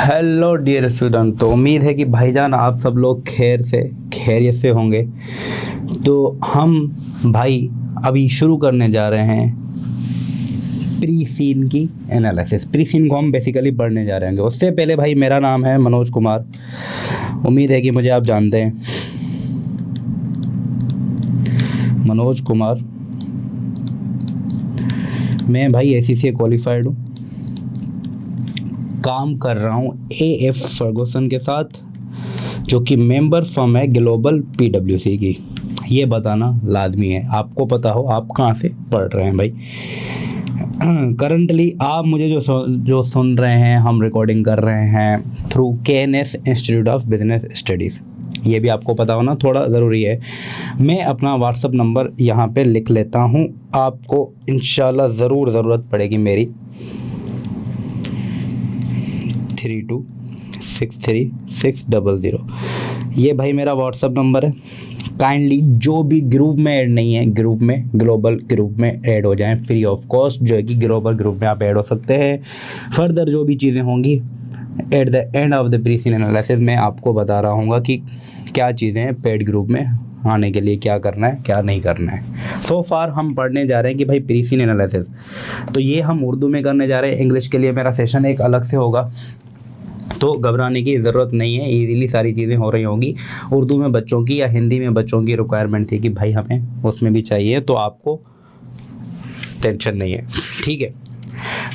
Hello dear student, तो उम्मीद है कि भाईजान आप सब लोग खैरियत से होंगे। तो हम भाई अभी शुरू करने जा रहे हैं प्री सीन की एनालिसिस। प्री सीन को हम बेसिकली पढ़ने जा रहे हैं। उससे पहले भाई मेरा नाम है मनोज कुमार, उम्मीद है कि मुझे आप जानते हैं। मनोज कुमार, मैं भाई ACCA क्वालिफाइड हूँ, काम कर रहा हूँ AF फर्गूसन के साथ, जो कि मेंबर फर्म है ग्लोबल PwC की। ये बताना लाजमी है, आपको पता हो आप कहाँ से पढ़ रहे हैं भाई। करंटली आप मुझे जो सुन रहे हैं, हम रिकॉर्डिंग कर रहे हैं through KNS institute of business studies. ये भी आपको पता होना थोड़ा ज़रूरी है। मैं अपना व्हाट्सअप नंबर यहाँ पे लिख लेता हूँ, आपको इंशाल्लाह ज़रूर ज़रूरत पड़ेगी मेरी। 32636600। ये भाई मेरा व्हाट्सअप नंबर है। काइंडली जो भी ग्रुप में ऐड नहीं है, ग्रुप में ग्लोबल ग्रुप में ऐड हो जाएं फ्री ऑफ कॉस्ट, जो है कि ग्लोबल ग्रुप में आप ऐड हो सकते हैं। फर्दर जो भी चीज़ें होंगी at the end of the pre scene analysis में आपको बता रहा हूँगा कि क्या चीज़ें हैं पेड ग्रुप में आने के लिए, क्या करना है क्या नहीं करना है। सो फार हम पढ़ने जा रहे हैं कि भाई प्री सीन एनालिसिस, तो ये हम उर्दू में करने जा रहे हैं। इंग्लिश के लिए मेरा सेशन एक अलग से होगा, तो घबराने की ज़रूरत नहीं है, इजीली सारी चीज़ें हो रही होंगी। उर्दू में बच्चों की या हिंदी में बच्चों की रिक्वायरमेंट थी कि भाई हमें उसमें भी चाहिए, तो आपको टेंशन नहीं है, ठीक है।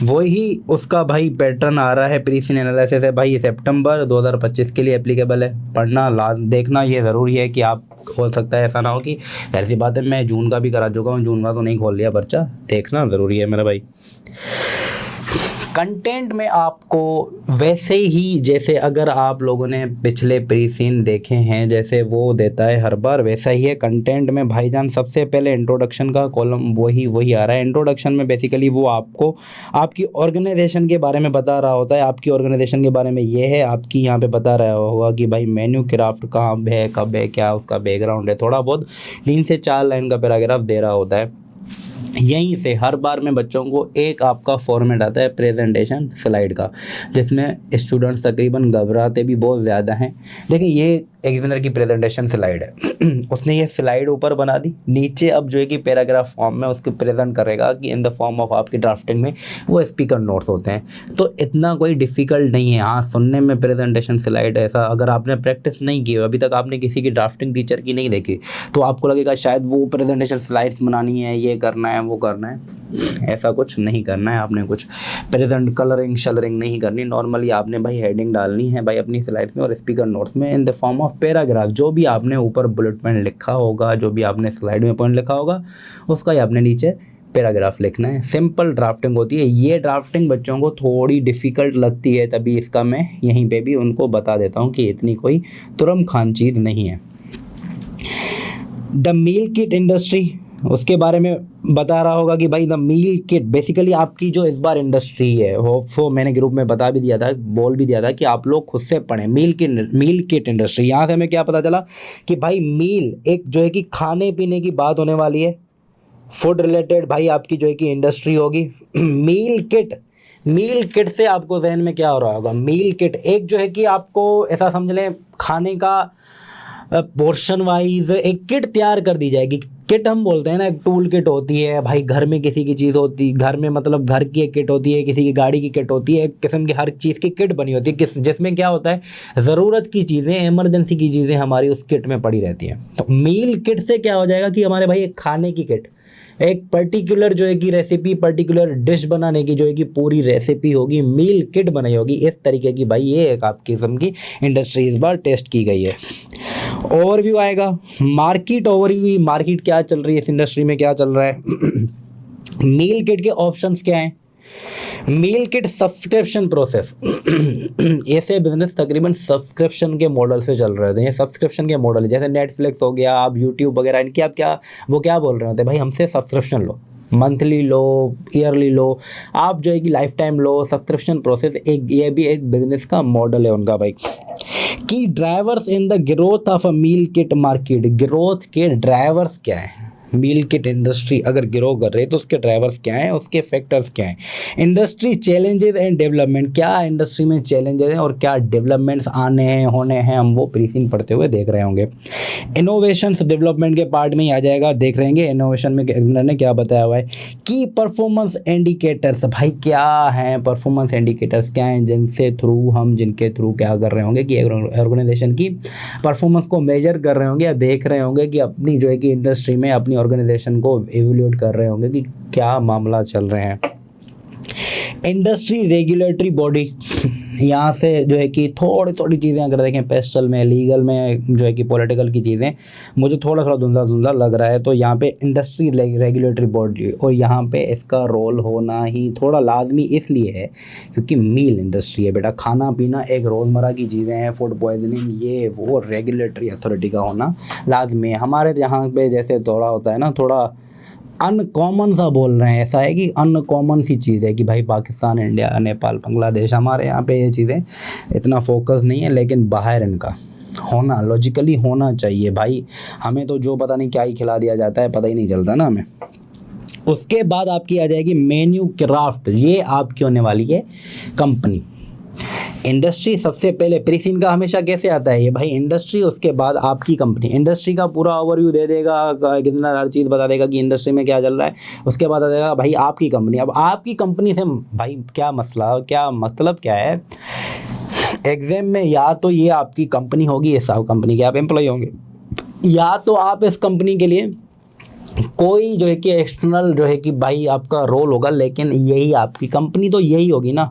वही उसका भाई पैटर्न आ रहा है। प्री सीन एनालिसिस है भाई, सितंबर 2025 के लिए एप्लीकेबल है। पढ़ना देखना ये ज़रूरी है कि आप, हो सकता है ऐसा ना हो कि ऐसी बात है मैं जून का भी करा चुका हूँ, जून का तो नहीं खोल लिया पर्चा। देखना ज़रूरी है मेरा भाई। कंटेंट में आपको वैसे ही, जैसे अगर आप लोगों ने पिछले प्री सीन देखे हैं, जैसे वो देता है हर बार, वैसा ही है कंटेंट में भाईजान। सबसे पहले इंट्रोडक्शन का कॉलम वही आ रहा है। इंट्रोडक्शन में बेसिकली वो आपको आपकी ऑर्गेनाइजेशन के बारे में बता रहा होता है। आपकी ऑर्गेनाइजेशन के बारे में ये है, आपकी यहाँ पे बता रहा होगा कि भाई मेन्यू क्राफ्ट कहाँ है, कब है, क्या उसका बैकग्राउंड है। थोड़ा बहुत 3 से 4 लाइन का पैराग्राफ दे रहा होता है। यहीं से हर बार में बच्चों को एक आपका फॉर्मेट आता है प्रेजेंटेशन स्लाइड का, जिसमें स्टूडेंट्स तकरीबन घबराते भी बहुत ज़्यादा हैं। देखिए ये एग्जामिनर की प्रेजेंटेशन स्लाइड है। उसने ये स्लाइड ऊपर बना दी, नीचे अब जो है कि पैराग्राफ फॉर्म में उसको प्रेजेंट करेगा कि इन द फॉर्म ऑफ आपकी ड्राफ्टिंग में वो स्पीकर नोट्स होते हैं। तो इतना कोई डिफ़िकल्ट नहीं है। हाँ, सुनने में प्रेजेंटेशन स्लाइड ऐसा, अगर आपने प्रैक्टिस नहीं की हो, अभी तक आपने किसी की ड्राफ्टिंग टीचर की नहीं देखी, तो आपको लगेगा शायद वो प्रेजेंटेशन स्लाइड्स बनानी है, ये करना है वो करना है। ऐसा कुछ नहीं करना है। आपने कुछ प्रेजेंट कलरिंग शलरिंग नहीं करनी। नॉर्मली आपने भाई हेडिंग डालनी है भाई अपनी स्लाइड्स में और स्पीकर नोट्स में in the form of paragraph. जो भी आपने ऊपर बुलेट पॉइंट लिखा होगा, जो भी आपने स्लाइड में पॉइंट लिखा होगा, उसका ही आपने नीचे पैराग्राफ लिखना है। सिंपल ड्राफ्टिंग होती है। ये ड्राफ्टिंग बच्चों को थोड़ी डिफ़िकल्ट लगती है, तभी इसका मैं यहीं पे भी उनको बता देता हूँ कि इतनी कोई तुरम खान चीज़ नहीं है। द मील किट इंडस्ट्री, उसके बारे में बता रहा होगा कि भाई द मील किट बेसिकली आपकी जो इस बार इंडस्ट्री है, वो मैंने ग्रुप में बता भी दिया था, बोल भी दिया था कि आप लोग खुद से पढ़ें। मील किट इंडस्ट्री, यहाँ से हमें क्या पता चला कि भाई मील एक जो है कि खाने पीने की बात होने वाली है। फूड रिलेटेड भाई आपकी जो है कि इंडस्ट्री होगी। मील किट से आपको जहन में क्या हो रहा होगा? मील किट एक जो है कि आपको ऐसा समझ लें, खाने का पोर्शन वाइज एक किट तैयार कर दी जाएगी। किट हम बोलते हैं ना, एक टूल किट होती है भाई, घर में किसी की चीज़ होती, घर में मतलब घर की एक किट होती है, किसी की गाड़ी की किट होती है, एक किस्म की हर चीज़ की किट बनी होती है, जिसमें क्या होता है, ज़रूरत की चीज़ें, इमरजेंसी की चीज़ें हमारी उस किट में पड़ी रहती हैं। तो मील किट से क्या हो जाएगा कि हमारे भाई एक खाने की किट, एक पर्टिकुलर जो है कि रेसिपी, पर्टिकुलर डिश बनाने की जो है कि पूरी रेसिपी होगी, मील किट बनाई होगी इस तरीके की। भाई ये एक आपकी किस्म की इंडस्ट्री इस बार टेस्ट की गई है। ओवरव्यू आएगा, मार्केट ओवरव्यू, मार्केट क्या चल रही है, इस इंडस्ट्री में क्या चल रहा है। मील किट के ऑप्शंस क्या हैं? Meal kit subscription process. ऐसे बिजनेस तकरीबन सब्सक्रिप्शन के मॉडल से चल रहे थे। ये सब्सक्रिप्शन के मॉडल है, जैसे नेटफ्लिक्स हो गया, आप यूट्यूब वगैरह, इनकी आप क्या बोल रहे होते हैं भाई, हमसे सब्सक्रिप्शन लो, मंथली लो, ईयरली लो, आप जो है कि लाइफ टाइम लो। सब्सक्रिप्शन प्रोसेस ये भी एक बिजनेस का मॉडल है उनका भाई। Key drivers in the growth of a meal kit market, growth के ड्राइवर्स क्या है? मील किट इंडस्ट्री अगर ग्रो कर रही है तो उसके ड्राइवर्स क्या हैं, उसके फैक्टर्स क्या हैं। इंडस्ट्री चैलेंजेस एंड डेवलपमेंट, क्या इंडस्ट्री में चैलेंजेस हैं और क्या डेवलपमेंट्स आने हैं, होने हैं, हम वो प्रीसीन पढ़ते हुए देख रहे होंगे। इनोवेशंस डेवलपमेंट के पार्ट में ही आ जाएगा, देख रहे होंगे इनोवेशन में एग्जामिनर ने क्या बताया हुआ है। की परफॉर्मेंस इंडिकेटर्स, भाई क्या हैं परफॉर्मेंस इंडिकेटर्स, क्या हैं जिनके थ्रू क्या कर रहे होंगे कि ऑर्गेनाइजेशन की परफॉर्मेंस को मेजर कर रहे होंगे या देख रहे होंगे कि अपनी जो है कि इंडस्ट्री में अपनी ऑर्गेनाइजेशन को एवेल्यूएट कर रहे होंगे कि क्या मामला चल रहे हैं। इंडस्ट्री रेगुलेटरी बॉडी, यहाँ से जो है कि थोड़ी थोड़ी चीज़ें अगर देखें पेस्टल में, लीगल में, जो है कि पॉलिटिकल की चीज़ें मुझे थोड़ा थोड़ा धुंधला धुंधला लग रहा है। तो यहाँ पे इंडस्ट्री रेगुलेटरी बॉडी, और यहाँ पे इसका रोल होना ही थोड़ा लाजमी इसलिए है क्योंकि मील इंडस्ट्री है बेटा, खाना पीना एक रोज़मर्रा की चीज़ें हैं, फूड पॉइजनिंग ये वो, रेगुलेटरी अथॉरिटी का होना लाजमी है। हमारे यहाँ पे जैसे थोड़ा होता है ना, थोड़ा अनकॉमन सा बोल रहे हैं, ऐसा है कि अनकॉमन सी चीज़ है कि भाई पाकिस्तान, इंडिया, नेपाल, बांग्लादेश, हमारे यहाँ पे ये चीज़ें इतना फोकस नहीं है, लेकिन बाहर इनका होना लॉजिकली होना चाहिए भाई। हमें तो जो पता नहीं क्या ही खिला दिया जाता है, पता ही नहीं चलता ना हमें। उसके बाद आपकी आ जाएगी मेन्यू क्राफ्ट, ये आपकी होने वाली है कंपनी। इंडस्ट्री सबसे पहले प्रीसीन का हमेशा कैसे आता है ये भाई, इंडस्ट्री उसके बाद आपकी कंपनी। इंडस्ट्री का पूरा ओवरव्यू दे देगा, कितना हर चीज़ बता देगा कि इंडस्ट्री में क्या चल रहा है, उसके बाद आ जाएगा भाई आपकी कंपनी। अब आपकी कंपनी से भाई क्या मसला, क्या मतलब क्या है एग्जाम में, या तो ये आपकी कंपनी होगी, इस कंपनी के आप एम्प्लॉय होंगे, या तो आप इस कंपनी के लिए कोई जो है कि एक्सटर्नल जो है कि भाई आपका रोल होगा, लेकिन यही आपकी कंपनी तो यही होगी ना,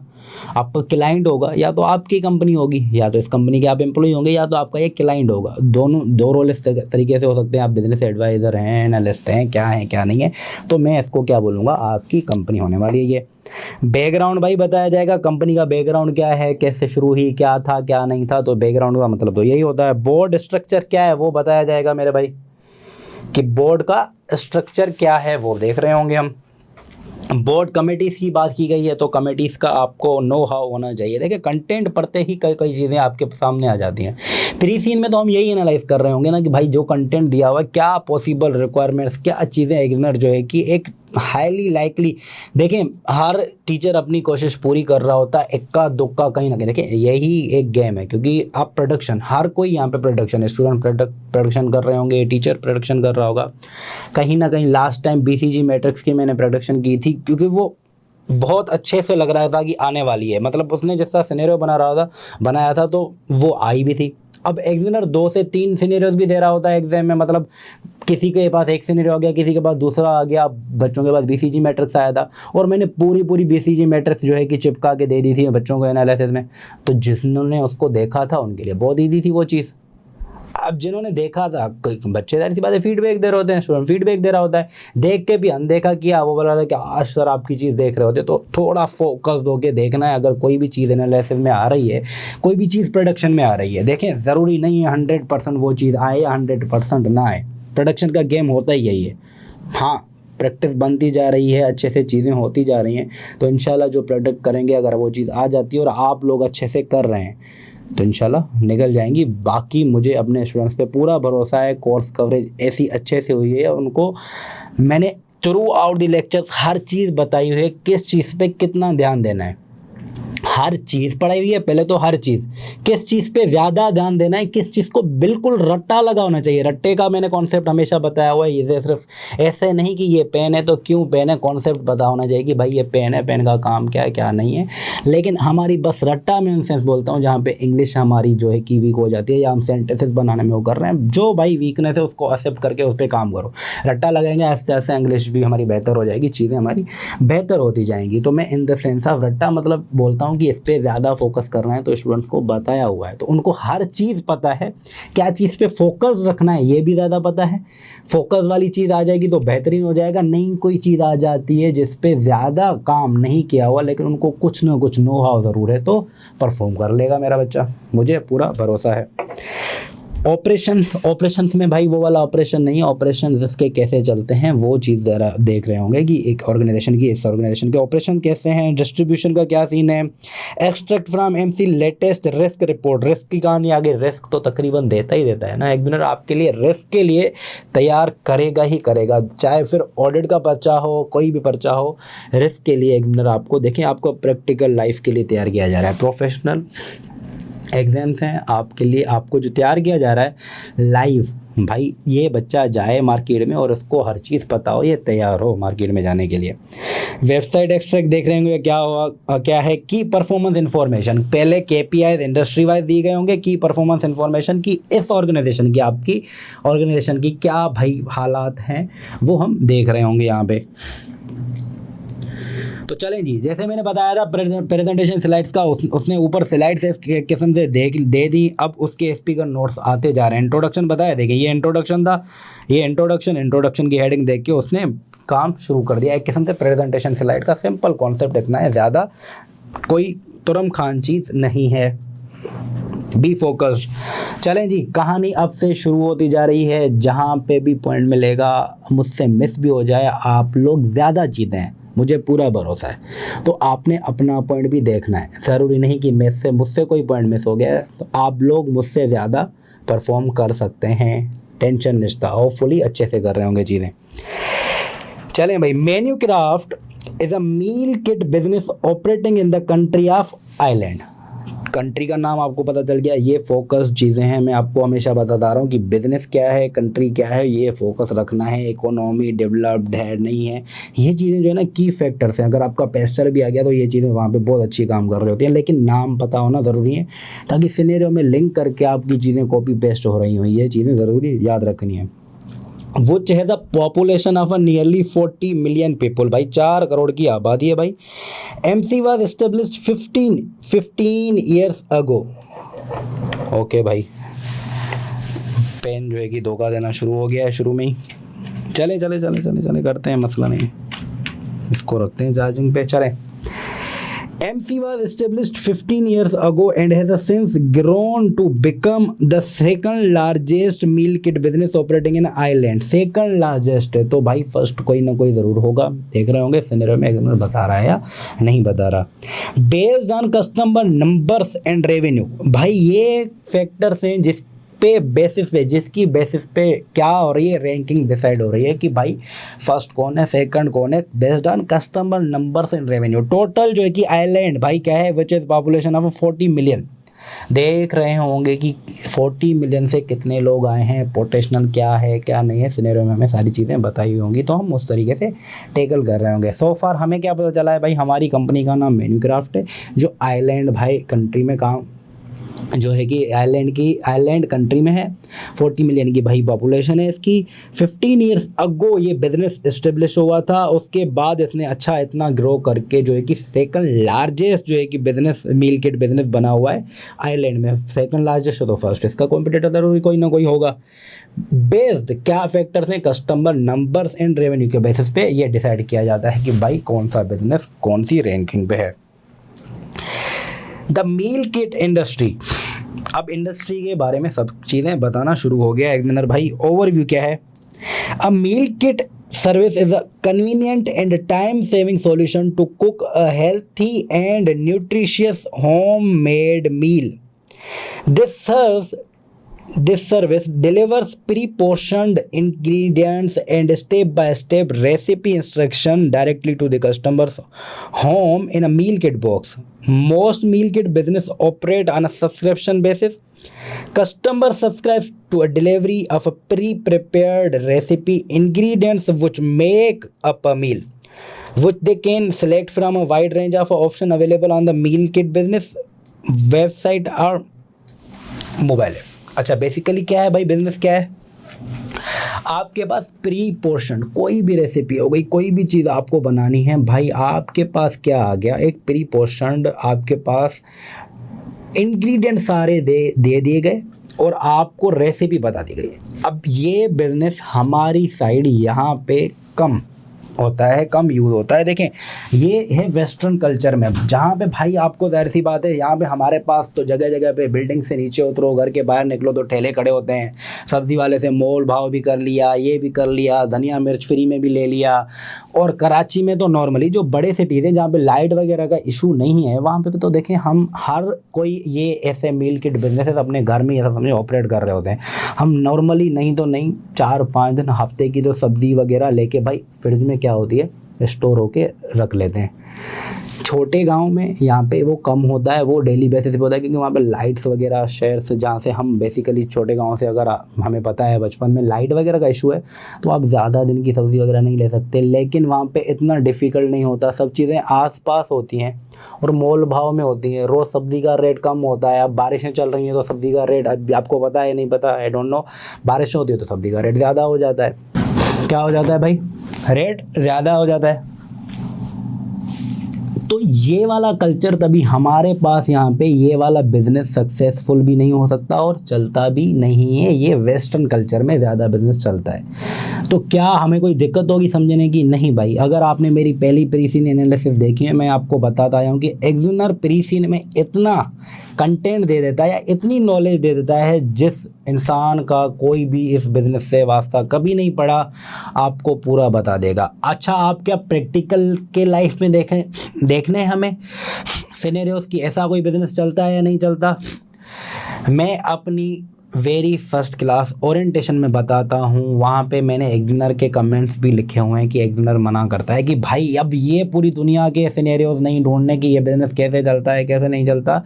आपका क्लाइंट होगा, या तो आपकी कंपनी होगी, या तो इस कंपनी के आप एम्प्लॉय होंगे, या तो आपका ये क्लाइंट होगा। दो रोल इस तरीके से हो सकते हैं, आप बिजनेस एडवाइज़र हैं, एनालिस्ट हैं, क्या नहीं है, तो मैं इसको क्या बोलूँगा, आपकी कंपनी होने वाली है ये। बैकग्राउंड भाई बताया जाएगा, कंपनी का बैकग्राउंड क्या है, कैसे शुरू हुई, क्या था क्या नहीं था, तो बैकग्राउंड का मतलब तो यही होता है। बोर्ड स्ट्रक्चर क्या है वो बताया जाएगा मेरे भाई, कि बोर्ड का स्ट्रक्चर क्या है वो देख रहे होंगे हम। बोर्ड कमेटीज़ की बात की गई है, तो कमेटीज़ का आपको नो हाउ होना चाहिए। देखिए कंटेंट पढ़ते ही कई कई चीज़ें आपके सामने आ जाती हैं। प्री सीन में तो हम यही एनालाइज कर रहे होंगे ना कि भाई जो कंटेंट दिया हुआ है, क्या पॉसिबल रिक्वायरमेंट्स, क्या चीज़ें एग्जामिनर जो है कि एक हाईली लाइकली, देखें हर टीचर अपनी कोशिश पूरी कर रहा होता है, इक्का दुक्का कहीं ना कहीं, देखें यही एक गेम है, क्योंकि आप प्रोडक्शन, हर कोई यहाँ पे प्रोडक्शन है, स्टूडेंट प्रोडक्शन कर रहे होंगे, टीचर प्रोडक्शन कर रहा होगा, कहीं ना कहीं लास्ट टाइम BCG मैट्रिक्स की मैंने प्रोडक्शन की थी, क्योंकि वो बहुत अच्छे से लग रहा था कि आने वाली है, मतलब उसने जैसा सिनेरियो बनाया था तो वो आई भी थी। अब एग्जामिनर 2 से 3 सिनेरियोज भी दे रहा होता है एग्जाम में, मतलब किसी के पास एक सिनेरियो आ गया, किसी के पास दूसरा आ गया, बच्चों के पास BCG मैट्रिक्स आया था, और मैंने पूरी BCG मैट्रिक्स जो है कि चिपका के दे दी थी बच्चों को एनालिसिस में, तो जिन्होंने उसको देखा था उनके लिए बहुत ईजी थी वो चीज़। अब जिन्होंने देखा था, बच्चे जाहिर सी बात है फीडबैक दे रहे होते हैं, स्टूडेंट फीडबैक दे रहा होता है, देख के भी अनदेखा किया, वो बोल रहा था कि आज सर आपकी चीज़ देख रहे होते, तो थोड़ा फोकस दो के देखना है। अगर कोई भी चीज़ एनालिसिस में आ रही है, कोई भी चीज़ प्रोडक्शन में आ रही है, देखें ज़रूरी नहीं है 100% वो चीज़ आए या 100% ना आए, प्रोडक्शन का गेम होता ही यही है। हाँ, प्रैक्टिस बनती जा रही है, अच्छे से चीज़ें होती जा रही हैं, तो इंशाल्लाह जो प्रोडक्ट करेंगे अगर वो चीज़ आ जाती है और आप लोग अच्छे से कर रहे हैं तो इंशाल्लाह निकल जाएंगी। बाकी मुझे अपने स्टूडेंट्स पे पूरा भरोसा है, कोर्स कवरेज ऐसी अच्छे से हुई है, उनको मैंने थ्रू आउट द लेक्चर हर चीज़ बताई हुई है, किस चीज़ पे कितना ध्यान देना है, हर चीज़ पढ़ाई हुई है। पहले तो हर चीज़, किस चीज़ पे ज़्यादा ध्यान देना है, किस चीज़ को बिल्कुल रट्टा लगा होना चाहिए। रट्टे का मैंने कॉन्सेप्ट हमेशा बताया हुआ है, ये सिर्फ ऐसे नहीं कि ये पेन है तो क्यों पेन है, कॉन्सेप्ट पता होना चाहिए कि भाई ये पेन है, पेन का काम क्या है क्या नहीं है। लेकिन हमारी बस रट्टा में सेंस बोलता हूँ जहाँ पे इंग्लिश हमारी जो है कि वीक हो जाती है, या हम सेंटेंसेस बनाने में वो कर रहे हैं, जो भाई वीकनेस है उसको एक्सेप्ट करके उस पर काम करो। रट्टा लगाएंगे आस्ते आस्ते इंग्लिश भी हमारी बेहतर हो जाएगी, चीज़ें हमारी बेहतर होती जाएंगी। तो मैं इन द सेंस ऑफ रट्टा मतलब बोलता हूँ कि इस पर ज़्यादा फोकस करना है, तो स्टूडेंट्स को बताया हुआ है, तो उनको हर चीज़ पता है, क्या चीज़ पे फोकस रखना है ये भी ज़्यादा पता है। फोकस वाली चीज़ आ जाएगी तो बेहतरीन हो जाएगा। नहीं कोई चीज़ आ जाती है जिस पे ज़्यादा काम नहीं किया हुआ, लेकिन उनको कुछ ना कुछ नो हाउ ज़रूर है, तो परफॉर्म कर लेगा मेरा बच्चा, मुझे पूरा भरोसा है। ऑपरेशंस में भाई वो वाला ऑपरेशन नहीं है, ऑपरेशन जिसके कैसे चलते हैं वो चीज़ ज़रा देख रहे होंगे कि एक ऑर्गेनाइजेशन की, इस ऑर्गेनाइजेशन के ऑपरेशन कैसे हैं, डिस्ट्रीब्यूशन का क्या सीन है। Extract from MC latest risk report, risk की कहानी आगे, रिस्क तो तकरीबन देता ही देता है ना, एग्जामिनर आपके लिए रिस्क के लिए तैयार करेगा ही करेगा, चाहे फिर ऑडिट का पर्चा हो, कोई भी पर्चा हो, रिस्क के लिए एग्जामिनर आपको देखें, आपको प्रैक्टिकल लाइफ के लिए तैयार किया जा रहा है। प्रोफेशनल एग्जाम्स हैं आपके लिए, आपको जो तैयार किया जा रहा है लाइव, भाई ये बच्चा जाए मार्केट में और उसको हर चीज़ पता हो, ये तैयार हो मार्केट में जाने के लिए। वेबसाइट एक्सट्रैक्ट देख रहे होंगे, क्या हुआ क्या है, की परफॉर्मेंस इन्फॉर्मेशन, पहले KPI इंडस्ट्री वाइज दिए गए होंगे, की परफॉर्मेंस इन्फॉर्मेशन की इस ऑर्गेनाइजेशन की, आपकी ऑर्गेनाइजेशन की क्या भाई हालात हैं वो हम देख रहे होंगे यहाँ पे। तो चलें जी, जैसे मैंने बताया था प्रेजेंटेशन स्लाइड्स का, उसने ऊपर स्लाइड्स इस किस्म से दे दी, अब उसके स्पीकर नोट्स आते जा रहे हैं। इंट्रोडक्शन बताया, देखिए ये इंट्रोडक्शन था, ये इंट्रोडक्शन की हेडिंग देख के उसने काम शुरू कर दिया। एक किस्म से प्रेजेंटेशन स्लाइड का सिंपल कॉन्सेप्ट इतना है, ज़्यादा कोई तुरम खान चीज़ नहीं है। Be focused. चलें जी, कहानी अब से शुरू होती जा रही है, जहाँ पे भी पॉइंट मिलेगा, मुझसे मिस भी हो जाए, आप लोग ज़्यादा जीते हैं, मुझे पूरा भरोसा है। तो आपने अपना पॉइंट भी देखना है, ज़रूरी नहीं कि मुझसे कोई पॉइंट मिस हो गया है, तो आप लोग मुझसे ज़्यादा परफॉर्म कर सकते हैं, टेंशन निश्ता, होपफुली अच्छे से कर रहे होंगे चीज़ें। चलें भाई, Manucraft is a meal kit business operating in the country of island. Country का नाम आपको पता चल गया, ये फोकस चीज़ें हैं, मैं आपको हमेशा बताता रहा हूँ कि बिज़नेस क्या है, कंट्री क्या है, ये फोकस रखना है, इकोनॉमी डेवलप्ड है नहीं है, ये चीज़ें जो है ना की फैक्टर्स हैं। अगर आपका पैस्टर भी आ गया तो ये चीज़ें वहाँ पे बहुत अच्छी काम कर रही होती हैं, लेकिन नाम पता होना ज़रूरी है, ताकि सिनेरियो में लिंक करके आपकी चीज़ें कॉपी पेस्ट हो रही हों, ये चीज़ें ज़रूरी याद रखनी है। विच है the population of a nearly 40 million people, भाई 4 करोड़ की आबादी है भाई। MC was established 15 years ago. Okay भाई, पेन जो है कि धोखा देना शुरू हो गया है शुरू में ही। चले करते हैं, मसला नहीं, इसको रखते हैं चार्जिंग पे। चलें, MC was established 15 years ago and has since grown to become the second largest meal kit business operating in Ireland. Second largest है तो भाई फर्स्ट कोई ना कोई ज़रूर होगा, देख रहे होंगे सिनेरियो में एग्जामिनर बता रहा है या नहीं बता रहा। Based on customer numbers and revenue, भाई ये फैक्टर्स हैं जिसकी बेसिस पे क्या हो रही है, रैंकिंग डिसाइड हो रही है कि भाई फर्स्ट कौन है, सेकंड कौन है, based on customer numbers and revenue. Total जो है कि आइलैंड भाई क्या है, which is population of 40 million. देख रहे होंगे कि 40 मिलियन से कितने लोग आए हैं, पोटेंशियल क्या है क्या नहीं है, सिनेरियो में हमें सारी चीज़ें बताई होंगी, तो हम उस तरीके से टैकल कर रहे होंगे। सो फार हमें क्या पता चला है भाई, हमारी कंपनी का नाम मैन्यूक्राफ्ट है, जो आइलैंड भाई कंट्री में काम जो है कि आइलैंड कंट्री में है, 40 मिलियन की भाई पॉपुलेशन है इसकी। 15 ईयर्स अगो ये बिज़नेस इस्टेब्लिश हुआ था, उसके बाद इसने अच्छा इतना ग्रो करके जो है कि सेकंड लार्जेस्ट जो है कि बिज़नेस मील किट बिज़नेस बना हुआ है आइलैंड में। सेकंड लार्जेस्ट है तो फर्स्ट इसका कॉम्पिटिटर ज़रूर कोई ना कोई होगा। बेस्ड क्या फैक्टर्स हैं, कस्टमर नंबर्स एंड रेवेन्यू के बेसिस पे ये डिसाइड किया जाता है कि भाई कौन सा बिज़नेस कौन सी रैंकिंग पे है। द मील किट इंडस्ट्री, अब इंडस्ट्री के बारे में सब चीज़ें बताना शुरू हो गया एग्जामिनर भाई। ओवरव्यू क्या है, a meal kit service is a convenient and time saving solution to cook a healthy and nutritious home made meal. This service delivers pre-portioned ingredients and step-by-step recipe instruction directly to the customer's home in a meal kit box. Most meal kit business operate on a subscription basis. Customer subscribes to a delivery of a pre-prepared recipe ingredients which make up a meal, which they can select from a wide range of options available on the meal kit business website or mobile app. अच्छा, basically क्या है भाई, business क्या है, आपके पास pre portion कोई भी recipe हो गई, कोई भी चीज़ आपको बनानी है भाई, आपके पास क्या आ गया, एक प्री पोर्शन आपके पास इंग्रेडिएंट सारे दे दिए गए और आपको रेसिपी बता दी गई। अब ये बिज़नेस हमारी साइड यहाँ पे कम होता है, कम यूज़ होता है। देखें ये है वेस्टर्न कल्चर में, जहाँ पे भाई आपको ज़ाहिर सी बात है, यहाँ पे हमारे पास तो जगह जगह पे बिल्डिंग से नीचे उतरो, घर के बाहर निकलो तो ठेले खड़े होते हैं, सब्ज़ी वाले से मोल भाव भी कर लिया, ये भी कर लिया, धनिया मिर्च फ्री में भी ले लिया। और कराची में तो नॉर्मली जो बड़े सिटीज़ हैं जहाँ पे लाइट वगैरह का इशू नहीं है, वहाँ पे तो देखें हम हर कोई ये ऐसे मील किट बिजनेसेस अपने घर में ऐसा समझे ऑपरेट कर रहे होते हैं। हम नॉर्मली नहीं तो नहीं 4-5 दिन हफ्ते की जो सब्ज़ी वगैरह लेके भाई फ्रिज में क्या होती है स्टोर होके रख लेते हैं। छोटे गांव में यहाँ पे वो कम होता है, वो डेली बेसिस पे होता है, क्योंकि वहाँ पे लाइट्स वगैरह शहर जहाँ से हम बेसिकली छोटे गांव से, अगर हमें पता है बचपन में लाइट वगैरह का इशू है तो आप ज़्यादा दिन की सब्ज़ी वगैरह नहीं ले सकते। लेकिन वहाँ पे इतना डिफ़िकल्ट नहीं होता, सब चीज़ें आसपास होती हैं और मोल भाव में होती हैं। रोज़ सब्ज़ी का रेट कम होता है। अब बारिशें चल रही हैं तो सब्ज़ी का रेट, अब आपको पता है नहीं पता, आई डोंट नो, बारिश होती है तो सब्ज़ी का रेट ज़्यादा हो जाता है। क्या हो जाता है भाई, रेट ज़्यादा हो जाता है। तो ये वाला कल्चर तभी हमारे पास यहाँ पे ये वाला बिजनेस सक्सेसफुल भी नहीं हो सकता और चलता भी नहीं है। ये वेस्टर्न कल्चर में ज़्यादा बिजनेस चलता है। तो क्या हमें कोई दिक्कत होगी समझने की? नहीं भाई। अगर आपने मेरी पहली प्रीसीन एनालिसिस देखी है, मैं आपको बताता आया हूँ कि एग्जूनर प्रीसीन में इतना कंटेंट दे देता है या इतनी नॉलेज दे देता है, जिस इंसान का कोई भी इस बिज़नेस से वास्ता कभी नहीं पड़ा आपको पूरा बता देगा। अच्छा, आप क्या प्रैक्टिकल के लाइफ में देखने हमें सिनेरियोस की ऐसा कोई बिज़नेस चलता है या नहीं चलता? मैं अपनी वेरी फर्स्ट क्लास ओरिएंटेशन में बताता हूँ, वहाँ पे मैंने एग्जूनर के कमेंट्स भी लिखे हुए हैं कि एग्जूनर मना करता है कि भाई अब ये पूरी दुनिया के सिनेरियोस नहीं ढूंढने कि ये बिज़नेस कैसे चलता है कैसे नहीं चलता।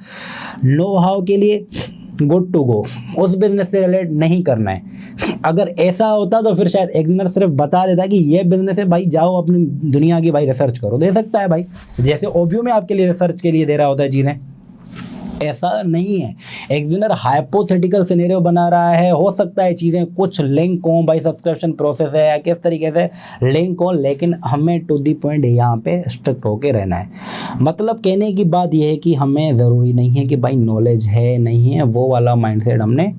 नो हाउ के लिए गुड टू गो, उस बिज़नेस से रिलेट नहीं करना है। अगर ऐसा होता तो फिर शायद एग्जूनर सिर्फ बता देता कि ये बिज़नेस है भाई, जाओ अपनी दुनिया की भाई रिसर्च करो। दे सकता है भाई, जैसे ओबीओ में आपके लिए रिसर्च के लिए दे रहा होता है चीज़ें। ऐसा नहीं है, एग्जूनर हाइपोथेटिकल सिनेरियो बना रहा है। हो सकता है चीज़ें कुछ लिंक हों भाई, सब्सक्रिप्शन प्रोसेस है या किस तरीके से लिंक हो, लेकिन हमें टू दी पॉइंट यहाँ पे स्ट्रिक्ट होके रहना है। मतलब कहने की बात यह है कि हमें ज़रूरी नहीं है कि भाई नॉलेज है नहीं है, वो वाला माइंडसेट हमने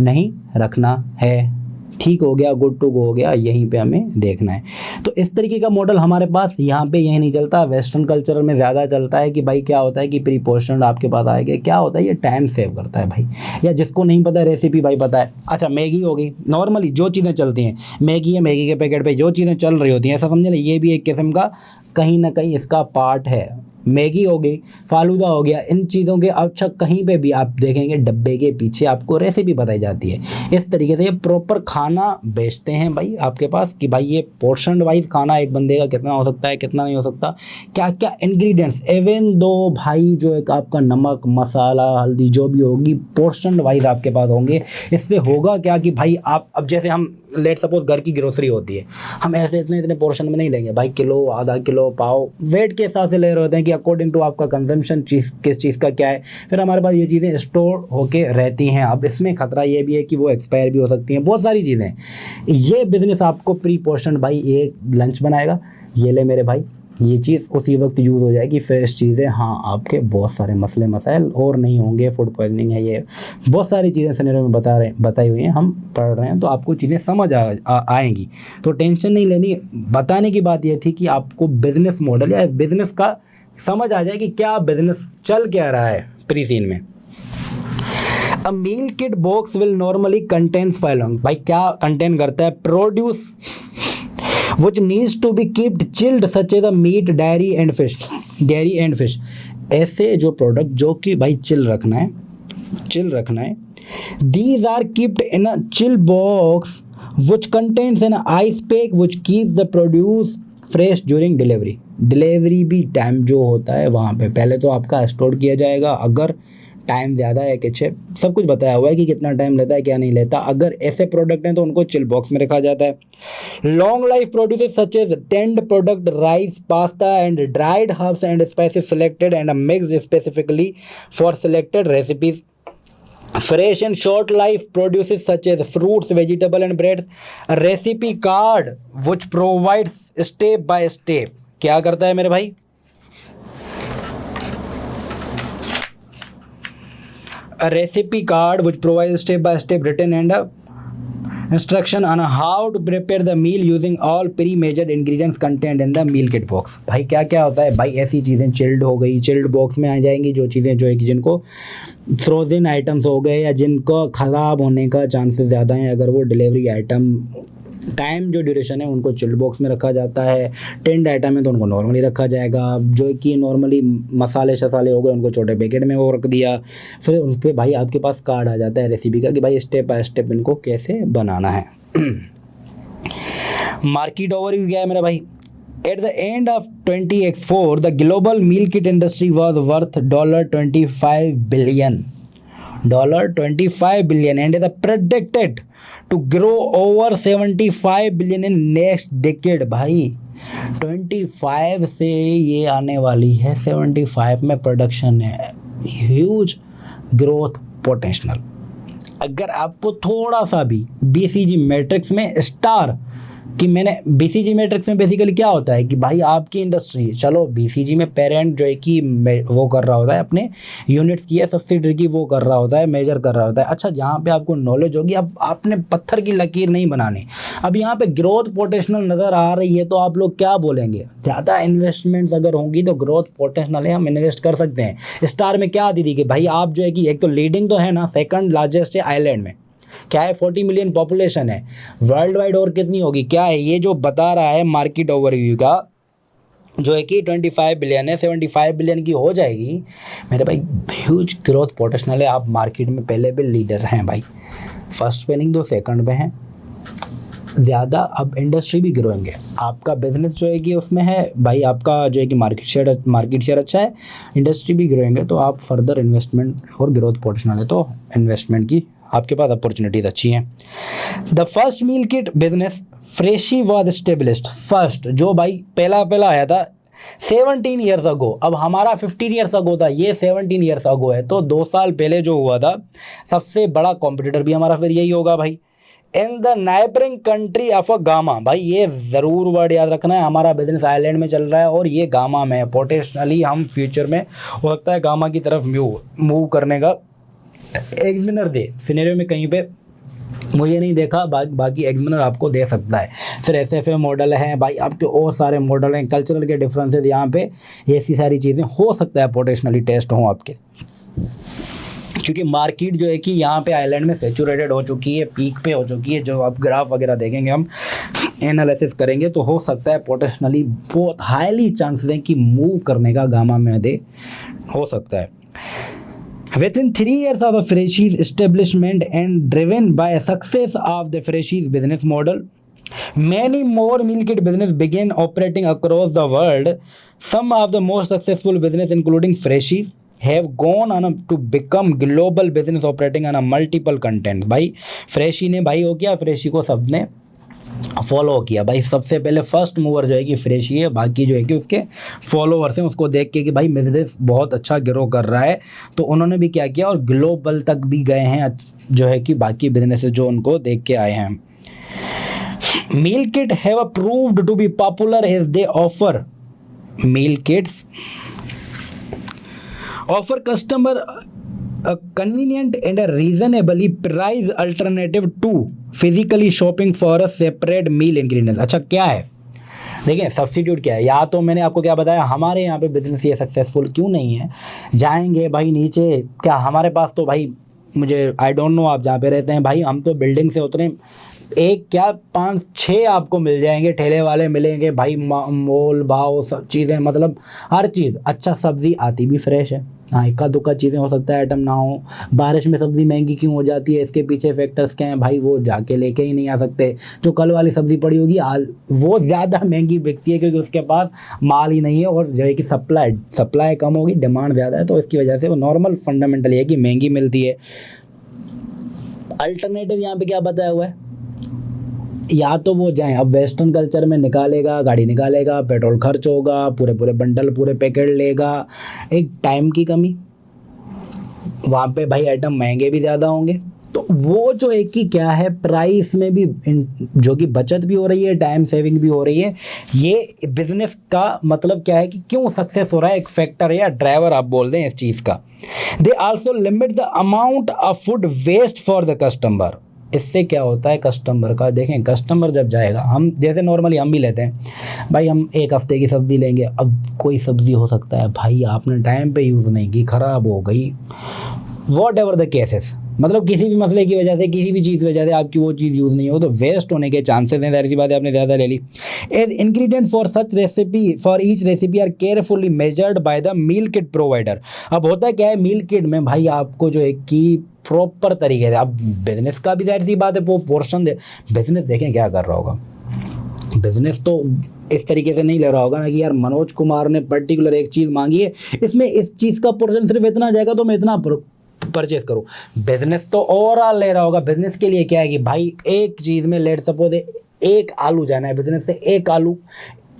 नहीं रखना है। ठीक हो गया, गुड टू गो हो गया, यहीं पे हमें देखना है। तो इस तरीके का मॉडल हमारे पास यहाँ पे यही नहीं चलता। वेस्टर्न कल्चर में ज़्यादा चलता है कि भाई क्या होता है कि प्री पोर्शनड आपके पास आएगा। क्या होता है, ये टाइम सेव करता है भाई। या जिसको नहीं पता रेसिपी भाई पता है, अच्छा मैगी होगी, नॉर्मली जो चीज़ें चलती हैं मैगी है, मैगी के पैकेट पे जो चीज़ें चल रही होती हैं, ऐसा समझे ना, ये भी एक किस्म का कहीं ना कहीं इसका पार्ट है। मैगी हो गई, फालूदा हो गया, इन चीज़ों के अच्छा कहीं पे भी आप देखेंगे डब्बे के पीछे आपको रेसिपी बताई जाती है। इस तरीके से ये प्रॉपर खाना बेचते हैं भाई आपके पास कि भाई ये पोर्शन वाइज खाना एक बंदे का कितना हो सकता है कितना नहीं हो सकता, क्या क्या इंग्रेडिएंट्स, इवन दो भाई जो एक आपका नमक मसाला हल्दी जो भी होगी पोर्शन वाइज आपके पास होंगे। इससे होगा क्या कि भाई आप अब जैसे हम लेट सपोज घर की ग्रोसरी होती है, हम ऐसे इतने पोर्शन में नहीं लेंगे भाई, किलो आधा किलो पाव वेट के हिसाब से ले रहे होते हैं कि अकॉर्डिंग टू आपका कंजम्पशन चीज़ किस चीज़ का क्या है। फिर हमारे पास ये चीज़ें स्टोर होके रहती हैं। अब इसमें खतरा ये भी है कि वो एक्सपायर भी हो सकती हैं, बहुत सारी चीज़ें। ये बिज़नेस आपको प्री पोर्शन भाई एक लंच बनाएगा, ये ले मेरे भाई, ये चीज़ उसी वक्त यूज़ हो जाएगी, फ्रेश चीज़ें। हाँ, आपके बहुत सारे मसले मसाइल और नहीं होंगे, फूड पॉइजनिंग है, ये बहुत सारी चीज़ें सिनेरियो में बताई हुई हैं, हम पढ़ रहे हैं तो आपको चीज़ें समझ आएंगी, तो टेंशन नहीं लेनी। बताने की बात ये थी कि आपको बिज़नेस मॉडल या बिज़नेस का समझ आ जाए कि क्या बिज़नेस चल क्या रहा है प्री सीन में। A meal kit box will normally contain following, भाई क्या कंटेन करता है, produce which needs to be kept chilled such as the meat, dairy and fish। ऐसे जो प्रोडक्ट जो कि भाई चिल रखना है, these are kept in a chill box which contains an ice pack which keeps the produce fresh during delivery भी time जो होता है वहाँ पे पहले तो आपका स्टोर किया जाएगा। अगर टाइम ज़्यादा है कि सब कुछ बताया हुआ है कि कितना टाइम लेता है क्या नहीं लेता। अगर ऐसे प्रोडक्ट हैं तो उनको चिल बॉक्स में रखा जाता है। Long life produces such as tinned product, rice, pasta and dried herbs and spices selected and mixed specifically for selected recipes. Fresh and short life produces such as fruits, vegetable and bread. A recipe card which provides step by step, क्या करता है मेरे भाई, a recipe card which provides step by step written and instruction on how to prepare the meal using all pre measured ingredients content in the meal kit box. भाई क्या क्या होता है भाई, ऐसी चीज़ें चिल्ड हो गई, चिल्ड बॉक्स में आ जाएंगी जो चीज़ें जो है कि जिनको फ्रोजन आइटम्स हो गए या जिनको ख़राब होने का चांसेस ज़्यादा हैं, अगर वो डिलीवरी आइटम टाइम जो ड्यूरेशन है उनको चिल्ड बॉक्स में रखा जाता है। टेंड आइटम है तो उनको नॉर्मली रखा जाएगा, जो कि नॉर्मली मसाले शसाले हो गए उनको छोटे पैकेट में वो रख दिया। फिर उन पर भाई आपके पास कार्ड आ जाता है रेसिपी का कि भाई स्टेप बाय स्टेप इनको कैसे बनाना है। मार्केट ओवरव्यू क्या है मेरा भाई। At the end of 2024, the global meal kit industry was worth $25 billion. $25 billion and is predicted to grow over $75 billion in next decade। भाई 25 से ये आने वाली है 75 में प्रोडक्शन है, ह्यूज ग्रोथ पोटेंशियल। अगर आपको थोड़ा सा भी BCG मैट्रिक्स में स्टार कि मैंने BCG मैट्रिक्स में बेसिकली क्या होता है कि भाई आपकी इंडस्ट्री, चलो BCG में पेरेंट जो है कि वो कर रहा होता है अपने यूनिट्स की या सब्सिडरी की वो कर रहा होता है, मेजर कर रहा होता है। अच्छा जहाँ पे आपको नॉलेज होगी, अब आपने पत्थर की लकीर नहीं बनानी, अब यहाँ पे ग्रोथ पोटेंशियल नज़र आ रही है तो आप लोग क्या बोलेंगे, ज़्यादा इन्वेस्टमेंट्स अगर होंगी तो ग्रोथ पोटेंशियल है, हम इन्वेस्ट कर सकते हैं। स्टार में क्या आती थी कि भाई आप जो है कि एक तो लीडिंग तो है ना, सेकंड लार्जेस्ट है आइलैंड में, क्या है 40 मिलियन पॉपुलेशन है, वर्ल्ड वाइड और कितनी होगी क्या है, ये जो बता रहा है मार्केट ओवरव्यू का जो है कि 25 बिलियन है, 75 बिलियन की हो जाएगी मेरे भाई। ह्यूज ग्रोथ पोटेंशियल है, आप मार्केट में पहले भी लीडर हैं भाई, फर्स्ट पे नहीं तो सेकंड पे हैं ज़्यादा। अब इंडस्ट्री भी ग्रोइंग है, आपका बिजनेस जो है कि उसमें है भाई, आपका जो है कि मार्केट शेयर अच्छा है, इंडस्ट्री भी ग्रोइंग है, तो आप फर्दर इन्वेस्टमेंट और ग्रोथ पोटेंशियल है तो इन्वेस्टमेंट की आपके पास अपॉर्चुनिटीज अच्छी हैं। The first meal kit business Freshy was established, first जो भाई पहला आया था 17 ईयर्स अगो, अब हमारा 15 ईयर्स अगो था, ये 17 ईयर्स अगो है, तो 2 साल पहले जो हुआ था सबसे बड़ा कॉम्पिटिटर भी हमारा फिर यही होगा भाई। In the neighbouring country of gamma, भाई ये ज़रूर वर्ड याद रखना है, हमारा बिजनेस आइलैंड में चल रहा है और ये गामा में है, पोटेंशियली हम फ्यूचर में हो सकता है गामा की तरफ मूव करने का एग्जामिनर दे सिनेरियो में कहीं पे मुझे नहीं देखा, बाकी एग्जामिनर आपको दे सकता है। फिर SFA मॉडल है भाई, आपके और सारे मॉडल हैं, कल्चरल के डिफरेंसेस यहाँ पे, ऐसी सारी चीज़ें हो सकता है पोटेंशियली टेस्ट हों आपके, क्योंकि मार्केट जो है कि यहाँ पे आइलैंड में सेचुरेटेड हो चुकी है, पीक पे हो चुकी है। जो आप ग्राफ वगैरह देखेंगे, हम एनालिसिस करेंगे तो हो सकता है पोटेंशियली बहुत हाईली चांसेस हैं कि मूव करने का गामा में दे हो सकता है। Within 3 years of a Freshies establishment and driven by a success of the Freshies business model, many more meal kit business began operating across the world. Some of the most successful business, including Freshies, have gone on to become global business operating on a multiple continents। भाई freshie ने भाई हो गया, freshie को सबने follow किया भाई। सबसे पहले फर्स्ट मूवर जो है कि फ्रेशी है, बाकी जो है कि उसके फॉलोअर्स हैं, उसको देख के कि भाई बिजनेस बहुत अच्छा ग्रो कर रहा है तो उन्होंने भी क्या किया और ग्लोबल तक भी गए हैं, जो है कि बाकी बिजनेसेस जो उनको देख के आए हैं। Meal kit have proved to be popular as they offer meal kits offer customer a convenient and a reasonably priced alternative to physically shopping for a separate meal ingredients। अच्छा क्या है, देखिए सब्स्टिट्यूट क्या है, या तो मैंने आपको क्या बताया, हमारे यहाँ पे बिजनेस ये सक्सेसफुल क्यों नहीं है, जाएंगे भाई नीचे, क्या हमारे पास तो भाई मुझे आई डोंट नो आप जहाँ पे रहते हैं भाई, हम तो बिल्डिंग से उतरे एक क्या 5-6 आपको मिल जाएंगे, ठेले वाले मिलेंगे भाई, मोल भाव सब चीज़ें, मतलब हर चीज़। अच्छा सब्ज़ी आती भी फ्रेश है, हाँ इक्का दुक्का चीज़ें हो सकता है आइटम ना हो, बारिश में सब्ज़ी महंगी क्यों हो जाती है, इसके पीछे फैक्टर्स क्या हैं भाई, वो जाके लेके ही नहीं आ सकते। जो कल वाली सब्ज़ी पड़ी होगी वो ज़्यादा महंगी बिकती है क्योंकि उसके पास माल ही नहीं है, और जो है कि सप्लाई कम होगी, डिमांड ज़्यादा है, तो इसकी वजह से वो नॉर्मल फंडामेंटल है कि महंगी मिलती है। अल्टरनेटिव यहाँ पे क्या बताया हुआ है, या तो वो जाएं, अब वेस्टर्न कल्चर में निकालेगा, गाड़ी निकालेगा, पेट्रोल खर्च होगा, पूरे बंडल पूरे पैकेट लेगा, एक टाइम की कमी, वहाँ पे भाई आइटम महंगे भी ज़्यादा होंगे, तो वो जो एक ही क्या है प्राइस में भी जो कि बचत भी हो रही है, टाइम सेविंग भी हो रही है। ये बिजनेस का मतलब क्या है कि क्यों सक्सेस हो रहा है, एक फैक्टर या ड्राइवर आप बोल दें इस चीज़ का। They also limit the amount of food waste for the customer. इससे क्या होता है कस्टमर का, देखें कस्टमर जब जाएगा, हम जैसे नॉर्मली हम भी लेते हैं भाई, हम एक हफ्ते की सब्ज़ी लेंगे, अब कोई सब्ज़ी हो सकता है भाई आपने टाइम पे यूज़ नहीं की, ख़राब हो गई, वॉट एवर द केसेस, मतलब किसी भी मसले की वजह से, किसी भी चीज़ की वजह से आपकी वो चीज़ यूज़ नहीं हो, तो वेस्ट होने के चांसेस हैं, ज़ाहिर सी बात है आपने ज़्यादा ले ली। As ingredient for such recipe for each recipe are carefully measured by the meal kit provider. अब होता क्या है मील किट में भाई आपको जो है कि प्रॉपर तरीके से, अब बिजनेस का भी ज़ाहिर सी बात है वो पोर्शन दे, बिजनेस देखें क्या कर रहा होगा, बिजनेस तो इस तरीके से नहीं ले रहा होगा ना कि यार मनोज कुमार ने पर्टिकुलर एक चीज़ मांगी है, इसमें इस चीज़ का पोर्शन सिर्फ इतना जाएगा तो मैं इतना परचेज करूँ। बिजनेस तो ओवरऑल ले रहा होगा। बिजनेस के लिए क्या है कि भाई एक चीज़ में लेट सपोज एक आलू जाना है बिजनेस से, एक आलू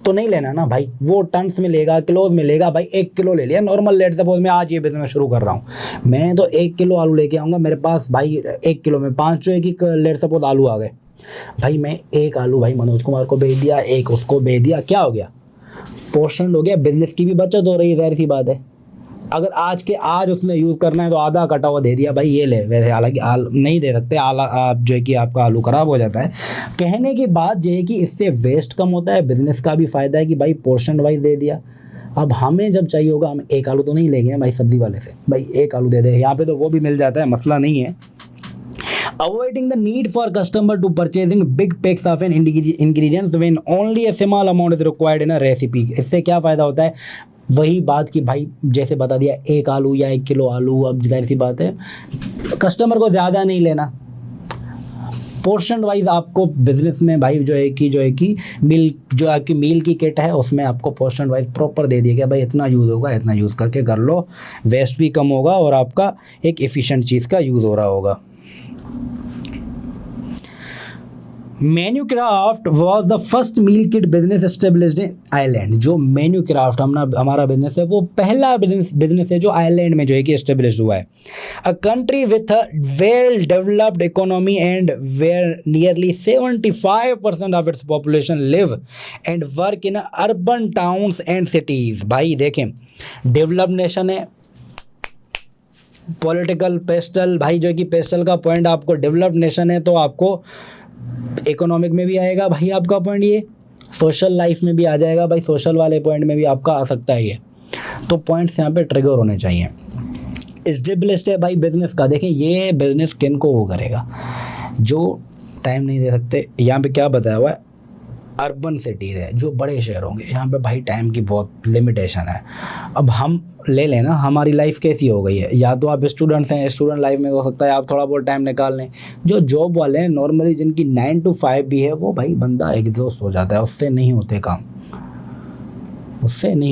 तो नहीं लेना ना भाई, वो टन्स में लेगा, किलोज में लेगा, भाई 1 किलो ले लिया नॉर्मल, लेट सपोज मैं आज ये बिजनेस शुरू कर रहा हूँ, मैं तो 1 किलो आलू लेके आऊँगा, मेरे पास भाई 1 किलो में 5 जो है कि लेट सपोज आलू आ गए, भाई मैं एक आलू भाई मनोज कुमार को भेज दिया, एक उसको भेज दिया, क्या हो गया, पोर्शन हो गया, बिजनेस की भी बचत हो रही है, ज़ाहिर सी बात है। अगर आज उसने यूज़ करना है तो आधा कटा हुआ दे दिया, भाई ये ले, वैसे हालांकि नहीं दे सकते, आप जो है कि आपका आलू ख़राब हो जाता है। कहने की बात ये है कि इससे वेस्ट कम होता है, बिज़नेस का भी फ़ायदा है कि भाई पोर्शन वाइज दे दिया। अब हमें जब चाहिए होगा हम एक आलू तो नहीं लेंगे भाई सब्ज़ी वाले से, भाई एक आलू दे दे, यहाँ पे तो वो भी मिल जाता है, मसला नहीं है। Avoiding the need for customer to purchasing big packs of an ingredients when only a small amount is required in a recipe। इससे क्या फ़ायदा होता है, वही बात कि भाई जैसे बता दिया 1 आलू या 1 किलो आलू, अब जाहिर सी बात है कस्टमर को ज़्यादा नहीं लेना, पोर्शन वाइज आपको बिजनेस में भाई जो है कि मील जो आपकी मील की किट है उसमें आपको पोर्शन वाइज प्रॉपर दे दिया गया, भाई इतना यूज़ होगा, इतना यूज़ करके कर लो, वेस्ट भी कम होगा और आपका एक एफिशिएंट चीज़ का यूज़ हो रहा होगा। Manucraft was the first meal kit business established in Ireland. जो मैन्यूक्राफ्ट हमारा बिजनेस है वो पहला बिजनेस है जो आयरलैंड में जो है कि एस्टेब्लिश हुआ है। A country with a well developed economy and where nearly 75% of its population live and work in urban towns and cities. भाई देखें डेवलप्ड नेशन है, पॉलिटिकल पेस्टल, भाई जो है कि पेस्टल का पॉइंट आपको डेवलप्ड नेशन है तो आपको इकोनॉमिक में भी आएगा भाई आपका पॉइंट, ये सोशल लाइफ में भी आ जाएगा भाई, सोशल वाले पॉइंट में भी आपका आ सकता है ये, तो पॉइंट्स यहाँ पे ट्रिगर होने चाहिए। एस्टेब्लिश्ड है भाई बिजनेस का, देखें ये बिजनेस किन को वो करेगा जो टाइम नहीं दे सकते, यहाँ पे क्या बताया हुआ है अर्बन सिटीज़ है जो बड़े शहर होंगे, यहाँ पे भाई टाइम की बहुत लिमिटेशन है। अब हम ले लेना हमारी लाइफ कैसी हो गई है, या तो आप स्टूडेंट्स हैं, स्टूडेंट लाइफ में हो सकता है आप थोड़ा बहुत टाइम निकाल लें, जो जॉब वाले हैं नॉर्मली जिनकी 9 to 5 भी है वो भाई बंदा एग्जॉस्ट हो जाता है, उससे नहीं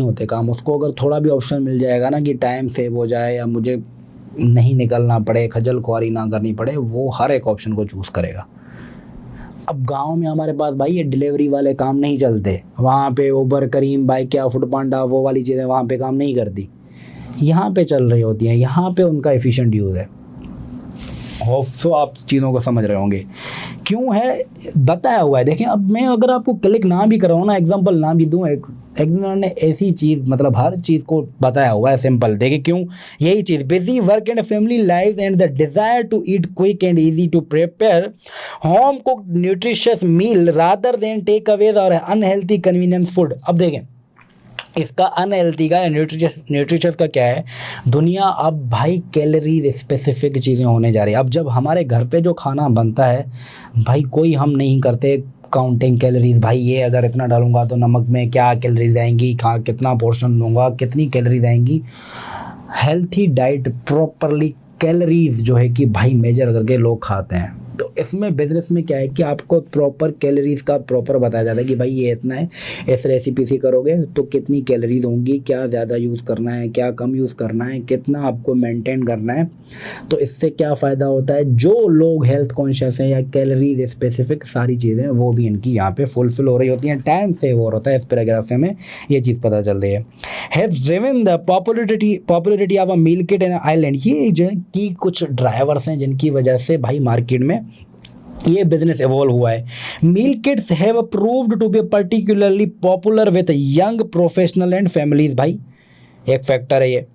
होते काम, उसको अगर थोड़ा भी ऑप्शन मिल जाएगा ना कि टाइम सेव हो जाए या मुझे नहीं निकलना पड़े, खजल खुआरी ना करनी पड़े, वो हर एक ऑप्शन को चूज़ करेगा। अब गांव में हमारे पास भाई ये डिलीवरी वाले काम नहीं चलते, वहाँ पे उबर करीम बाइक क्या फूड पांडा वो वाली चीज़ें वहाँ पे काम नहीं करती, यहाँ पे चल रही होती हैं, यहाँ पे उनका एफिशिएंट यूज़ है। होप सो आप चीज़ों को समझ रहे होंगे क्यों है, बताया हुआ है। देखें अब मैं अगर आपको क्लिक ना भी कराऊँ ना, एग्जांपल ना भी दूँ, एक ने ऐसी चीज़ मतलब हर चीज़ को बताया हुआ है सिंपल, देखिए क्यों, यही चीज़ busy work and family life and the desire to eat quick and easy to prepare home cooked nutritious meal rather than takeaways और अनहेल्थी कन्वीनियंस फूड। अब देखें इसका अनहेल्थी का या न्यूट्रिशियस का क्या है, दुनिया अब भाई कैलोरीज स्पेसिफिक चीज़ें होने जा रही है। अब जब हमारे घर पे जो खाना बनता है भाई कोई हम नहीं करते काउंटिंग कैलोरीज, भाई ये अगर इतना डालूंगा तो नमक में क्या कैलोरीज आएंगी, कितना पोर्शन लूँगा कितनी कैलोरीज आएंगी। हेल्थी डाइट प्रॉपरली कैलोरीज जो है कि भाई मेजर करके लोग खाते हैं, तो इसमें बिजनेस में क्या है कि आपको प्रॉपर कैलोरीज का प्रॉपर बताया जाता है कि भाई ये इतना है, इस रेसिपी से करोगे तो कितनी कैलोरीज होंगी, क्या ज़्यादा यूज़ करना है, क्या कम यूज़ करना है, कितना आपको मेंटेन करना है। तो इससे क्या फ़ायदा होता है, जो लोग हेल्थ कॉन्शियस हैं या कैलोरीज स्पेसिफिक सारी चीज़ें वो भी इनकी यहाँ पे फुलफिल हो रही होती हैं, टाइम सेव हो रहा है। इस पैराग्राफ से हमें ये चीज़ पता चल रही है। Has driven the popularity of a meal kit in island. ये जो कि कुछ ड्राइवर्स हैं जिनकी वजह से भाई मार्केट में ये बिजनेस इवॉल्व हुआ है। Meal kits have proved to be particularly popular with young professional and families. भाई एक फैक्टर है ये।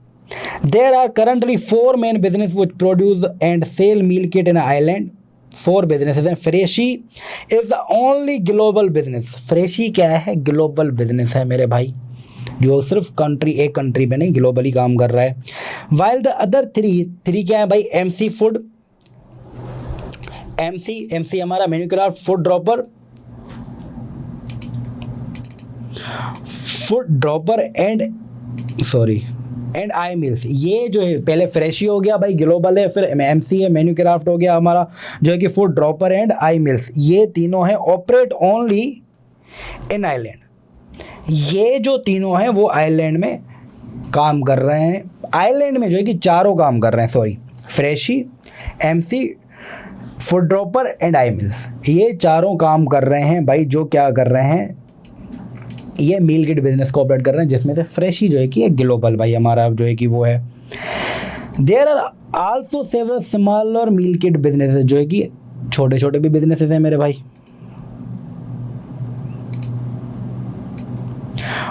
There are currently 4 main business which produce and sell meal kit in island. 4 businesses हैं। Freshy is the only global business. Freshy क्या है? Global business है मेरे भाई, जो सिर्फ एक कंट्री पे नहीं ग्लोबली काम कर रहा है। वाइल द अदर थ्री क्या है भाई? एमसी फूड, एमसी हमारा Manucraft food dropper and I mills. ये जो है पहले फ्रेशी हो गया भाई, ग्लोबल है, फिर एमसी है, मैन्युक्राफ्ट हो गया हमारा जो है कि food dropper and I mills. ये तीनों हैं ऑपरेट ओनली इन आइलैंड। ये जो तीनों हैं वो आइलैंड में काम कर रहे हैं। आइलैंड में जो है कि चारों काम कर रहे हैं, sorry, freshie, MC, food dropper and I mills, ये चारों काम कर रहे हैं भाई। जो क्या कर रहे हैं? ये मील किट बिजनेस को ऑपरेट कर रहे हैं, जिसमें से फ्रेशी जो है कि एक ग्लोबल भाई हमारा जो है कि वो है। There are also several smaller meal kit businesses, जो है कि छोटे छोटे भी बिजनेसेस हैं मेरे भाई,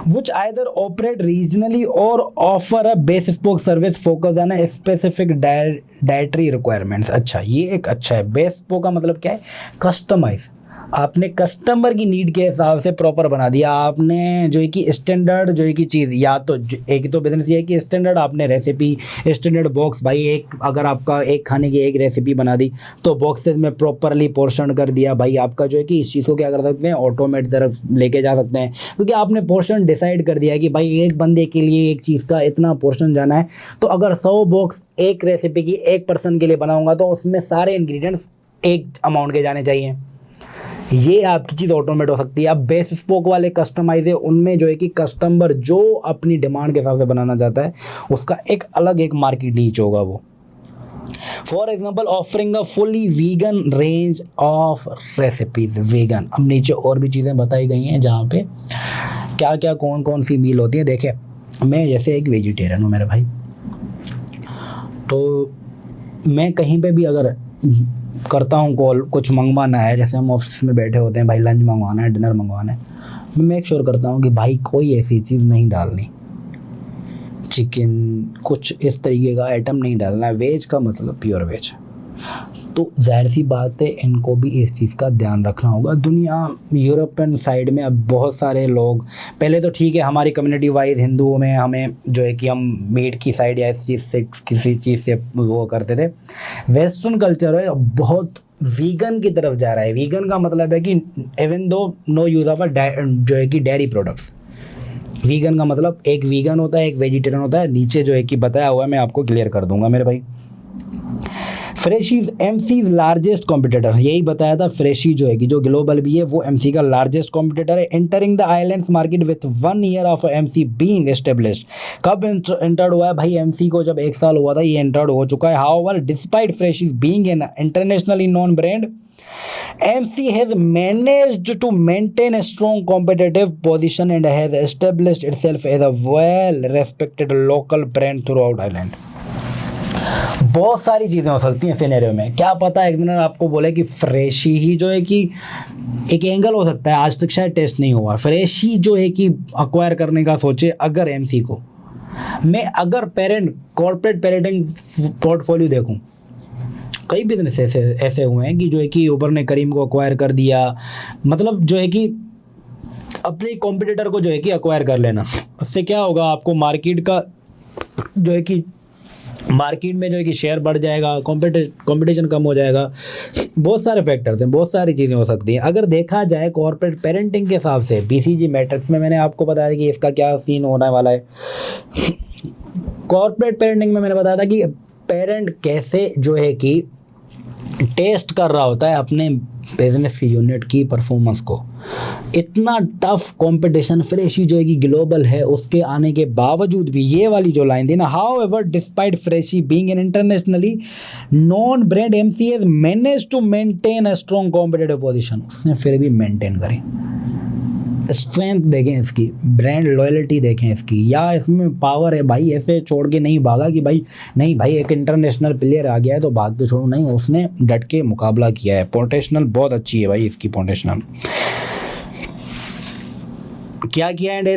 which either operate regionally or offer a bespoke service focused on a specific dietary requirements। अच्छा, ये एक अच्छा है। bespoke का मतलब क्या है? कस्टमाइज। आपने कस्टमर की नीड के हिसाब से प्रॉपर बना दिया। आपने जो है कि स्टैंडर्ड जो है कि चीज़, या तो एक तो बिजनेस ये है कि स्टैंडर्ड आपने रेसिपी, स्टैंडर्ड बॉक्स भाई, एक अगर आपका एक खाने की एक रेसिपी बना दी तो बॉक्सेस में प्रॉपरली पोर्शन कर दिया भाई। आपका जो है कि इस चीज़ को क्या कर सकते हैं? ऑटोमेट तरफ लेके जा सकते हैं, क्योंकि आपने पोर्शन डिसाइड कर दिया कि भाई एक बंदे के लिए एक चीज़ का इतना पोर्शन जाना है। तो अगर 100 बॉक्स एक रेसिपी की एक पर्सन के लिए बनाऊँगा तो उसमें सारे इंग्रेडिएंट्स एक अमाउंट के जाने चाहिए। ये आपकी चीज़ ऑटोमेट हो सकती है। अब बेस स्पोक वाले कस्टमाइज है, उनमें जो है कि कस्टमर जो अपनी डिमांड के हिसाब से बनाना चाहता है उसका एक अलग एक मार्केट नीच होगा वो। For example offering a fully vegan range of recipes. Vegan, अब नीचे और भी चीज़ें बताई गई हैं जहाँ पे क्या क्या कौन कौन सी मील होती है। देखिए, मैं जैसे एक वेजिटेरियन हूँ मेरे भाई, तो मैं कहीं पे भी अगर करता हूँ कॉल, कुछ मंगवाना है, जैसे हम ऑफिस में बैठे होते हैं भाई, लंच मंगवाना है, डिनर मंगवाना है, मैं मेक श्योर करता हूँ कि भाई कोई ऐसी चीज़ नहीं डालनी, चिकन कुछ इस तरीके का आइटम नहीं डालना है। वेज का मतलब प्योर वेज। तो जाहिर सी बात है इनको भी इस चीज़ का ध्यान रखना होगा। दुनिया यूरोपियन साइड में अब बहुत सारे लोग, पहले तो ठीक है हमारी कम्युनिटी वाइज हिंदुओं में हमें जो है कि हम मीट की साइड या इस चीज़ से किसी चीज़ से वो करते थे। वेस्टर्न कल्चर है अब बहुत वीगन की तरफ जा रहा है। वीगन का मतलब है कि even though no use of जो है कि डेयरी प्रोडक्ट्स। वीगन का मतलब एक वीगन होता है, एक वेजिटेरियन होता है। नीचे जो है कि बताया हुआ है, मैं आपको क्लियर कर दूंगा मेरे भाई। फ्रेशी एमसी लार्जेस्ट कॉम्पिटिटर, यही बताया था। फ्रेशी जो है कि जो ग्लोबल भी है वो एमसी का लार्जेस्ट कॉम्पिटिटर है। Entering the islands market with 1 year of MC being established. कब एंटर्ड हुआ है भाई? एमसी को जब 1 साल हुआ था, ये एंटर्ड हो चुका है। However despite Freshy being an internationally known brand, MC has managed to maintain a strong competitive position and has established itself as a well-respected local brand throughout Ireland। बहुत सारी चीज़ें हो सकती हैं सिनेरियो में। क्या पता एक दिन आपको बोले कि फ्रेशी ही जो है कि एक एंगल हो सकता है, आज तक शायद टेस्ट नहीं हुआ। फ्रेशी जो है कि अक्वायर करने का सोचे अगर MC को, मैं अगर कॉर्पोरेट पेरेंटिंग पोर्टफोलियो देखूं, कई बिजनेस ऐसे हुए हैं कि जो है कि ऊबर ने करीम को अक्वायर कर दिया। मतलब जो है कि अपने कॉम्पिटिटर को जो है कि अक्वायर कर लेना, उससे क्या होगा? आपको मार्केट का जो है कि मार्केट में जो है कि शेयर बढ़ जाएगा, कंपटीशन कम हो जाएगा। बहुत सारे फैक्टर्स हैं, बहुत सारी चीज़ें हो सकती हैं। अगर देखा जाए कॉर्पोरेट पेरेंटिंग के हिसाब से, BCG मैट्रिक्स में मैंने आपको बताया कि इसका क्या सीन होने वाला है। कॉर्पोरेट पेरेंटिंग में मैंने बताया था कि पेरेंट कैसे जो है कि टेस्ट कर रहा होता है अपने बिजनेस यूनिट की परफॉर्मेंस को। इतना टफ कंपटीशन फ्रेशी जो है कि ग्लोबल है, उसके आने के बावजूद भी ये वाली जो लाइन थी ना, however despite Freshy being an internationally known brand, MC has managed to maintain a strong competitive position. उसने फिर भी मेंटेन करी। स्ट्रेंथ देखें इसकी, ब्रांड लॉयल्टी देखें इसकी, या इसमें पावर है भाई। ऐसे छोड़ के नहीं भागा कि भाई नहीं भाई एक इंटरनेशनल प्लेयर आ गया है तो भाग के छोड़ो, नहीं, उसने डट के मुकाबला किया है। पोटेंशियल बहुत अच्छी है भाई इसकी पोटेंशियल। क्या किया, and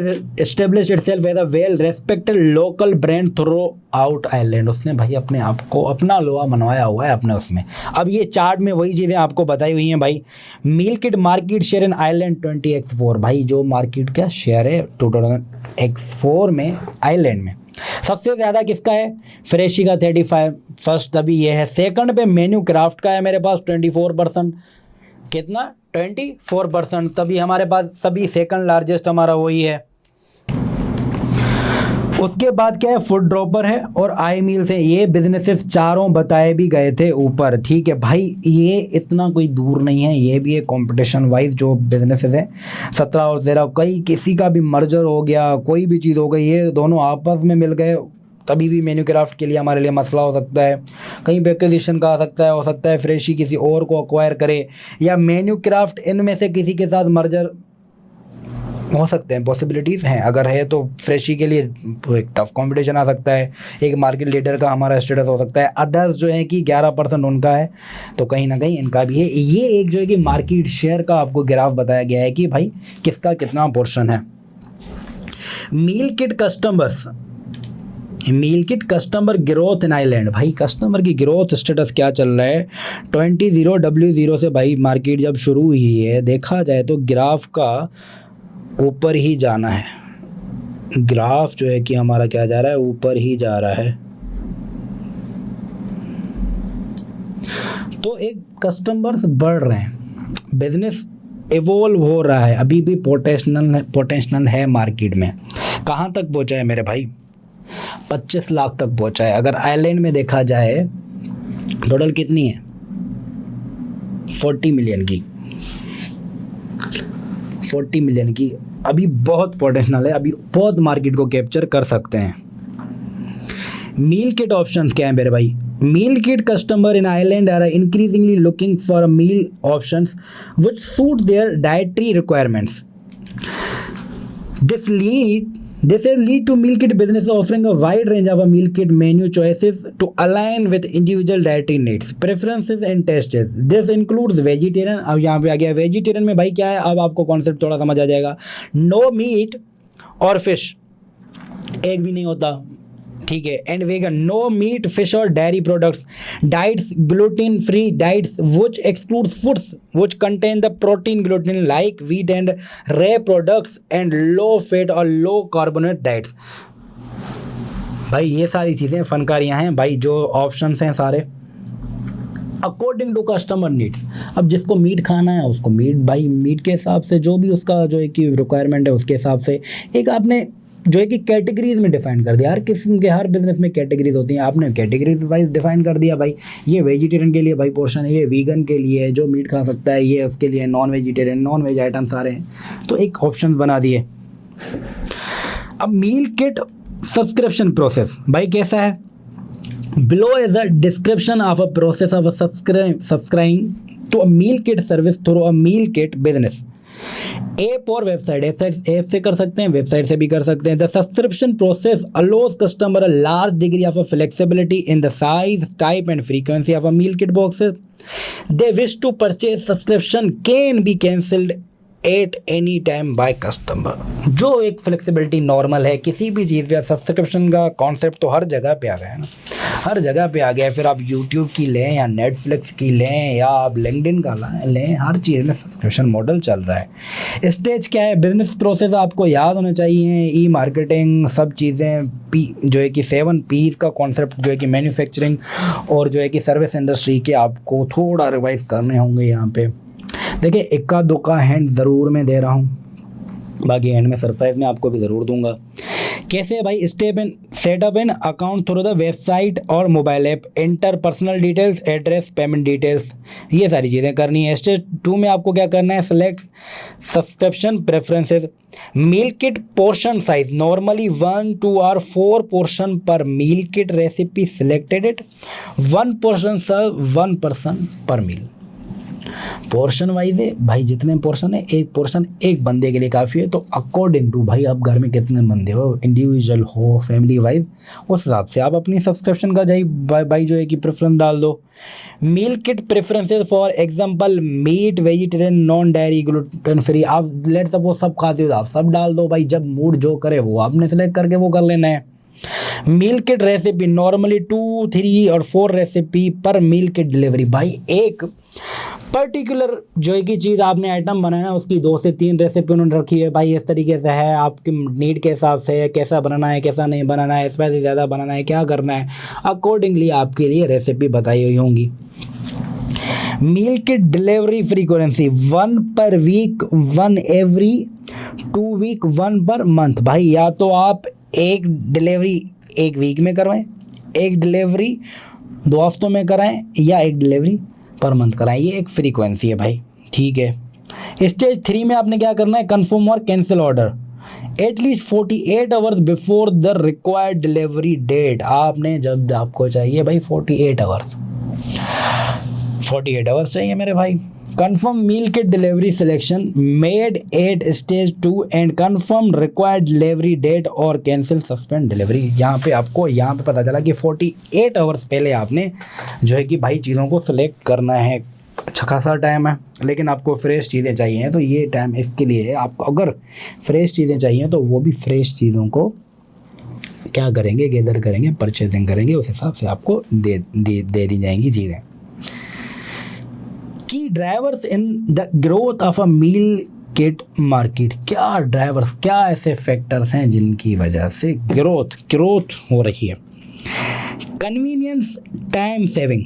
establish itself as a well respected local brand throughout island. उसने भाई अपने आप को अपना लोहा मनवाया हुआ है अपने उसमें। अब ये चार्ट में वही चीज़ें आपको बताई हुई हैं भाई। Meal kit market share in island 20x4, भाई जो मार्केट का शेयर है 2000x4 में आइलैंड में सबसे ज़्यादा किसका है, फ्रेशी का 35, फर्स्ट अभी ये है। सेकंड पे मेन्यू क्राफ्ट का है मेरे पास 24%, कितना 24%, तभी हमारे पास सभी सेकंड लार्जेस्ट हमारा वही है। उसके बाद क्या है, फूड ड्रॉपर है और आई मील्स है। ये बिजनेसेस चारों बताए भी गए थे ऊपर, ठीक है भाई, ये इतना कोई दूर नहीं है, ये भी एक कंपटीशन वाइज जो बिजनेसेस हैं 17 और 13, कई किसी का भी मर्जर हो गया, कोई भी चीज़ हो गई, ये दोनों आपस में मिल गए तभी भी मेन्यू क्राफ्ट के लिए हमारे लिए मसला हो सकता है। कहीं पे एक्विजिशन का हो सकता है फ्रेशी किसी और को अक्वायर करे, या मेन्यू क्राफ्ट इनमें से किसी के साथ मर्जर हो सकते हैं, पॉसिबिलिटीज़ हैं। अगर है तो फ्रेशी के लिए एक टफ कंपटीशन आ सकता है, एक मार्केट लीडर का हमारा स्टेटस हो सकता है। अदर्स जो है कि 11% उनका है, तो कहीं ना कहीं इनका भी है। ये एक जो है कि मार्केट शेयर का आपको ग्राफ बताया गया है कि भाई किसका कितना पोर्शन है। Meal kit customer growth in island, भाई कस्टमर की ग्रोथ स्टेटस क्या चल रहा है 20W0 से। भाई मार्केट जब शुरू हुई है देखा जाए तो ग्राफ का ऊपर ही जाना है, ग्राफ जो है कि हमारा क्या जा रहा है, ऊपर ही जा रहा है। तो एक कस्टमर्स बढ़ रहे हैं, बिजनेस इवोल्व हो रहा है, अभी भी पोटेंशियल है मार्केट में। कहाँ तक पहुँचा है मेरे भाई, 25 लाख तक पहुँचा है। अगर आइलैंड में देखा जाए टोटल कितनी है, 40 मिलियन की, अभी बहुत पोटेंशियल है, अभी बहुत मार्केट को कैप्चर कर सकते हैं। मील किट ऑप्शंस क्या है मेरे भाई, meal kit customer in island are increasingly looking for meal options which suit their dietary requirements. This has lead to meal kit business offering a wide range of meal kit menu choices to align with individual dietary needs, preferences and tastes. This includes vegetarian, अब यहाँ पे आ गया vegetarian में भाई क्या है, अब आपको कॉन्सेप्ट थोड़ा समझ आ जाएगा। नो मीट और फिश, एग भी नहीं होता, ठीक है, and vegan, no meat fish और dairy products, diets gluten free diets which exclude foods which contain the protein gluten like wheat and rye products and low fat और low carbonate diets. भाई ये सारी चीज़ें फनकारियाँ हैं भाई, जो ऑप्शंस हैं सारे अकॉर्डिंग टू कस्टमर नीड्स। अब जिसको मीट खाना है उसको मीट, भाई मीट के हिसाब से जो भी उसका जो है कि रिक्वायरमेंट है उसके हिसाब से एक आपने जो है कि कैटेगरीज में डिफाइन कर दिया। हर किस्म के हर बिजनेस में कैटेगरीज होती हैं, आपने कैटेगरीज वाइज डिफाइन कर दिया भाई। ये वेजिटेरियन के लिए भाई पोर्शन है, ये वीगन के लिए जो मीट खा सकता है, ये उसके लिए non vegetarian non veg item सारे हैं, तो एक ऑप्शन बना दिए। अब मील किट सब्सक्रिप्शन प्रोसेस भाई कैसा है, below is a description of a process of subscribing to a meal kit service through a meal kit business. App और वेबसाइट, ऐप से कर सकते हैं, वेबसाइट से भी कर सकते हैं। The subscription process allows customer a large degree of a flexibility in the size type and frequency of a meal kit boxes. They wish to purchase subscription can be cancelled at any time by customer. जो एक flexibility normal है किसी भी चीज़ पे, subscription का concept तो हर जगह पे आ गया है ना, हर जगह पे आ गया है। फिर आप यूट्यूब की लें या नेटफ्लिक्स की लें या आप लिंक्डइन का लें, हर चीज़ में सब्सक्रिप्शन मॉडल चल रहा है। स्टेज क्या है, बिजनेस प्रोसेस आपको याद होने चाहिए, ई मार्केटिंग सब चीज़ें, जो है कि 7 P's का कॉन्सेप्ट जो है कि मैन्युफैक्चरिंग और जो है कि सर्विस इंडस्ट्री के आपको थोड़ा रिवाइज करने होंगे यहाँ पे। देखिए इक्का दुक्का हैंड ज़रूर मैं दे रहा हूँ, बाकी एंड में सरप्राइज में आपको भी ज़रूर दूंगा। कैसे भाई, step in setup in account through the website और mobile app, enter personal details, address, payment details, ये सारी चीज़ें करनी है। स्टेज 2 में आपको क्या करना है, select subscription preferences, meal kit portion size, normally 1, 2 और 4 portion per meal kit recipe selected it, 1 portion serve 1 person per meal. Portion wise है भाई, जितने पोर्शन है एक पोर्शन एक बंदे के लिए काफ़ी है। तो अकॉर्डिंग टू भाई आप घर में कितने बंदे हो, इंडिविजुअल हो, फैमिली वाइज, उस हिसाब से आप अपनी सब्सक्रिप्शन का भाई जो है कि प्रेफरेंस डाल दो। Meal kit preferences for example meat, vegetarian, non dairy, gluten free. आप लेट सपोज सब खाते हो तो आप सब डाल दो भाई, जब मूड जो करे वो आपने सेलेक्ट करके वो कर लेना है। मील किट रेसिपी नॉर्मली 2, 3 और 4 रेसिपी पर मील किट डिलीवरी। भाई एक पर्टिकुलर जो है कि चीज़ आपने आइटम बनाया उसकी 2 से 3 रेसिपी उन्होंने रखी है भाई, इस तरीके से है, आपकी नीड के हिसाब से है, कैसा बनाना है कैसा नहीं बनाना है, स्पाइसी ज़्यादा बनाना है क्या करना है, अकॉर्डिंगली आपके लिए रेसिपी बताई हुई होंगी। मील किट डिलीवरी फ्रीक्वेंसी 1 पर week, 1 every 2 week, 1 per month. भाई या तो आप एक डिलीवरी एक वीक में करवाएं, एक डिलीवरी 2 हफ्तों में कराएं, या एक डिलीवरी पर मंथ कराएं। ये एक फ्रीक्वेंसी है भाई, ठीक है। स्टेज 3 में आपने क्या करना है, कन्फर्म और cancel order at least 48 hours before the required delivery date. आपने जब आपको चाहिए भाई 48 आवर्स चाहिए मेरे भाई। Confirm meal kit delivery selection made at stage 2 and confirm required delivery date और कैंसिल सस्पेंड डिलीवरी। यहाँ पे आपको यहाँ पे पता चला कि 48 आवर्स पहले आपने जो है कि भाई चीज़ों को सिलेक्ट करना है। अच्छा खासा टाइम है, लेकिन आपको फ्रेश चीज़ें चाहिए तो ये टाइम इसके लिए है। आपको अगर फ्रेश चीज़ें चाहिए तो वो भी फ्रेश चीज़ों को क्या करेंगे, गैदर करेंगे, परचेजिंग करेंगे, उस हिसाब से आपको दे दी जाएंगी चीज़ें। Key drivers in the growth of a meal kit market. क्या ड्राइवर्स, क्या ऐसे फैक्टर्स हैं जिनकी वजह से ग्रोथ हो रही है। Convenience, time saving.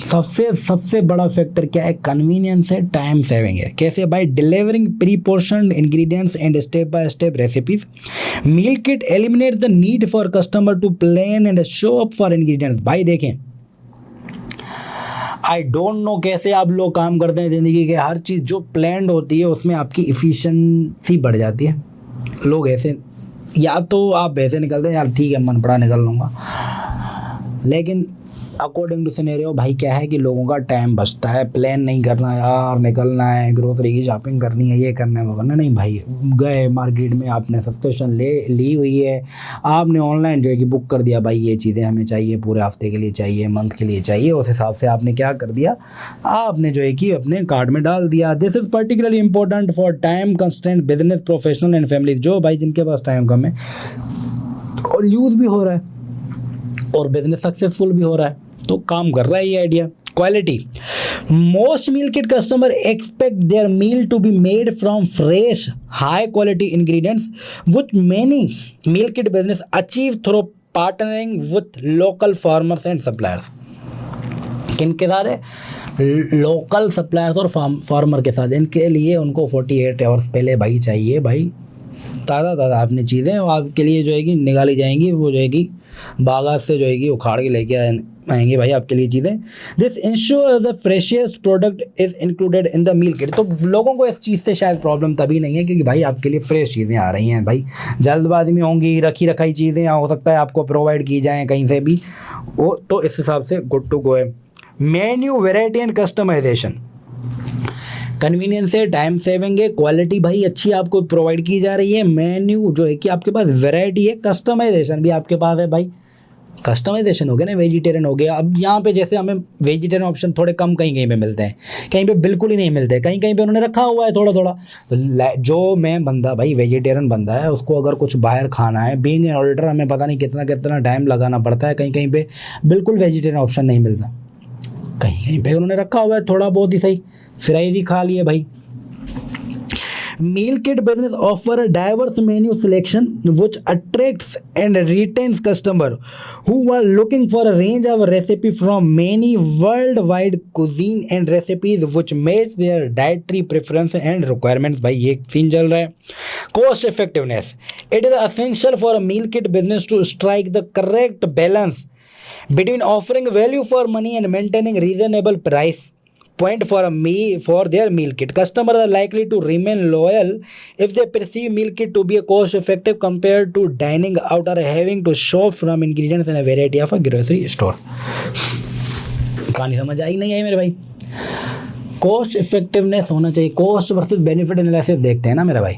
सबसे बड़ा फैक्टर क्या है, कन्वीनियंस है, टाइम सेविंग है। कैसे भाई, delivering pre portioned ingredients and step by step recipes. Meal kit eliminate the need for customer to plan and shop for ingredients. भाई देखें, आई डोंट नो कैसे आप लोग काम करते हैं ज़िंदगी के, हर चीज़ जो प्लान्ड होती है उसमें आपकी इफ़िशिएंसी बढ़ जाती है। लोग ऐसे, या तो आप वैसे निकलते हैं यार ठीक है मन पड़ा निकल लूँगा, लेकिन अकॉर्डिंग टू सिनेरियो भाई क्या है कि लोगों का टाइम बचता है। प्लान नहीं करना यार, निकलना है, ग्रोसरी की शॉपिंग करनी है, ये करना है वो करना, नहीं भाई गए मार्केट में, आपने सब्सक्रिप्शन ली हुई है, आपने ऑनलाइन जो है कि बुक कर दिया भाई ये चीज़ें हमें चाहिए, पूरे हफ्ते के लिए चाहिए, मंथ के लिए चाहिए, उस हिसाब से आपने क्या कर दिया, आपने जो है कि अपने कार्ट में डाल दिया। This is particularly important for time constraint business professional and family. जो भाई जिनके पास टाइम कम है और यूज़ भी हो रहा है और बिजनेस सक्सेसफुल भी हो रहा है, तो काम कर रहा है ये idea. Quality, most meal kit customer expect their meal to be made from fresh high quality ingredients which many meal kit business achieve through partnering with local farmers and suppliers. किनके साथ है, लोकल सप्लायर्स और farmer के साथ। इनके लिए उनको 48 hours पहले भाई चाहिए भाई, ताज़ा आपने चीज़ें आपके लिए जो है कि निकाली जाएंगी, वो जो है कि बागात से जो है कि उखाड़ के लेके आएंगे भाई आपके लिए चीज़ें। This ensure the freshest product is included in the meal kit. तो लोगों को इस चीज़ से शायद प्रॉब्लम तभी नहीं है क्योंकि भाई आपके लिए फ्रेश चीज़ें आ रही हैं। भाई जल्दबाजी में होंगी, रखी रखाई चीज़ें हो सकता है आपको प्रोवाइड की जाएँ कहीं से भी, वो तो इस हिसाब से गुड टू गो है। Menu variety and customisation, convenience है, टाइम सेविंग है, क्वालिटी भाई अच्छी आपको प्रोवाइड की जा रही है, मेन्यू जो है कि आपके पास वैरायटी है, कस्टमाइजेशन भी आपके पास है भाई। कस्टमाइजेशन हो गया ना, वेजिटेरियन हो गया। अब यहाँ पे जैसे हमें वेजिटेरियन ऑप्शन थोड़े कम कहीं पे मिलते हैं, कहीं पे बिल्कुल ही नहीं मिलते, कहीं पे उन्होंने रखा हुआ है थोड़ा थोड़ा। तो जो मैं बंदा भाई वेजिटेरियन बंदा है, उसको अगर कुछ बाहर खाना है, बीइंग एन ऑडिटर हमें पता नहीं कितना टाइम लगाना पड़ता है, कहीं पे बिल्कुल वेजिटेरियन ऑप्शन नहीं मिलता, कहीं पे उन्होंने रखा हुआ है थोड़ा बहुत ही सही, फ्राइज ही खा लिए भाई। Meal kit business offer a diverse menu selection which attracts and retains customer who are looking for a range of recipe from many worldwide cuisine and recipes which match their dietary preference and requirements। भाई ये scene चल रहा है। Cost effectiveness, it is essential for a meal kit business to strike the correct balance between offering value for money and maintaining reasonable price point for their meal kit. Customers are likely to remain loyal if they perceive meal kit to be a cost effective compared to dining out or having to shop from ingredients in a variety of a grocery store। कहानी समझ आई नहीं आई मेरे भाई? Cost effectiveness होना चाहिए, cost versus benefit analysis देखते हैं ना मेरा भाई।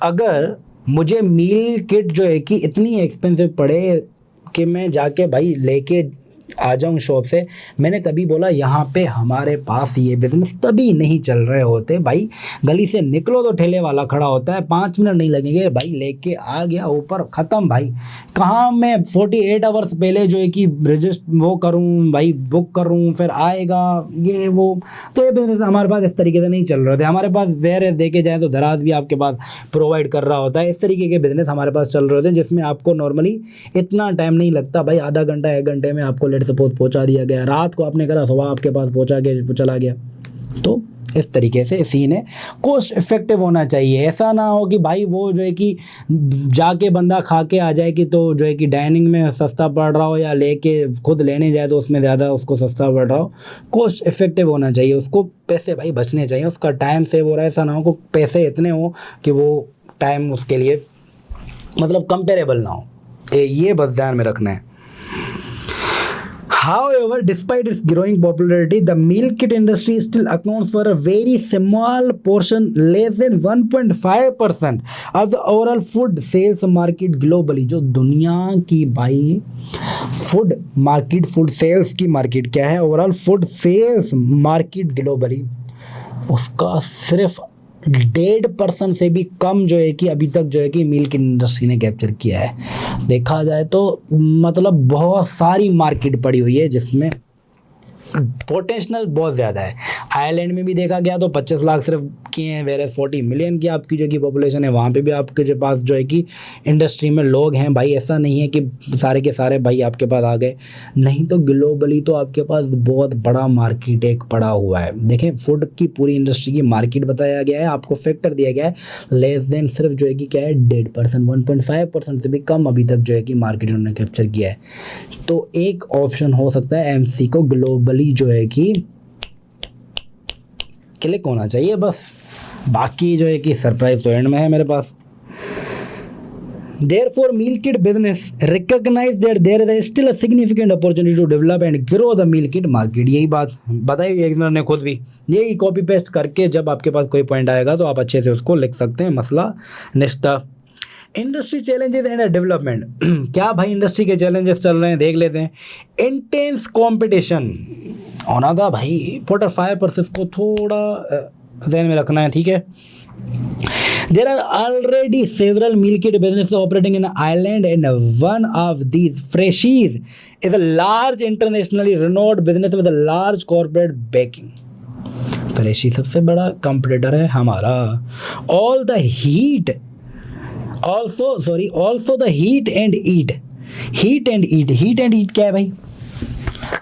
अगर मुझे मील किट जो है कि इतनी एक्सपेंसिव पड़े कि मैं जाके भाई लेके आ जाऊँ शॉप से, मैंने तभी बोला यहाँ पे हमारे पास ये बिज़नेस तभी नहीं चल रहे होते भाई। गली से निकलो तो ठेले वाला खड़ा होता है, 5 मिनट नहीं लगेंगे भाई, लेके आ गया ऊपर, ख़त्म भाई। कहाँ मैं 48 आवर्स पहले जो है कि रजिस्टर वो करूँ भाई, बुक करूँ, फिर आएगा ये वो। तो ये बिज़नेस हमारे पास इस तरीके से नहीं चल रहे थे। हमारे पास वेयर देखे जाए तो दराज भी आपके पास प्रोवाइड कर रहा होता है। इस तरीके के बिज़नेस हमारे पास चल रहे थे जिसमें आपको नॉर्मली इतना टाइम नहीं लगता भाई, आधा घंटा 1 घंटे में आपको लेट सपोज पहुंचा दिया गया, रात को आपने करा सुबह आपके पास पहुंचा के चला गया। तो इस तरीके से सीन है, कॉस्ट इफेक्टिव होना चाहिए। ऐसा ना हो कि भाई वो जो है कि जाके बंदा खा के आ जाए कि तो जो है कि डाइनिंग में सस्ता पड़ रहा हो, या लेके खुद लेने जाए तो उसमें ज़्यादा उसको सस्ता पड़ रहा हो। कॉस्ट इफेक्टिव होना चाहिए, उसको पैसे भाई बचने चाहिए, उसका टाइम सेव हो रहा है। ऐसा ना हो कि पैसे इतने हो कि वो टाइम उसके लिए मतलब कंपेरेबल ना हो, ये बस ध्यान में रखना है। However, despite its growing popularity, the meal kit industry still accounts for a very small portion, less than 1.5% of the overall food sales market globally। जो दुनिया की भाई फूड मार्केट, फूड सेल्स की मार्केट क्या है, overall food sales market globally, उसका सिर्फ 1.5% से भी कम जो है कि अभी तक जो है कि मील किट इंडस्ट्री ने कैप्चर किया है। देखा जाए तो मतलब बहुत सारी मार्केट पड़ी हुई है जिसमें पोटेंशियल बहुत ज़्यादा है। आयरलैंड में भी देखा गया तो 25 लाख सिर्फ किए हैं, वेर 40 मिलियन की आपकी जो कि पॉपुलेशन है, वहाँ पे भी आपके जो पास जो है कि इंडस्ट्री में लोग हैं भाई। ऐसा नहीं है कि सारे के सारे भाई आपके पास आ गए, नहीं तो ग्लोबली तो आपके पास बहुत बड़ा मार्केट एक पड़ा हुआ है। देखें, फूड की पूरी इंडस्ट्री की मार्केट बताया गया है, आपको फैक्टर दिया गया है, लेस देन सिर्फ जो है कि क्या है 1.5%, 1.5% से भी कम अभी तक जो है कि मार्केट उन्होंने कैप्चर किया है। तो एक ऑप्शन हो सकता है एमसी को ग्लोबली जो है कि क्लिक होना चाहिए बस, बाकी जो है कि सरप्राइज तो एंड में है मेरे पास। Therefore, meal kit business recognize that there is still a significant opportunity to develop and grow the meal kit market। यही बात बताई एक्सप्लेनर ने खुद भी, यही कॉपी पेस्ट करके जब आपके पास कोई पॉइंट आएगा तो आप अच्छे से उसको लिख सकते हैं। मसला निश्ता। इंडस्ट्री चैलेंजेस एंड डेवलपमेंट, क्या भाई इंडस्ट्री के चैलेंजेस चल रहे हैं देख लेते हैं। इंटेंस कंपटीशन होना था भाई, 45% को थोड़ा ध्यान में रखना है, ठीक है। There are already several meal kit businesses operating in Ireland, and one of these, Freshies, is a large internationally renowned business with a large corporate backing। Freshie सबसे बड़ा कंपटीटर है हमारा। All the heat also the heat and eat क्या है भाई?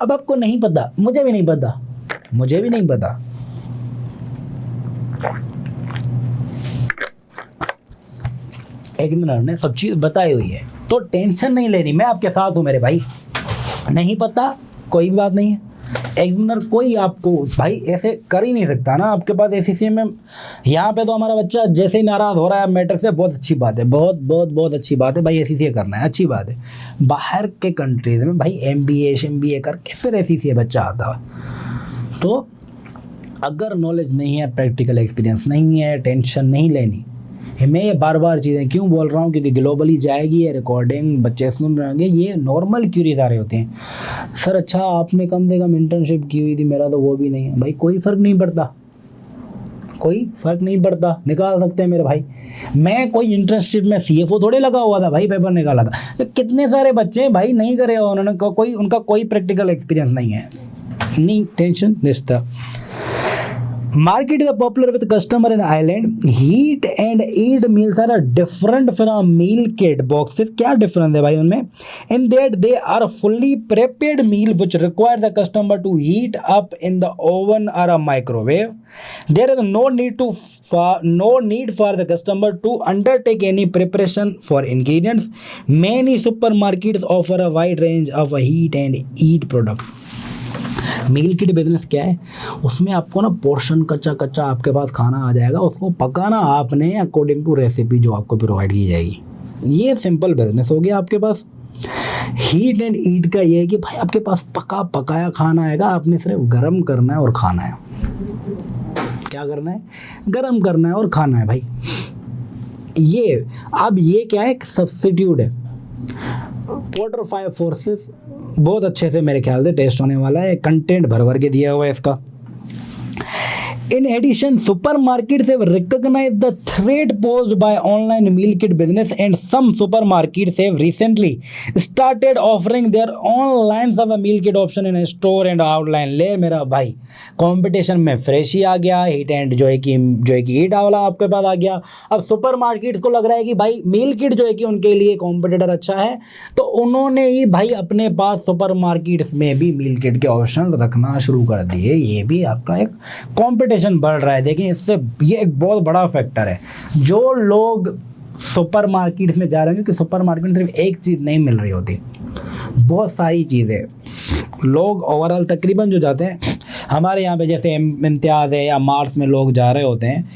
अब आपको नहीं पता, मुझे भी नहीं पता। एक मिनट ने सब चीज़ बताई हुई है तो टेंशन नहीं लेनी, मैं आपके साथ हूँ मेरे भाई। नहीं पता कोई बात नहीं है, एग्जामिनर कोई आपको भाई ऐसे कर ही नहीं सकता ना। आपके पास एसीसी में यहाँ पे तो हमारा बच्चा जैसे ही नाराज़ हो रहा है मैट्रिक से, बहुत अच्छी बात है, बहुत अच्छी बात है भाई, एसीसी करना है, अच्छी बात है। बाहर के कंट्रीज़ में भाई MBA करके फिर एसीसी बच्चा आता है। तो अगर नॉलेज नहीं है, प्रैक्टिकल एक्सपीरियंस नहीं है, टेंशन नहीं लेनी। मैं ये बार चीज़ें क्यों बोल रहा हूँ, क्योंकि ग्लोबली जाएगी ये रिकॉर्डिंग, बच्चे सुन रहे होंगे, ये नॉर्मल क्यूरीज आ रहे होते हैं। सर अच्छा आपने कम से कम इंटर्नशिप की हुई थी, मेरा तो वो भी नहीं है। भाई कोई फ़र्क नहीं पड़ता, निकाल सकते हैं मेरे भाई। मैं कोई इंटर्नशिप में CFO थोड़े लगा हुआ था भाई, पेपर निकाला था। तो कितने सारे बच्चे हैं भाई नहीं करे उन्होंने, उनका कोई प्रैक्टिकल एक्सपीरियंस नहीं है। नहीं tension निस्ता। Market is popular with customer in Ireland। Heat and eat meals are different from meal kit boxes। क्या difference है भाई उनमें? In that they are fully prepared meal which require the customer to heat up in the oven or a microwave। There is no need for the customer to undertake any preparation for ingredients। Many supermarkets offer a wide range of heat and eat products। Meal kit business क्या है, उसमें आपको ना portion कच्चा आपके पास खाना आ जाएगा, उसको पकाना आपने अकॉर्डिंग टू रेसिपी जो आपको प्रोवाइड की जाएगी। ये सिंपल बिजनेस हो गया आपके पास। हीट एंड ईट का ये है कि भाई आपके पास पकाया खाना आएगा, आपने सिर्फ गर्म करना है और खाना है। क्या करना है, गर्म करना है और खाना है भाई। ये अब ये क्या है, एक सब्स्टिट्यूट है। वाटर 5 फोर्सेस बहुत अच्छे से मेरे ख्याल से टेस्ट होने वाला है, कंटेंट भर भर के दिया हुआ है इसका। In addition, supermarkets have recognized the threat posed by online meal kit business, and some supermarkets have recently started offering their own lines of a meal kit option in a store and outline। ले मेरा भाई, competition में fresh ही आ गया, hit and जो है कि heat वाला आपके पास आ गया। अब सुपरमार्केट्स को लग रहा है कि भाई मील किट जो है कि उनके लिए कॉम्पिटिटर अच्छा है, तो उन्होंने ही भाई अपने पास सुपरमार्केट्स में भी मील किट के ऑप्शन रखना शुरू कर दिए। ये भी आपका एक कॉम्पिटिशन बढ़ रहा है। देखिए इससे ये एक बहुत बड़ा फैक्टर है। जो लोग सुपरमार्केट्स में जा रहे हैं, क्योंकि सुपरमार्केट में सिर्फ एक चीज़ नहीं मिल रही होती, बहुत सारी चीज़ें। लोग ओवरऑल तकरीबन जो जाते हैं हमारे यहाँ पे, जैसे इम्तियाज़ है या मार्स में लोग जा रहे होते हैं,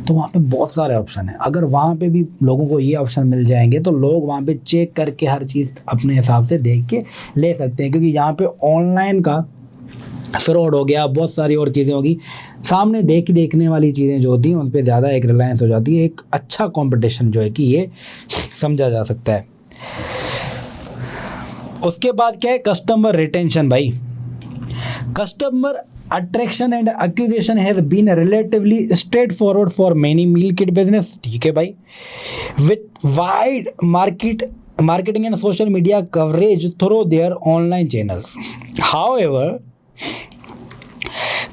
तो वहाँ पे बहुत सारे ऑप्शन हैं। अगर वहाँ पे भी लोगों को ये ऑप्शन मिल जाएंगे तो लोग वहाँ पे चेक करके हर चीज़ अपने हिसाब से देख के ले सकते हैं। क्योंकि यहाँ पे ऑनलाइन का फ्रॉड हो गया, बहुत सारी और चीज़ें होगी, सामने देखने वाली चीज़ें जो होती हैं उन पर ज़्यादा एक रिलायंस हो जाती है। एक अच्छा कंपटीशन जो है कि ये समझा जा सकता है। उसके बाद क्या है, कस्टमर रिटेंशन। भाई customer attraction and acquisition has been relatively straightforward for many meal kit business। ठीक है भाई, with wide marketing and social media coverage through their online channels। However,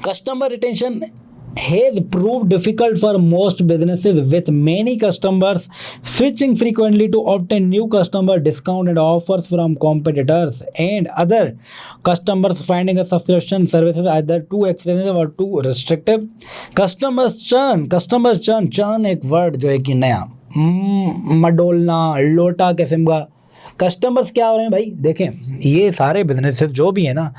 customer retention has proved difficult for most businesses, with many customers switching frequently to obtain new customer discount and offers from competitors, and other customers finding a subscription services either too expensive or too restrictive। Customers churn एक word जो है कि नया मडोलना लोटा किस्म का। Customers क्या हो रहे हैं भाई, देखें ये सारे बिजनेसेस जो भी है ना,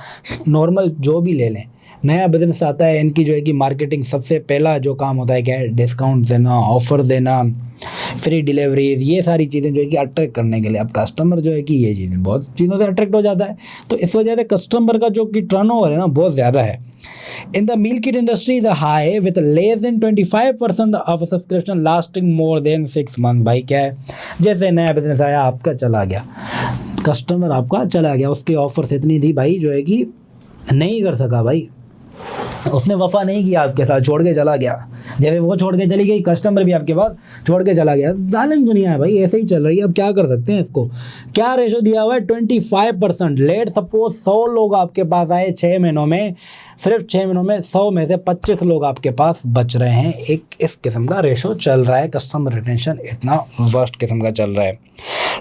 नॉर्मल जो भी ले लें, नया बिजनेस आता है, इनकी जो है कि मार्केटिंग सबसे पहला जो काम होता है क्या है, डिस्काउंट देना, ऑफ़र देना, फ्री डिलीवरीज, ये सारी चीज़ें जो है कि अट्रैक्ट करने के लिए। अब कस्टमर जो है कि ये चीज़ें बहुत चीज़ों से अट्रैक्ट हो जाता है, तो इस वजह से कस्टमर का जो कि टर्नओवर है ना बहुत ज़्यादा है। In the meal kit industry the high with less than 25% of subscription lasting more than 6 month. भाई क्या है, जैसे नया बिजनेस आया, आपका चला गया, कस्टमर आपका चला गया, उसकी ऑफर्स इतनी थी भाई जो है कि नहीं कर सका, भाई उसने वफा नहीं किया आपके साथ, छोड़ के चला गया। जैसे वो छोड़ के चली गई, कस्टमर भी आपके पास छोड़ के चला गया। जालिम दुनिया है भाई, ऐसे ही चल रही है। अब क्या कर सकते हैं इसको। क्या रेशो दिया हुआ है, 25%। लेट सपोज 100 लोग आपके पास आए 6 महीनों में, सिर्फ 6 महीनों में 100 में से 25 लोग आपके पास बच रहे हैं। एक इस किस्म का रेशो चल रहा है, कस्टमर रिटेंशन इतना वर्स्ट किस्म का चल रहा है।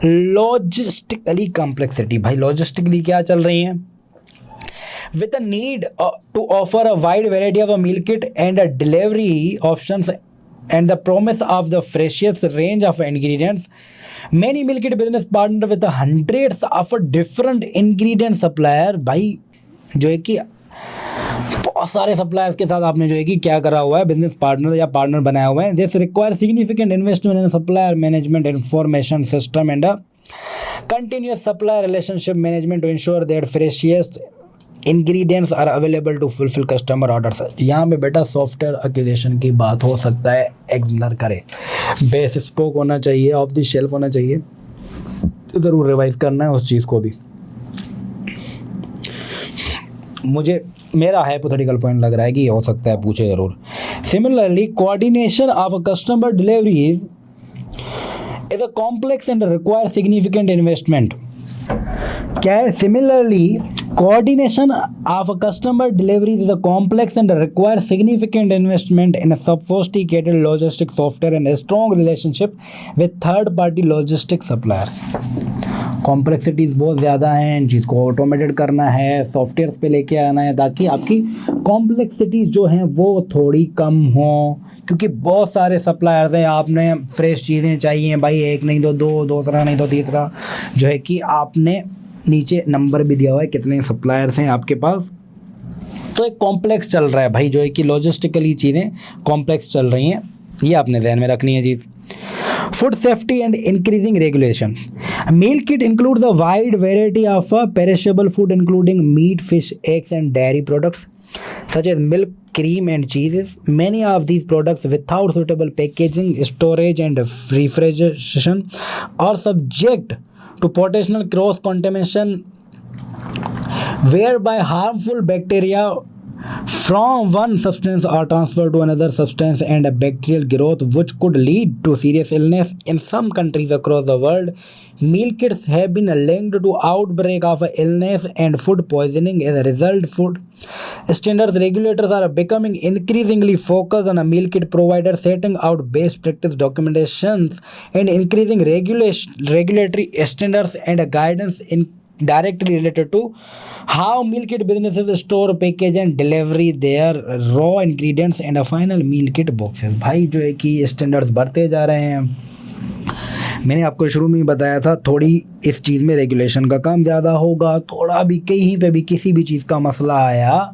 Logistically complexity. भाई लॉजिस्टिकली क्या चल रही है, with a need to offer a wide variety of a meal kit and a delivery options and the promise of the freshest range of ingredients, many meal kit business partner with hundreds of different ingredient supplier। भाई जो है कि बहुत सारे suppliers के साथ आपने जो है कि क्या करा हुआ है, बिजनेस पार्टनर या पार्टनर बनाया हुआ है। This require significant investment in supplier management information system and continuous supplier relationship management to ensure that freshest ingredients are available to fulfil customer orders. यहाँ पे बेटा सॉफ्टवेयर एक्विजिशन की बात हो सकता है, इग्नोर करें। बेस स्पोक होना चाहिए, ऑफ द शेल्फ होना चाहिए, ज़रूर रिवाइज करना है उस चीज़ को भी। मुझे मेरा हाइपोथेटिकल पॉइंट लग रहा है कि ये हो सकता है, पूछे ज़रूर। Similarly coordination of customer deliveries is a complex and require significant investment. क्या है, similarly coordination of a customer deliveries is a complex and requires significant investment in a sophisticated logistics software and a strong relationship with third party logistics suppliers। Complexities बहुत ज़्यादा हैं, इन चीज़ को automated करना है, softwares पे लेके आना है ताकि आपकी कॉम्प्लेक्सिटीज़ जो हैं वो थोड़ी कम हो। क्योंकि बहुत सारे सप्लायर्स हैं, आपने फ्रेश चीज़ें चाहिए भाई, एक नहीं तो दो, दूसरा नहीं तो तीसरा, जो है कि आपने नीचे नंबर भी दिया हुआ है कितने सप्लायर्स हैं आपके पास। तो एक कॉम्प्लेक्स चल रहा है भाई, जो है कि लॉजिस्टिकली चीज़ें कॉम्प्लेक्स चल रही हैं, ये आपने ध्यान में रखनी है चीज़। Food safety and increasing regulation. Meal kit includes a wide variety of perishable food including meat, fish, eggs and dairy products such as milk, cream and cheeses. Many of these products without suitable packaging, storage and refrigeration are subject to potential cross contamination whereby harmful bacteria from one substance are transferred to another substance and a bacterial growth which could lead to serious illness. In some countries across the world, meal kits have been linked to outbreak of illness and food poisoning. As a result, food standards regulators are becoming increasingly focused on a meal kit provider, setting out best practice documentations and increasing regulatory standards and guidance in directly related to how meal kit businesses store, package and delivery their raw ingredients and a final meal kit boxes. भाई जो है कि standards बढ़ते जा रहे हैं। मैंने आपको शुरू में ही बताया था, थोड़ी इस चीज़ में रेगुलेशन का काम ज़्यादा होगा। थोड़ा भी कहीं पे भी किसी भी चीज़ का मसला आया,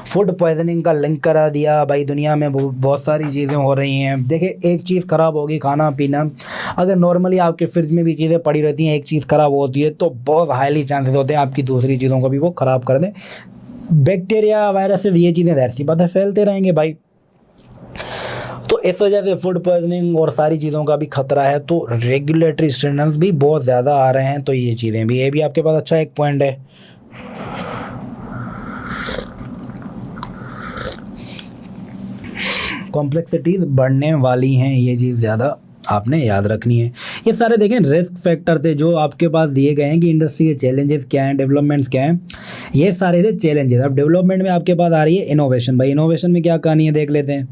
फूड पॉइजनिंग का लिंक करा दिया। भाई दुनिया में बहुत सारी चीज़ें हो रही हैं। देखिए, एक चीज़ ख़राब होगी, खाना पीना, अगर नॉर्मली आपके फ्रिज में भी चीज़ें पड़ी रहती हैं, एक चीज़ ख़राब होती है तो बहुत हाईली चांसेस होते हैं आपकी दूसरी चीज़ों को भी वो ख़राब कर दें। बैक्टीरिया, वायरसेस, ये चीज़ें ज़ाहिर सी बात है फैलते रहेंगे भाई। तो इस वजह से फूड पॉइजनिंग और सारी चीज़ों का भी खतरा है। तो रेगुलेटरी स्टैंडर्ड्स भी बहुत ज़्यादा आ रहे हैं। तो ये चीज़ें भी, ये भी आपके पास अच्छा एक पॉइंट है। कॉम्प्लेक्सिटीज़ बढ़ने वाली हैं, ये चीज़ ज़्यादा आपने याद रखनी है। ये सारे देखें रिस्क फैक्टर थे जो आपके पास दिए गए हैं कि इंडस्ट्री के चैलेंजेस क्या हैं, डेवलपमेंट्स क्या हैं, ये सारे थे चैलेंजेस। अब डेवलपमेंट में आपके पास आ रही है इनोवेशन। भाई इनोवेशन में क्या कहानी है देख लेते हैं।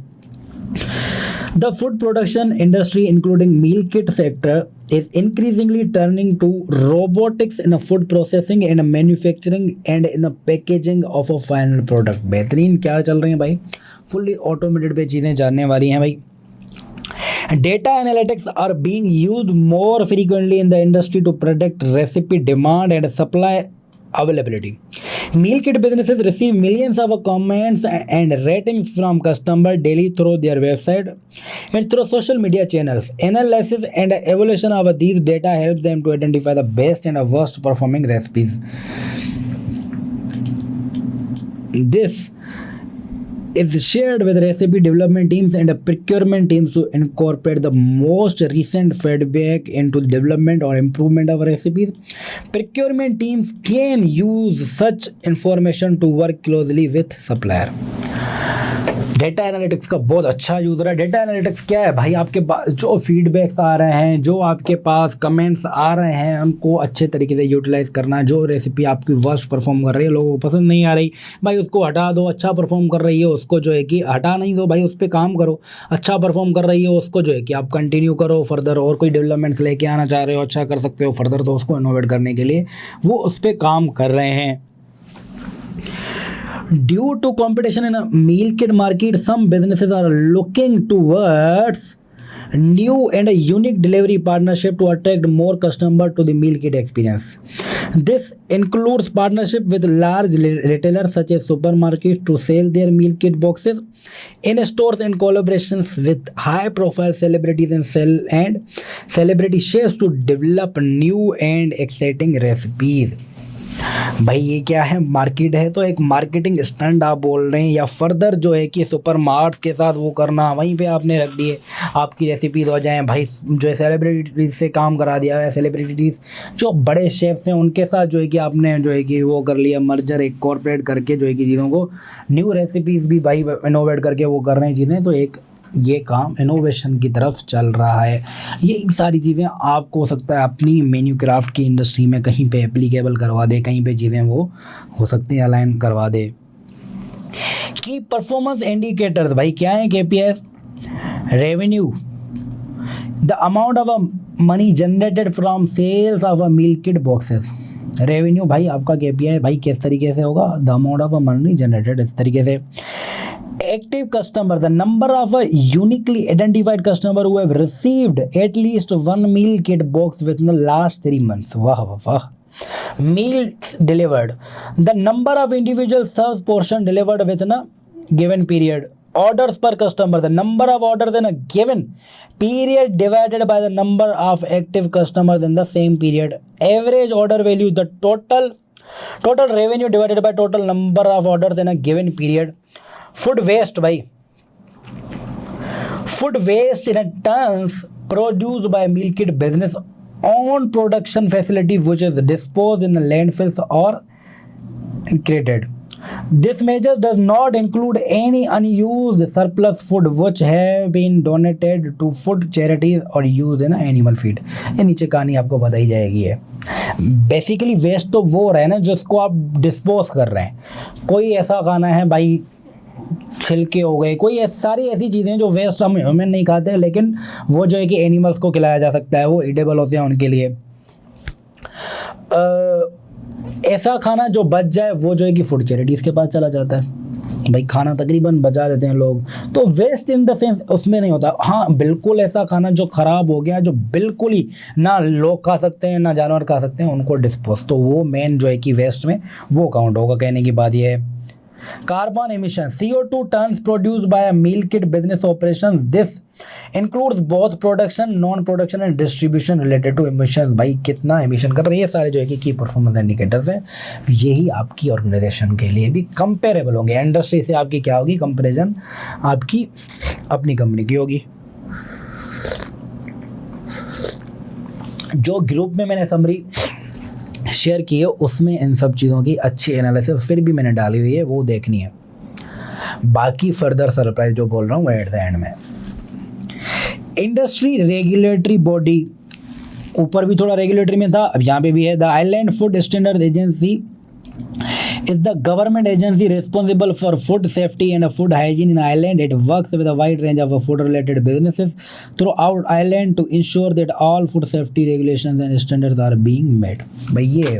The food production industry, including meal kit sector, is increasingly turning to robotics in a food processing and manufacturing and in the packaging of a final product. बेहतरीन क्या चल रहे हैं भाई, फुल्ली ऑटोमेटेड पे चीज़ें जानने वाली हैं भाई। Data analytics are being used more frequently in the industry to predict recipe demand and supply availability. Meal kit businesses receive millions of comments and ratings from customers daily through their website and through social media channels. Analysis and evaluation of these data helps them to identify the best and worst performing recipes. This is shared with recipe development teams and procurement teams to incorporate the most recent feedback into the development or improvement of recipes. Procurement teams can use such information to work closely with supplier. Data analytics का बहुत अच्छा use रहा है। Data analytics क्या है भाई, आपके पास जो फीडबैक्स आ रहे हैं, जो आपके पास कमेंट्स आ रहे हैं, उनको अच्छे तरीके से यूटिलाइज़ करना। जो रेसिपी आपकी वर्स्ट परफॉर्म कर रही है, लोगों को पसंद नहीं आ रही, भाई उसको हटा दो। अच्छा परफॉर्म कर रही है उसको जो है कि हटा नहीं दो भाई, उस पर काम करो। अच्छा परफॉर्म कर रही है उसको जो है कि आप कंटिन्यू करो फर्दर। और कोई डेवलपमेंट्स लेके आना चाह रहे हो, अच्छा कर सकते हो फर्दर, तो उसको इनोवेट करने के लिए वो उस पर काम कर रहे हैं। Due to competition in a meal kit market, some businesses are looking towards new and a unique delivery partnership to attract more customers to the meal kit experience. This includes partnership with large retailers such as supermarkets to sell their meal kit boxes in stores and collaborations with high-profile celebrities and celebrity chefs to develop new and exciting recipes. भाई ये क्या है, market है तो एक marketing stunt आप बोल रहे हैं, या फर्दर जो है कि सुपर मार्ट्स के साथ वो करना, वहीं पे आपने रख दिए आपकी रेसिपीज हो जाएं। भाई जो है सेलिब्रिटीज़ से काम करा दिया है, सेलिब्रिटीज़ जो बड़े शेफ्स हैं उनके साथ जो है कि आपने जो है कि वो कर लिया मर्जर, एक कॉर्पोरेट करके जो है कि चीज़ों को न्यू रेसिपीज़ भी भाई इनोवेट करके वो कर रहे हैं चीज़ें। तो एक ये काम इनोवेशन की तरफ चल रहा है। ये सारी चीज़ें आपको हो सकता है अपनी मेन्यू क्राफ्ट की इंडस्ट्री में कहीं पे एप्लीकेबल करवा दे, कहीं पे चीज़ें वो हो सकती हैं अलाइन करवा दे। की परफॉर्मेंस इंडिकेटर्स भाई क्या है, KPIs, revenue, the amount of a money generated from sales of a meal kit boxes. Revenue भाई आपका KPI भाई किस तरीके से होगा, the amount of a money generated, इस तरीके से। Active customer, the number of a uniquely identified customer who have received at least one meal kit box within the last 3 months. वाह वाह वाह। Meals delivered, the number of individual serves portion delivered within a given period. Orders per customer, the number of orders in a given period divided by the number of active customers in the same period. Average order value, the total revenue divided by total number of orders in a given period. Food waste भाई, food waste in turns produced by meal kit business on production facility which is disposed in landfills और created. This measure does not include any unused surplus food which have been donated to food charities or used in animal feed. ये नीचे कहानी आपको बताई जाएगी है। Basically waste तो वो रहा है ना जिसको आप डिस्पोज कर रहे हैं। कोई ऐसा खाना है भाई, छिलके हो गए, कोई सारी ऐसी चीज़ें जो वेस्ट हम ह्यूमन नहीं खाते, लेकिन वो जो है कि एनिमल्स को खिलाया जा सकता है, वो ईडेबल होते हैं उनके लिए। ऐसा खाना जो बच जाए वो जो है कि फूड चैरिटीज़ के पास चला जाता है। भाई खाना तकरीबन बचा देते हैं लोग, तो वेस्ट इन द सेंस उसमें नहीं होता। हाँ बिल्कुल, ऐसा खाना जो ख़राब हो गया, जो बिल्कुल ही ना लोग खा सकते हैं ना जानवर खा सकते हैं, उनको डिस्पोज, तो वो मेन जो है कि वेस्ट में वो काउंट होगा। कहने की बात ये है। Carbon emission, CO2 tons produced by a meal kit business operations. This includes both production, non-production and distribution related to emissions. भाई कितना emission कर रही है, सारे जो है कि की परफॉर्मेंस इंडिकेटर्स हैं। यही आपकी ऑर्गेनाइजेशन के लिए भी कंपेरेबल होंगे। इंडस्ट्री से आपकी क्या होगी कंपेरिजन, आपकी अपनी कंपनी की होगी। जो ग्रुप में मैंने समरी शेयर की है उसमें इन सब चीज़ों की अच्छी एनालिसिस फिर भी मैंने डाली हुई है, वो देखनी है। बाकी फर्दर सरप्राइज जो बोल रहा हूँ एट द एंड में। इंडस्ट्री रेगुलेटरी बॉडी, ऊपर भी थोड़ा रेगुलेटरी में था, अब यहाँ पे भी है। The island food standard agency is the government agency responsible for food safety and food hygiene in Ireland. It works with a wide range of food related businesses throughout Ireland to ensure that all food safety regulations and standards are being met. भाई ये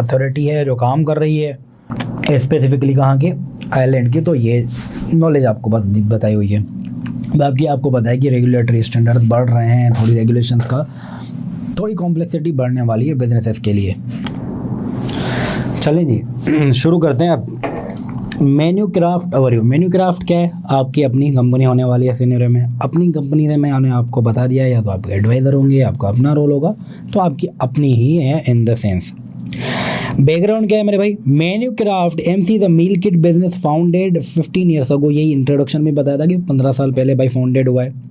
authority है जो काम कर रही है specifically कहाँ के, आयरलैंड की। तो ये नॉलेज आपको बस बताई हुई है। बाकी आपको पता है कि रेगुलेटरी स्टैंडर्ड्स बढ़ रहे हैं, थोड़ी रेगुलेशंस का थोड़ी कॉम्प्लेक्सिटी बढ़ने वाली है बिजनेसेस के लिए। चलें जी शुरू करते हैं अब। Menu craft overview. Menu craft क्या है, आपकी अपनी कंपनी होने वाली है सिनेरियो में। अपनी कंपनी से मैंने आपको बता दिया, या तो आपके एडवाइज़र होंगे, आपका अपना रोल होगा, तो आपकी अपनी ही है इन द सेंस। बैकग्राउंड क्या है मेरे भाई, menu craft MC the meal kit business founded 15 years ago. यही इंट्रोडक्शन में बताया था कि 15 साल पहले भाई फाउंडेड हुआ है।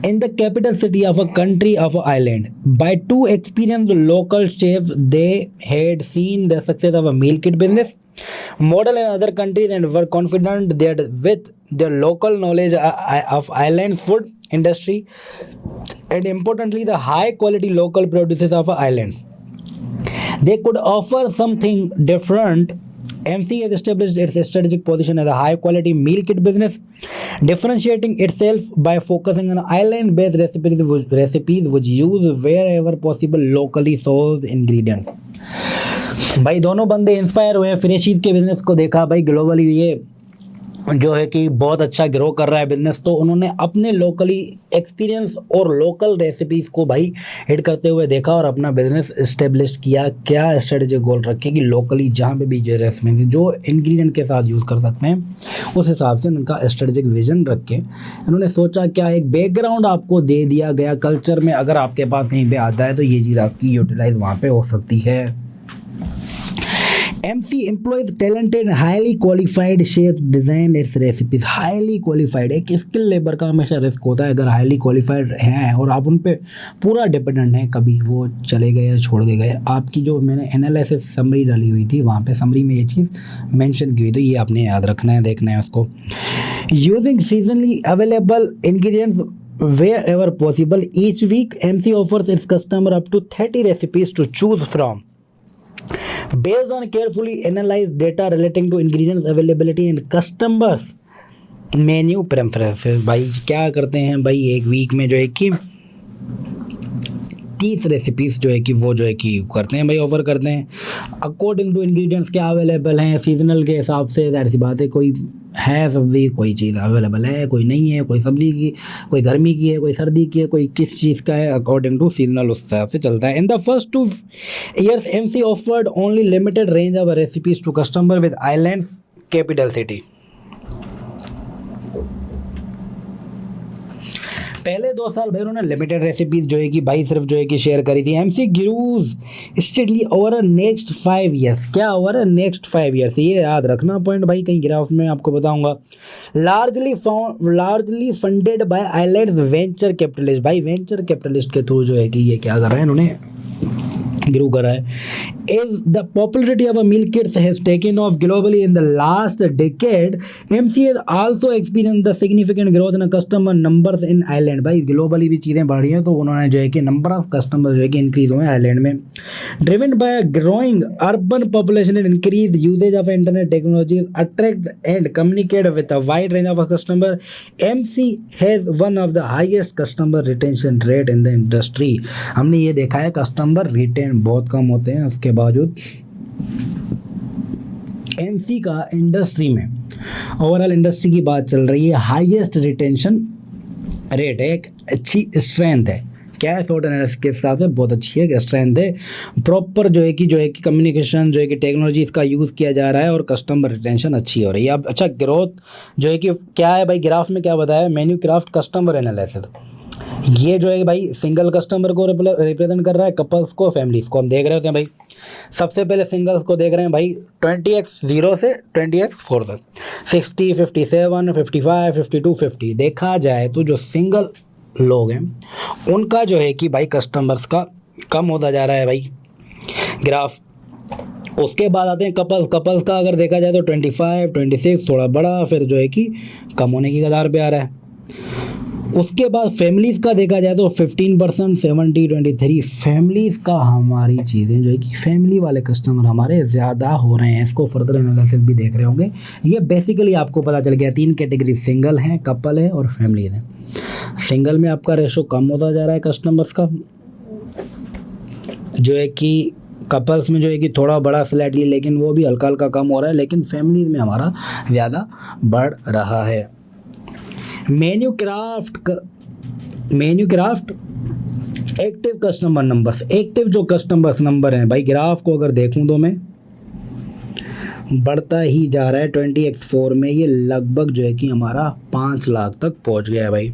In the capital city of a country of an island, by two experienced local chefs, they had seen the success of a meal kit business model in other countries and were confident that with their local knowledge of island food industry and importantly the high quality local produces of an island, they could offer something different. MC has established its strategic position as a high-quality meal kit business, differentiating itself by focusing on island-based recipes which use wherever possible locally sourced ingredients. भाई दोनों बंदे inspire हुए, फ्रेशीज के business को देखा भाई globally ये जो है कि बहुत अच्छा ग्रो कर रहा है बिजनेस, तो उन्होंने अपने लोकली एक्सपीरियंस और लोकल रेसिपीज़ को भाई हिट करते हुए देखा और अपना बिजनेस इस्टेब्लिश किया। क्या स्ट्रेटेजिक गोल रखे कि लोकली जहाँ पे भी जो रेसिपी जो इंग्रेडिएंट के साथ यूज़ कर सकते हैं, उस हिसाब से उनका स्ट्रेटेजिक विजन रख के इन्होंने सोचा क्या एक बैकग्राउंड आपको दे दिया गया कल्चर में, अगर आपके पास कहीं पर आता है तो ये चीज़ आपकी यूटिलाइज वहाँ पर हो सकती है। MC employs talented and highly qualified chefs design its recipes. Highly qualified एक स्किल लेबर का हमेशा रिस्क होता है। अगर हाईली क्वालिफाइड हैं और आप उन पे पूरा डिपेंडेंट हैं, कभी वो चले गए या छोड़ के गए, आपकी जो मैंने एनालिसिस समरी डाली हुई थी वहाँ पे समरी में ये चीज़ मेंशन की हुई, तो ये आपने याद रखना है, देखना है उसको। Using seasonally available ingredients wherever possible, each week MC offers its customer up to 30 recipes to choose from based on carefully analyzed data relating to ingredients availability and customers menu preferences। भाई क्या करते हैं भाई, एक week में जो है कि 30 रेसिपीज़ जो है कि वो जो है कि करते हैं भाई, ऑफर करते हैं अकॉर्डिंग टू इंग्रेडिएंट्स क्या अवेलेबल हैं सीजनल के हिसाब से। ज़ाहिर सी बात है, कोई है सब्ज़ी, कोई चीज़ अवेलेबल है, कोई नहीं है, कोई सब्ज़ी की, कोई गर्मी की है, कोई सर्दी की है, कोई किस चीज़ का है, अकॉर्डिंग टू सीजनल उस हिसाब से चलता है। In the first 2 years MC offered only limited range of recipes to customer with island's capital city. पहले 2 साल भाई उन्होंने लिमिटेड रेसिपीज जो है कि भाई सिर्फ जो है कि शेयर करी थी। MC grows steadily over a next 5 years, क्या ओवर अ नेक्स्ट 5 ईयर्स, ये याद रखना पॉइंट भाई, कहीं ग्राफ में आपको बताऊंगा। Largely funded by island venture capitalist, भाई वेंचर कैपिटलिस्ट के थ्रू जो है कि ये क्या कर रहे हैं, इन्होंने ग्रो करा है। As the popularity of a meal kits has taken off globally in the last decade, MC has also experienced the significant growth in customer numbers in Ireland। भाई ग्लोबली भी चीज़ें बढ़ रही हैं तो उन्होंने जो है कि नंबर ऑफ कस्टमर जो है कि इंक्रीज हुए आइलैंड में। Driven by growing urban population and increase usages of internet technology attract and communicate with a wide range of customer, MC has one of the highest customer retention rate in the industry. हमने ये देखा है customer retain बहुत कम होते हैं, उसके बावजूद MC का इंडस्ट्री में, ओवरऑल इंडस्ट्री की बात चल रही है, हाईएस्ट रिटेंशन रेट है, एक अच्छी स्ट्रेंथ है। क्या है, शॉर्ट एनालिसिस के हिसाब से बहुत अच्छी है, स्ट्रेंथ है। प्रॉपर जो है कि कम्युनिकेशन जो है कि टेक्नोलॉजी इसका यूज़ किया जा रहा है और कस्टमर रिटेंशन अच्छी हो रही है। अब अच्छा ग्रोथ जो है कि क्या है भाई, ग्राफ में क्या बताया, मेन्यू क्राफ्ट कस्टमर एनालिसिस, ये जो है भाई सिंगल कस्टमर को रिप्रेजेंट कर रहा है, कपल्स को, फैमिलीज को। हम देख रहे होते हैं भाई, सबसे पहले सिंगल्स को देख रहे हैं भाई 20x 0 से 20x 4 तक, 60, 57, 55, 52, 50। देखा जाए तो जो सिंगल लोग हैं उनका जो है कि भाई कस्टमर्स का कम होता जा रहा है भाई ग्राफ। उसके बाद आते हैं कपल्स का अगर देखा जाए तो 25, 26 थोड़ा बड़ा, फिर जो है कि कम होने की कगार पे आ रहा है। उसके बाद फैमिलीज़ का देखा जाए तो 15%, 70, 23। फैमिलीज़ का हमारी चीज़ें जो है कि फैमिली वाले कस्टमर हमारे ज़्यादा हो रहे हैं, इसको फर्दर एनालिसिस भी देख रहे होंगे। ये बेसिकली आपको पता चल गया, 3 कैटेगरी सिंगल हैं, कपल है और फैमिलीज़ हैं। सिंगल में आपका रेशो कम होता जा रहा है कस्टमर्स का, जो है कि कपल्स में जो है कि थोड़ा बड़ा स्लाइटली, लेकिन वो भी हल्का हल्का कम हो रहा है, लेकिन फैमिलीज़ में हमारा ज़्यादा बढ़ रहा है। Menu craft active customer numbers, active जो कस्टमर्स नंबर हैं भाई, ग्राफ को अगर देखूं तो मैं बढ़ता ही जा रहा है। 20x4 में ये लगभग जो है कि हमारा 5 लाख तक पहुंच गया है भाई।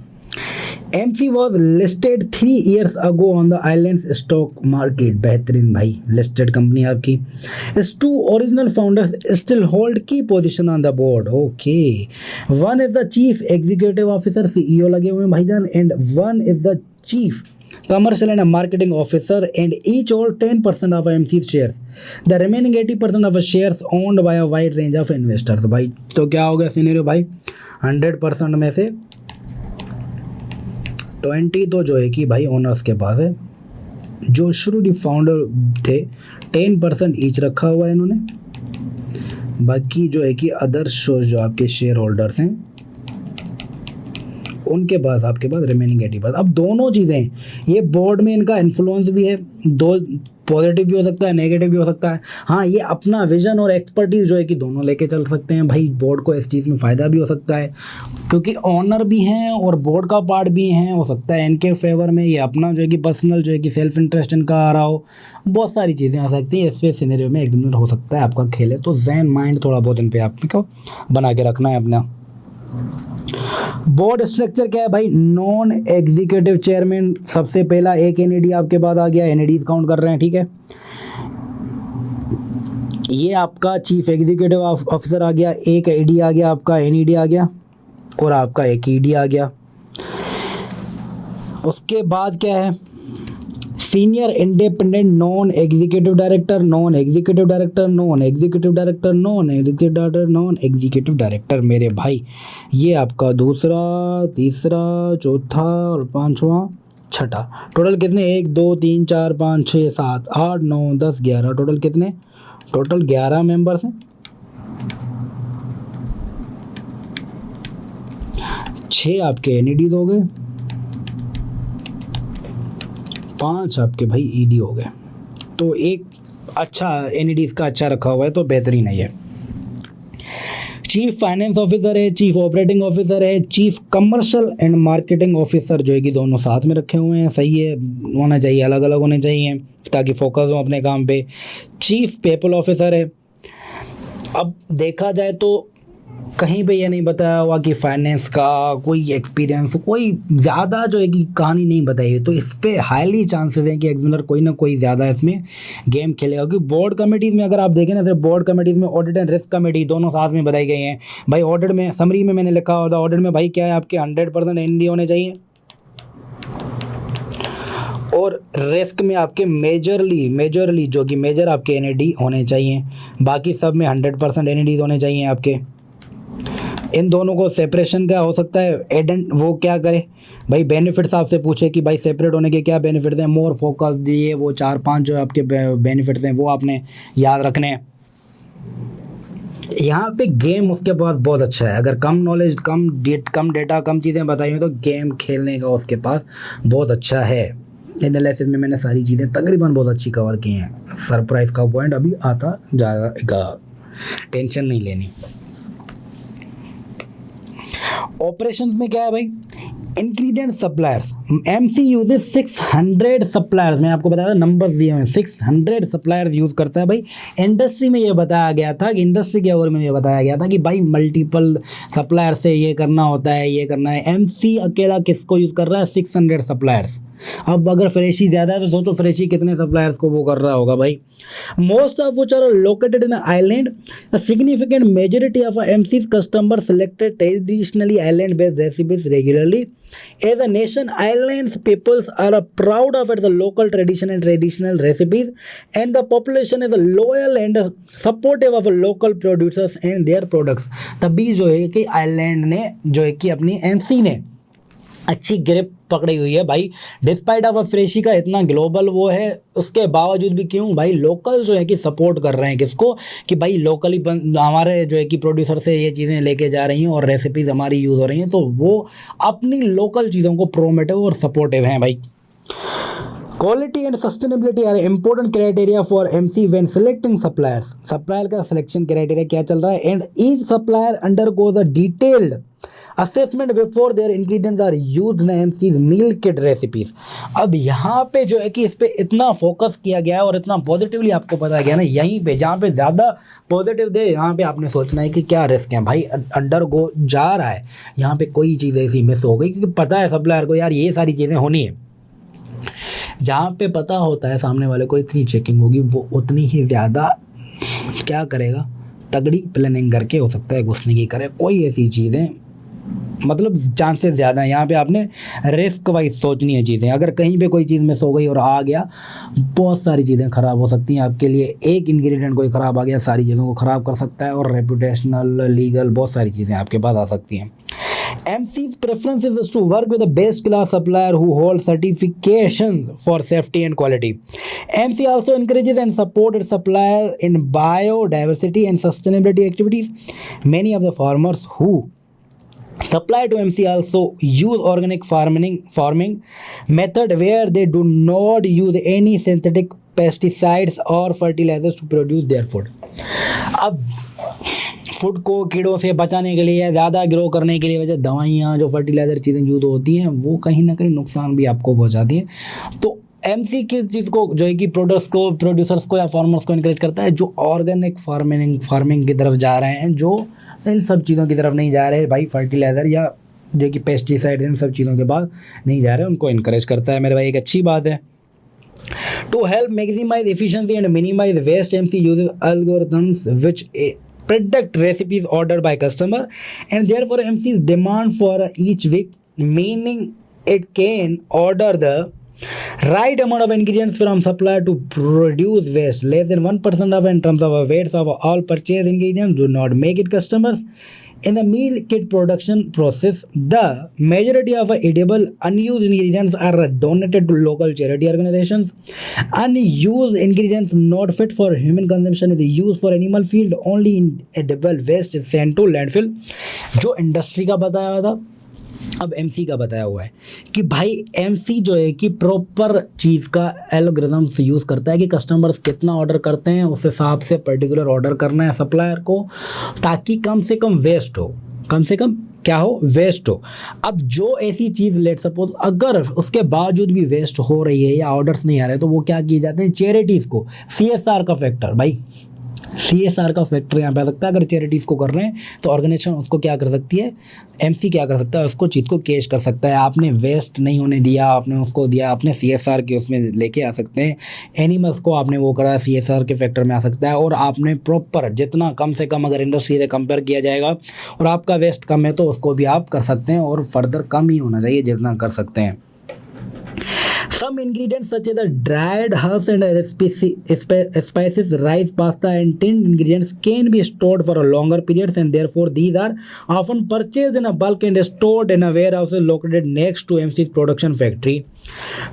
MC was listed 3 years ago on the island's stock market। बेहतरीन भाई, लिस्टेड कंपनी आपकी। Its 2 original founders still hold key position on the board। Okay, one is the chief executive officer, CEO लगे हुए हैं भाईजान, and one is the chief commercial and marketing officer, and each hold 10% of MC's shares। The remaining 80% of shares owned by a wide range of investors। भाई तो क्या हो गया scenario भाई, 100% में से 20 तो जो है कि भाई ओनर्स के पास है, जो शुरू फाउंडर थे 10% ईच रखा हुआ है इन्होंने, बाकी जो है कि अदर जो आपके शेयर होल्डर्स हैं उनके पास, आपके पास रिमेनिंग 80%। अब दोनों चीज़ें, ये बोर्ड में इनका इन्फ्लुएंस भी है, दो पॉजिटिव भी हो सकता है, नेगेटिव भी हो सकता है। हाँ, ये अपना विजन और एक्सपर्टीज़ जो है कि दोनों लेके चल सकते हैं भाई। बोर्ड को इस चीज़ में फ़ायदा भी हो सकता है क्योंकि ऑनर भी हैं और बोर्ड का पार्ट भी हैं, हो सकता है इनके फेवर में ये अपना जो है कि पर्सनल जो है कि सेल्फ इंटरेस्ट इनका आ रहा हो, बहुत सारी चीज़ें आ सकती हैं। इस पे सिनेरियो में एकदम हो सकता है आपका खेले, तो जहन माइंड थोड़ा बहुत इन पर आपको बना के रखना है अपना। बोर्ड स्ट्रक्चर क्या है भाई, नॉन एग्जीक्यूटिव चेयरमैन सबसे पहला, एक एनईडी आपके बाद आ गया, एनईडीज काउंट कर रहे हैं, ठीक है। ये आपका चीफ एग्जीक्यूटिव ऑफिसर आ गया, एक एडी आ गया, आपका एनईडी आ गया और आपका एक ईडी आ गया। उसके बाद क्या है, senior independent non executive director, non executive director, non executive director, non executive director, non executive director. मेरे भाई ये आपका दूसरा, तीसरा, चौथा और 5वां, छठा, टोटल कितने, 1 2 3 4 5 6 7 8 9 10 11, टोटल कितने, टोटल 11 मेंबर्स हैं। 6 आपके एनईडीज हो गए, 5 आपके भाई ईडी हो गए। तो एक अच्छा एनईडीज का अच्छा रखा हुआ है, तो बेहतरीन है ये। चीफ फाइनेंस ऑफिसर है, चीफ ऑपरेटिंग ऑफिसर है, chief commercial and marketing officer जो है कि दोनों साथ में रखे हुए हैं। सही है, होना चाहिए, अलग अलग होने चाहिए ताकि फोकस हो अपने काम पे। चीफ पीपल ऑफिसर है। अब देखा जाए तो कहीं पे ये नहीं बताया हुआ कि फाइनेंस का कोई एक्सपीरियंस, कोई ज़्यादा जो है कि कहानी नहीं बताई है। तो इस पे हाईली चांसेस हैं कि एग्जामिनर कोई ना कोई ज़्यादा इसमें गेम खेलेगा, क्योंकि बोर्ड कमेटीज़ में अगर आप देखें ना, सिर्फ बोर्ड कमेटीज़ में ऑडिट एंड रिस्क कमेटी दोनों साथ में बताई गई हैं। भाई ऑडिट में समरी में मैंने लिखा होता, ऑडिट में भाई क्या है, आपके 100% एनडी होने चाहिए, और रिस्क में आपके मेजरली जो कि मेजर आपके एनएडी होने चाहिए, बाकी सब में 100% एनएडीज होने चाहिए आपके। इन दोनों को सेपरेशन का हो सकता है, एडेंट वो क्या करे भाई, बेनिफिट्स आपसे पूछे कि भाई सेपरेट होने के क्या बेनिफिट्स हैं, मोर फोकस दिए, वो 4-5 जो आपके बेनिफिट्स हैं वो आपने याद रखने हैं। यहाँ पे गेम उसके पास बहुत अच्छा है, अगर कम नॉलेज, कम डेटा, कम चीज़ें बताई हैं तो गेम खेलने का उसके पास बहुत अच्छा है। एनालिसिस में मैंने सारी चीज़ें तकरीबन बहुत अच्छी कवर की हैं। सरप्राइज का पॉइंट अभी आता जाएगा, टेंशन नहीं लेनी। ऑपरेशंस में क्या है भाई, ingredient suppliers, MC uses 600 suppliers, मैं आपको बताया था नंबर्स दिए हुए हैं, 600 सप्लायर्स यूज़ करता है भाई। इंडस्ट्री में ये बताया गया था कि इंडस्ट्री के ओवर में ये बताया गया था कि भाई मल्टीपल सप्लायर से ये करना होता है, ये करना है। एमसी अकेला किसको यूज़ कर रहा है, 600 सप्लायर्स। अब अगर फ्रेशी ज़्यादा है तो सोचो फ्रेशी कितने सप्लायर्स को वो कर रहा होगा भाई। Most of which are located in island, a significant majority of MC's customer selected traditionally island based recipes regularly. As a nation, islands peoples are proud of its local tradition and traditional recipes, and the population is loyal and supportive of local producers and their products. तभी जो है कि island ने जो है कि अपनी MC ने अच्छी ग्रिप पकड़ी हुई है भाई। डिस्पाइट ऑफ फ्रेशी का इतना ग्लोबल वो है, उसके बावजूद भी क्यों भाई लोकल जो है कि सपोर्ट कर रहे हैं किसको, कि भाई लोकली हमारे जो है कि प्रोड्यूसर से ये चीज़ें लेके जा रही हैं और रेसिपीज़ हमारी यूज़ हो रही हैं, तो वो अपनी लोकल चीज़ों को प्रोमोटिव और सपोर्टिव हैं भाई। Quality and sustainability are important criteria for MC when selecting suppliers. Supplier का सिलेक्शन क्राइटेरिया क्या चल रहा है, and each supplier undergoes a detailed assessment before their ingredients are used in MC's meal kit recipes. अब यहाँ पे जो है कि इस पे इतना फोकस किया गया है और इतना पॉजिटिवली आपको बताया गया ना, यहीं पे जहाँ पे ज़्यादा पॉजिटिव दे यहाँ पे आपने सोचना है कि क्या रिस्क है भाई, अंडर गो जा रहा है, यहाँ पे कोई चीज़ ऐसी मिस हो गई, क्योंकि पता है सप्लायर को यार ये सारी चीज़ें होनी है। जहाँ पे पता होता है सामने वाले को इतनी चेकिंग होगी, वो उतनी ही ज़्यादा क्या करेगा, तगड़ी प्लानिंग करके हो सकता है घुसने की करे। कोई ऐसी चीज़ें मतलब चांसेस ज़्यादा हैं, यहाँ पे आपने रिस्क वाइज सोचनी है चीज़ें। अगर कहीं पे कोई चीज़ मिस हो गई और आ गया, बहुत सारी चीज़ें ख़राब हो सकती हैं आपके लिए। एक इंग्रेडिएंट कोई ख़राब आ गया सारी चीज़ों को ख़राब कर सकता है, और रेपुटेशनल, लीगल बहुत सारी चीज़ें आपके पास आ सकती हैं। MC's preference is to work with a best class supplier who holds certifications for safety and quality. MC also encourages and supports its supplier in biodiversity and sustainability activities. Many of the farmers who supply to MC also use organic farming method where they do not use any synthetic pesticides or fertilizers to produce their food. अब food को कीड़ों से बचाने के लिए, ज़्यादा grow करने के लिए वजह दवाइयाँ जो फर्टिलाइज़र चीज़ें यूज़ होती हैं वो कहीं ना कहीं नुकसान भी आपको पहुँचाती हैं। तो एमसी किस चीज़ को जो है कि प्रोड्यूसर्स को या फार्मर्स को इनकरेज करता है, जो ऑर्गेनिक फार्मिंग की तरफ जा रहे हैं, जो इन सब चीज़ों की तरफ नहीं जा रहे भाई, फर्टिलाइज़र या जो कि पेस्टिसाइड इन सब चीज़ों के बाद नहीं जा रहे, उनको इनकरेज करता है मेरे भाई, एक अच्छी बात है। To help maximize efficiency and minimize waste, MC uses algorithms which predict recipes ordered by customer, and therefore MC's demand for each week, meaning it can order the right amount of ingredients from supplier to produce waste. Less than 1% of in terms of weights of all purchased ingredients do not make it customers. In the meal kit production process, the majority of edible unused ingredients are donated to local charity organizations. Unused ingredients not fit for human consumption is used for animal feed. Only edible waste is sent to landfill. जो industry का बताया हुआ था, अब MC का बताया हुआ है कि भाई एमसी जो है कि प्रॉपर चीज़ का एल्गोरिथम्स यूज़ करता है कि कस्टमर्स कितना ऑर्डर करते हैं उस हिसाब से पर्टिकुलर ऑर्डर करना है सप्लायर को, ताकि कम से कम वेस्ट हो, कम से कम क्या हो, वेस्ट हो। अब जो ऐसी चीज़ लेट सपोज अगर उसके बावजूद भी वेस्ट हो रही है या ऑर्डर्स नहीं आ रहे, तो वो क्या किए जाते हैं, चैरिटीज़ को, CSR का फैक्टर भाई, CSR का फैक्टर यहाँ पे आ सकता है। अगर चैरिटीज़ को कर रहे हैं तो ऑर्गेनाइजेशन उसको क्या कर सकती है, MC क्या कर सकता है, उसको चीज़ को कैश कर सकता है। आपने वेस्ट नहीं होने दिया, आपने उसको दिया, आपने CSR के उसमें लेके आ सकते हैं। एनिमल्स को आपने वो करा, CSR के फैक्टर में आ सकता है। और आपने प्रॉपर जितना कम से कम अगर इंडस्ट्री से कंपेयर किया जाएगा और आपका वेस्ट कम है तो उसको भी आप कर सकते हैं, और फर्दर कम ही होना चाहिए जितना कर सकते हैं। Some ingredients such as the dried herbs and spices, rice, pasta, and tinned ingredients can be stored for a longer periods, and therefore these are often purchased in a bulk and stored in a warehouse located next to MC's production factory.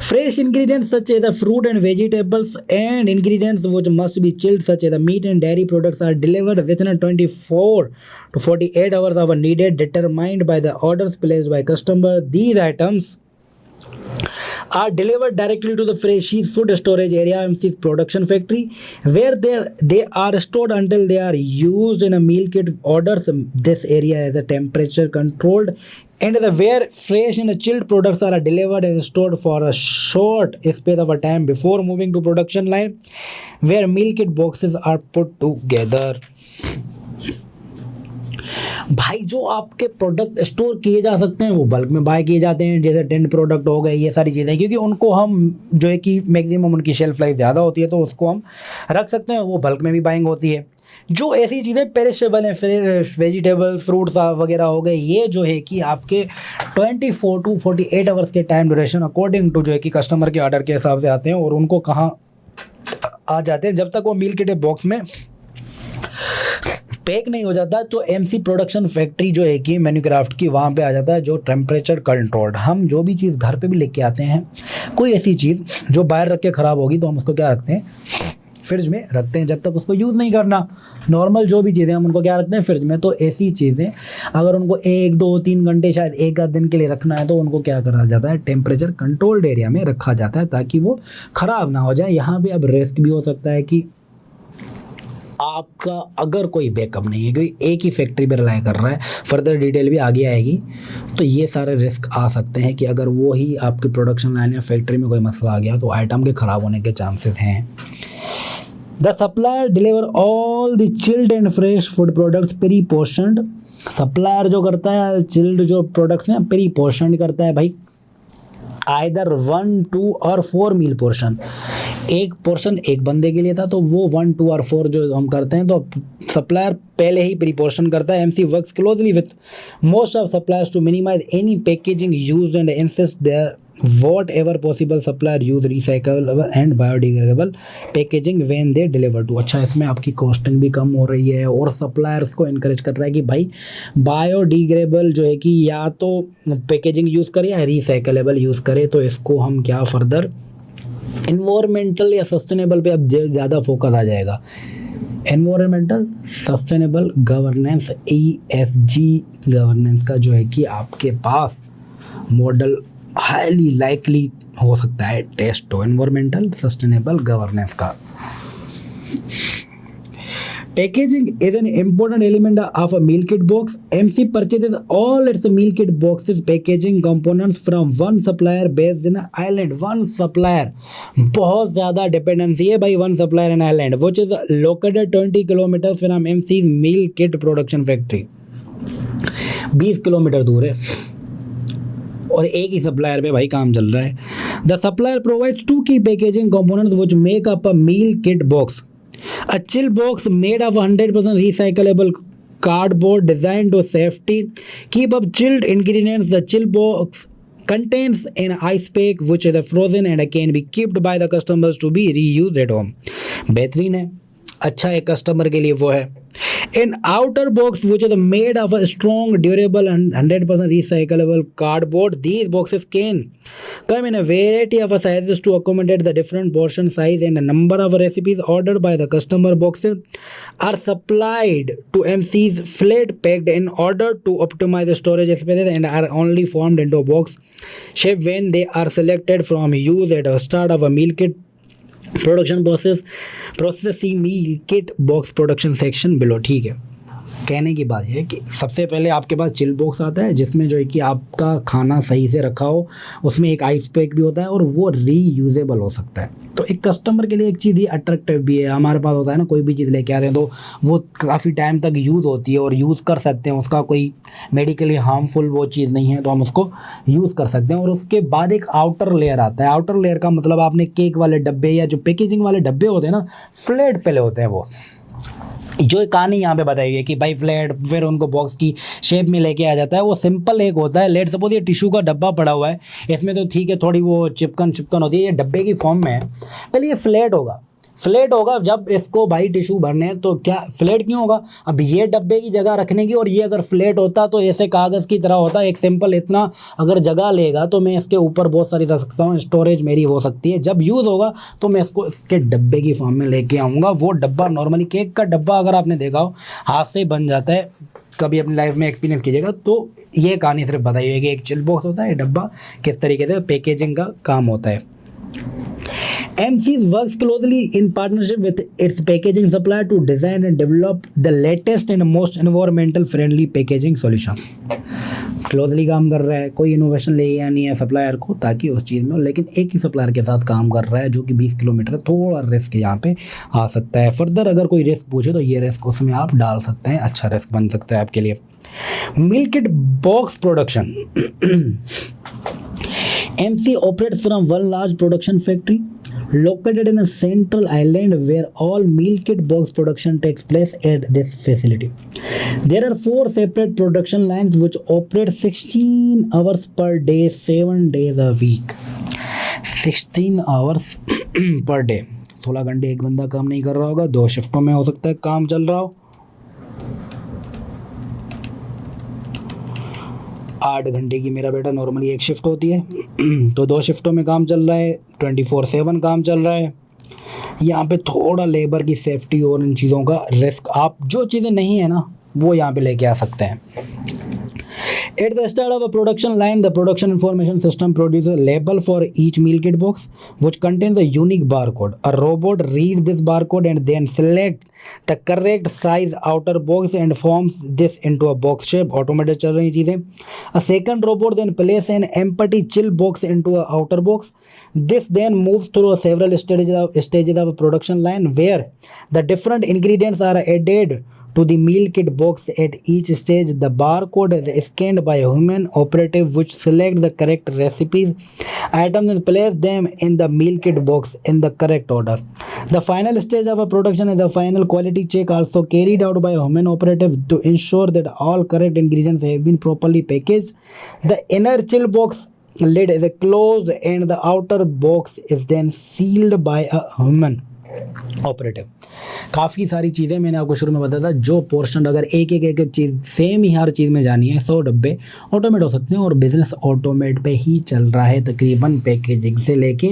Fresh ingredients such as the fruit and vegetables and ingredients which must be chilled such as the meat and dairy products are delivered within 24 to 48 hours of a needed determined by the orders placed by customer. These items are delivered directly to the Freshies food storage area, MC's production factory, where they are stored until they are used in a meal kit orders. This area is a temperature controlled, and where fresh and chilled products are delivered and stored for a short space of a time before moving to production line, where meal kit boxes are put together. भाई जो आपके product store किए जा सकते हैं वो bulk में bye किए जाते हैं, जैसे टेंट प्रोडक्ट हो गए, ये सारी चीज़ें, क्योंकि उनको हम जो है कि मैक्सिमम उनकी शेल्फ लाइफ ज़्यादा होती है तो उसको हम रख सकते हैं, वो बल्क में भी बाइंग होती है। जो ऐसी चीज़ें पेरिशेबल हैं, वेजिटेबल फ्रूट्स वगैरह हो गए, ये जो है कि आपके 24 to 48 आवर्स के टाइम ड्यूरेशन अकॉर्डिंग टू जो है कि कस्टमर के ऑर्डर के हिसाब से आते हैं और उनको कहाँ आ जाते हैं। जब तक वो मील किट बॉक्स में पैक नहीं हो जाता तो MC प्रोडक्शन फैक्ट्री जो है कि मैन्युक्राफ्ट की वहाँ पे आ जाता है, जो टेम्परेचर कंट्रोल्ड। हम जो भी चीज़ घर पे भी लेके आते हैं, कोई ऐसी चीज़ जो बाहर रख के ख़राब होगी तो हम उसको क्या रखते हैं, फ्रिज में रखते हैं, जब तक उसको यूज़ नहीं करना। नॉर्मल जो भी चीज़ें हम उनको क्या रखते हैं, फ्रिज में। तो ऐसी चीज़ें अगर उनको 1, 2, 3 घंटे शायद एक आध दिन के लिए रखना है तो उनको क्या करा जाता है, टेम्परेचर कंट्रोल्ड एरिया में रखा जाता है ताकि वो ख़राब ना हो जाए। यहाँ पर अब रिस्क भी हो सकता है कि आपका अगर कोई बैकअप नहीं है, कोई एक ही फैक्ट्री पर रिलाय कर रहा है, फर्दर डिटेल भी आगे आएगी, तो ये सारे रिस्क आ सकते हैं कि अगर वो ही आपकी प्रोडक्शन लाइन या फैक्ट्री में कोई मसला आ गया तो आइटम के ख़राब होने के चांसेस हैं। The supplier deliver all the chilled and fresh food products pre portioned. Supplier जो करता है चिल्ड जो प्रोडक्ट्स हैं प्री पोर्शनड करता है भाई, आइदर 1, 2 और 4 मील पोर्शन। एक पोर्शन एक बंदे के लिए था तो वो 1, 2 और 4 जो हम करते हैं तो सप्लायर पहले ही प्री पोर्शन करता है। MC works closely with most of suppliers to minimise any packaging used and insist there whatever possible supplier use recyclable and biodegradable packaging when they deliver to। अच्छा, इसमें आपकी कॉस्टिंग भी कम हो रही है और सप्लायर्स को इनकरेज कर रहा है कि भाई बायोडिग्रेडेबल जो है कि या तो पैकेजिंग यूज़ करे या रिसाइकलेबल यूज़ करे। तो इसको हम क्या फर्दर इन्वायरमेंटल या सस्टेनेबल पे अब ज़्यादा फोकस आ जाएगा। Environmental sustainable governance, ESG governance का जो है कि आपके पास मॉडल हाईली लाइकली हो सकता है टेस्ट हो एनवायरमेंटल सस्टेनेबल गवर्नेंस का। Packaging is an important element of a meal kit box. MC purchases all its meal kit boxes packaging components from one supplier based in Ireland. One supplier, बहुत ज़्यादा dependency है भाई one supplier in Ireland, which is located 20 kilometers from MC's meal kit production factory. 20 kilometre दूर है और एक ही supplier पे भाई काम चल रहा है। The supplier provides 2 key packaging components which make up a meal kit box. A chill box made of 100% recyclable cardboard designed to safety keep up chilled ingredients. The chill box contains an ice pack which is frozen and can be kept by the customers to be reused at home. बेहतरीन है, अच्छा है, customer के लिए वो है। An outer box which is made of a strong, durable and 100% recyclable cardboard. These boxes can come in a variety of sizes to accommodate the different portion size and a number of recipes ordered by the customer. Boxes are supplied to MC's flat packed in order to optimize storage spaces and are only formed into a box shape when they are selected from use at the start of a meal kit production process meal kit box production section below. ठीक है, कहने की बात यह है कि सबसे पहले आपके पास चिल बॉक्स आता है जिसमें जो है कि आपका खाना सही से रखा हो, उसमें एक आइस पैक भी होता है और वो रीयूजेबल हो सकता है। तो एक कस्टमर के लिए एक चीज़ ही अट्रैक्टिव भी है। हमारे पास होता है ना, कोई भी चीज़ लेके आते हैं तो वो काफ़ी टाइम तक यूज़ होती है और यूज़ कर सकते हैं, उसका कोई मेडिकली हार्मफुल वो चीज़ नहीं है, तो हम उसको यूज़ कर सकते हैं। और उसके बाद एक आउटर लेयर आता है। आउटर लेयर का मतलब आपने केक वाले डब्बे या जो पैकेजिंग वाले डब्बे होते हैं ना, फ्लैट पहले होते हैं वो, जो कहानी यहाँ पे बताई है कि भाई फ्लैट फिर उनको बॉक्स की शेप में लेके आ जाता है। वो सिंपल एक होता है, लेट सपोज ये टिश्यू का डब्बा पड़ा हुआ है, इसमें तो ठीक है थोड़ी वो चिपकन होती है, ये डब्बे की फॉर्म में है। पहले ये फ्लैट होगा, फ्लैट होगा जब इसको भाई टिश्यू भरने हैं तो क्या फ्लैट क्यों होगा, अब ये डब्बे की जगह रखने की, और ये अगर फ्लैट होता तो ऐसे कागज़ की तरह होता, एक सिंपल इतना अगर जगह लेगा तो मैं इसके ऊपर बहुत सारी रख सकता हूँ, स्टोरेज मेरी हो सकती है। जब यूज़ होगा तो मैं इसको इसके डब्बे की फॉर्म में लेके आऊँगा। वो डब्बा नॉर्मली केक का डब्बा अगर आपने देखा हो हाथ से बन जाता है, कभी अपनी लाइफ में एक्सपीरियंस कीजिएगा। तो ये कहानी सिर्फ बताई है कि एक चिल बॉक्स होता है, डब्बा किस तरीके से पैकेजिंग का काम होता है। MC's works closely in partnership with its packaging supplier to design and develop the latest and most environmental friendly packaging solution। Closely काम कर रहा है, कोई इनोवेशन ले आनी है सप्लायर को ताकि उस चीज़ में हो, लेकिन एक ही सप्लायर के साथ काम कर रहा है जो कि 20 किलोमीटर है, थोड़ा रिस्क यहाँ पे आ सकता है। फर्दर अगर कोई रिस्क पूछे तो ये रिस्क उसमें आप डाल सकते हैं, अच्छा रिस्क बन सकता है आपके लिए। Milk kit box production. MC operates from one large production factory located in a central island where all meal kit box production takes place at this facility. There are 4 separate production lines which operate 16 hours per day, 7 days a week. 16 hours per day, 16 घंटे एक बंदा काम नहीं कर रहा होगा, 2 शिफ्टों में हो सकता है काम चल रहा हो। 8 घंटे की मेरा बेटा नॉर्मली एक शिफ्ट होती है तो 2 शिफ्टों में काम चल रहा है, 24/7 काम चल रहा है। यहाँ पे थोड़ा लेबर की सेफ्टी और इन चीज़ों का रिस्क, आप जो चीज़ें नहीं है ना वो यहाँ पे लेके आ सकते हैं। At the start of a production line, the production information system produces a label for each meal kit box, which contains a unique barcode. A robot reads this barcode and then selects the correct size outer box and forms this into a box shape. Automated चल रही चीज़ें। A second robot then places an empty chill box into a outer box. This then moves through several stages of a production line where the different ingredients are added to the meal kit box. At each stage, the barcode is scanned by a human operative which selects the correct recipes, items and place them in the meal kit box in the correct order. The final stage of a production is the final quality check, also carried out by a human operative to ensure that all correct ingredients have been properly packaged. The inner chill box lid is closed and the outer box is then sealed by a human operative. काफ़ी सारी चीज़ें मैंने आपको शुरू में बताया था, जो पोर्शन अगर एक चीज़ सेम ही हर चीज़ में जानी है, 100 डब्बे ऑटोमेट हो सकते हैं और बिज़नेस ऑटोमेट पे ही चल रहा है तकरीबन, पैकेजिंग से लेके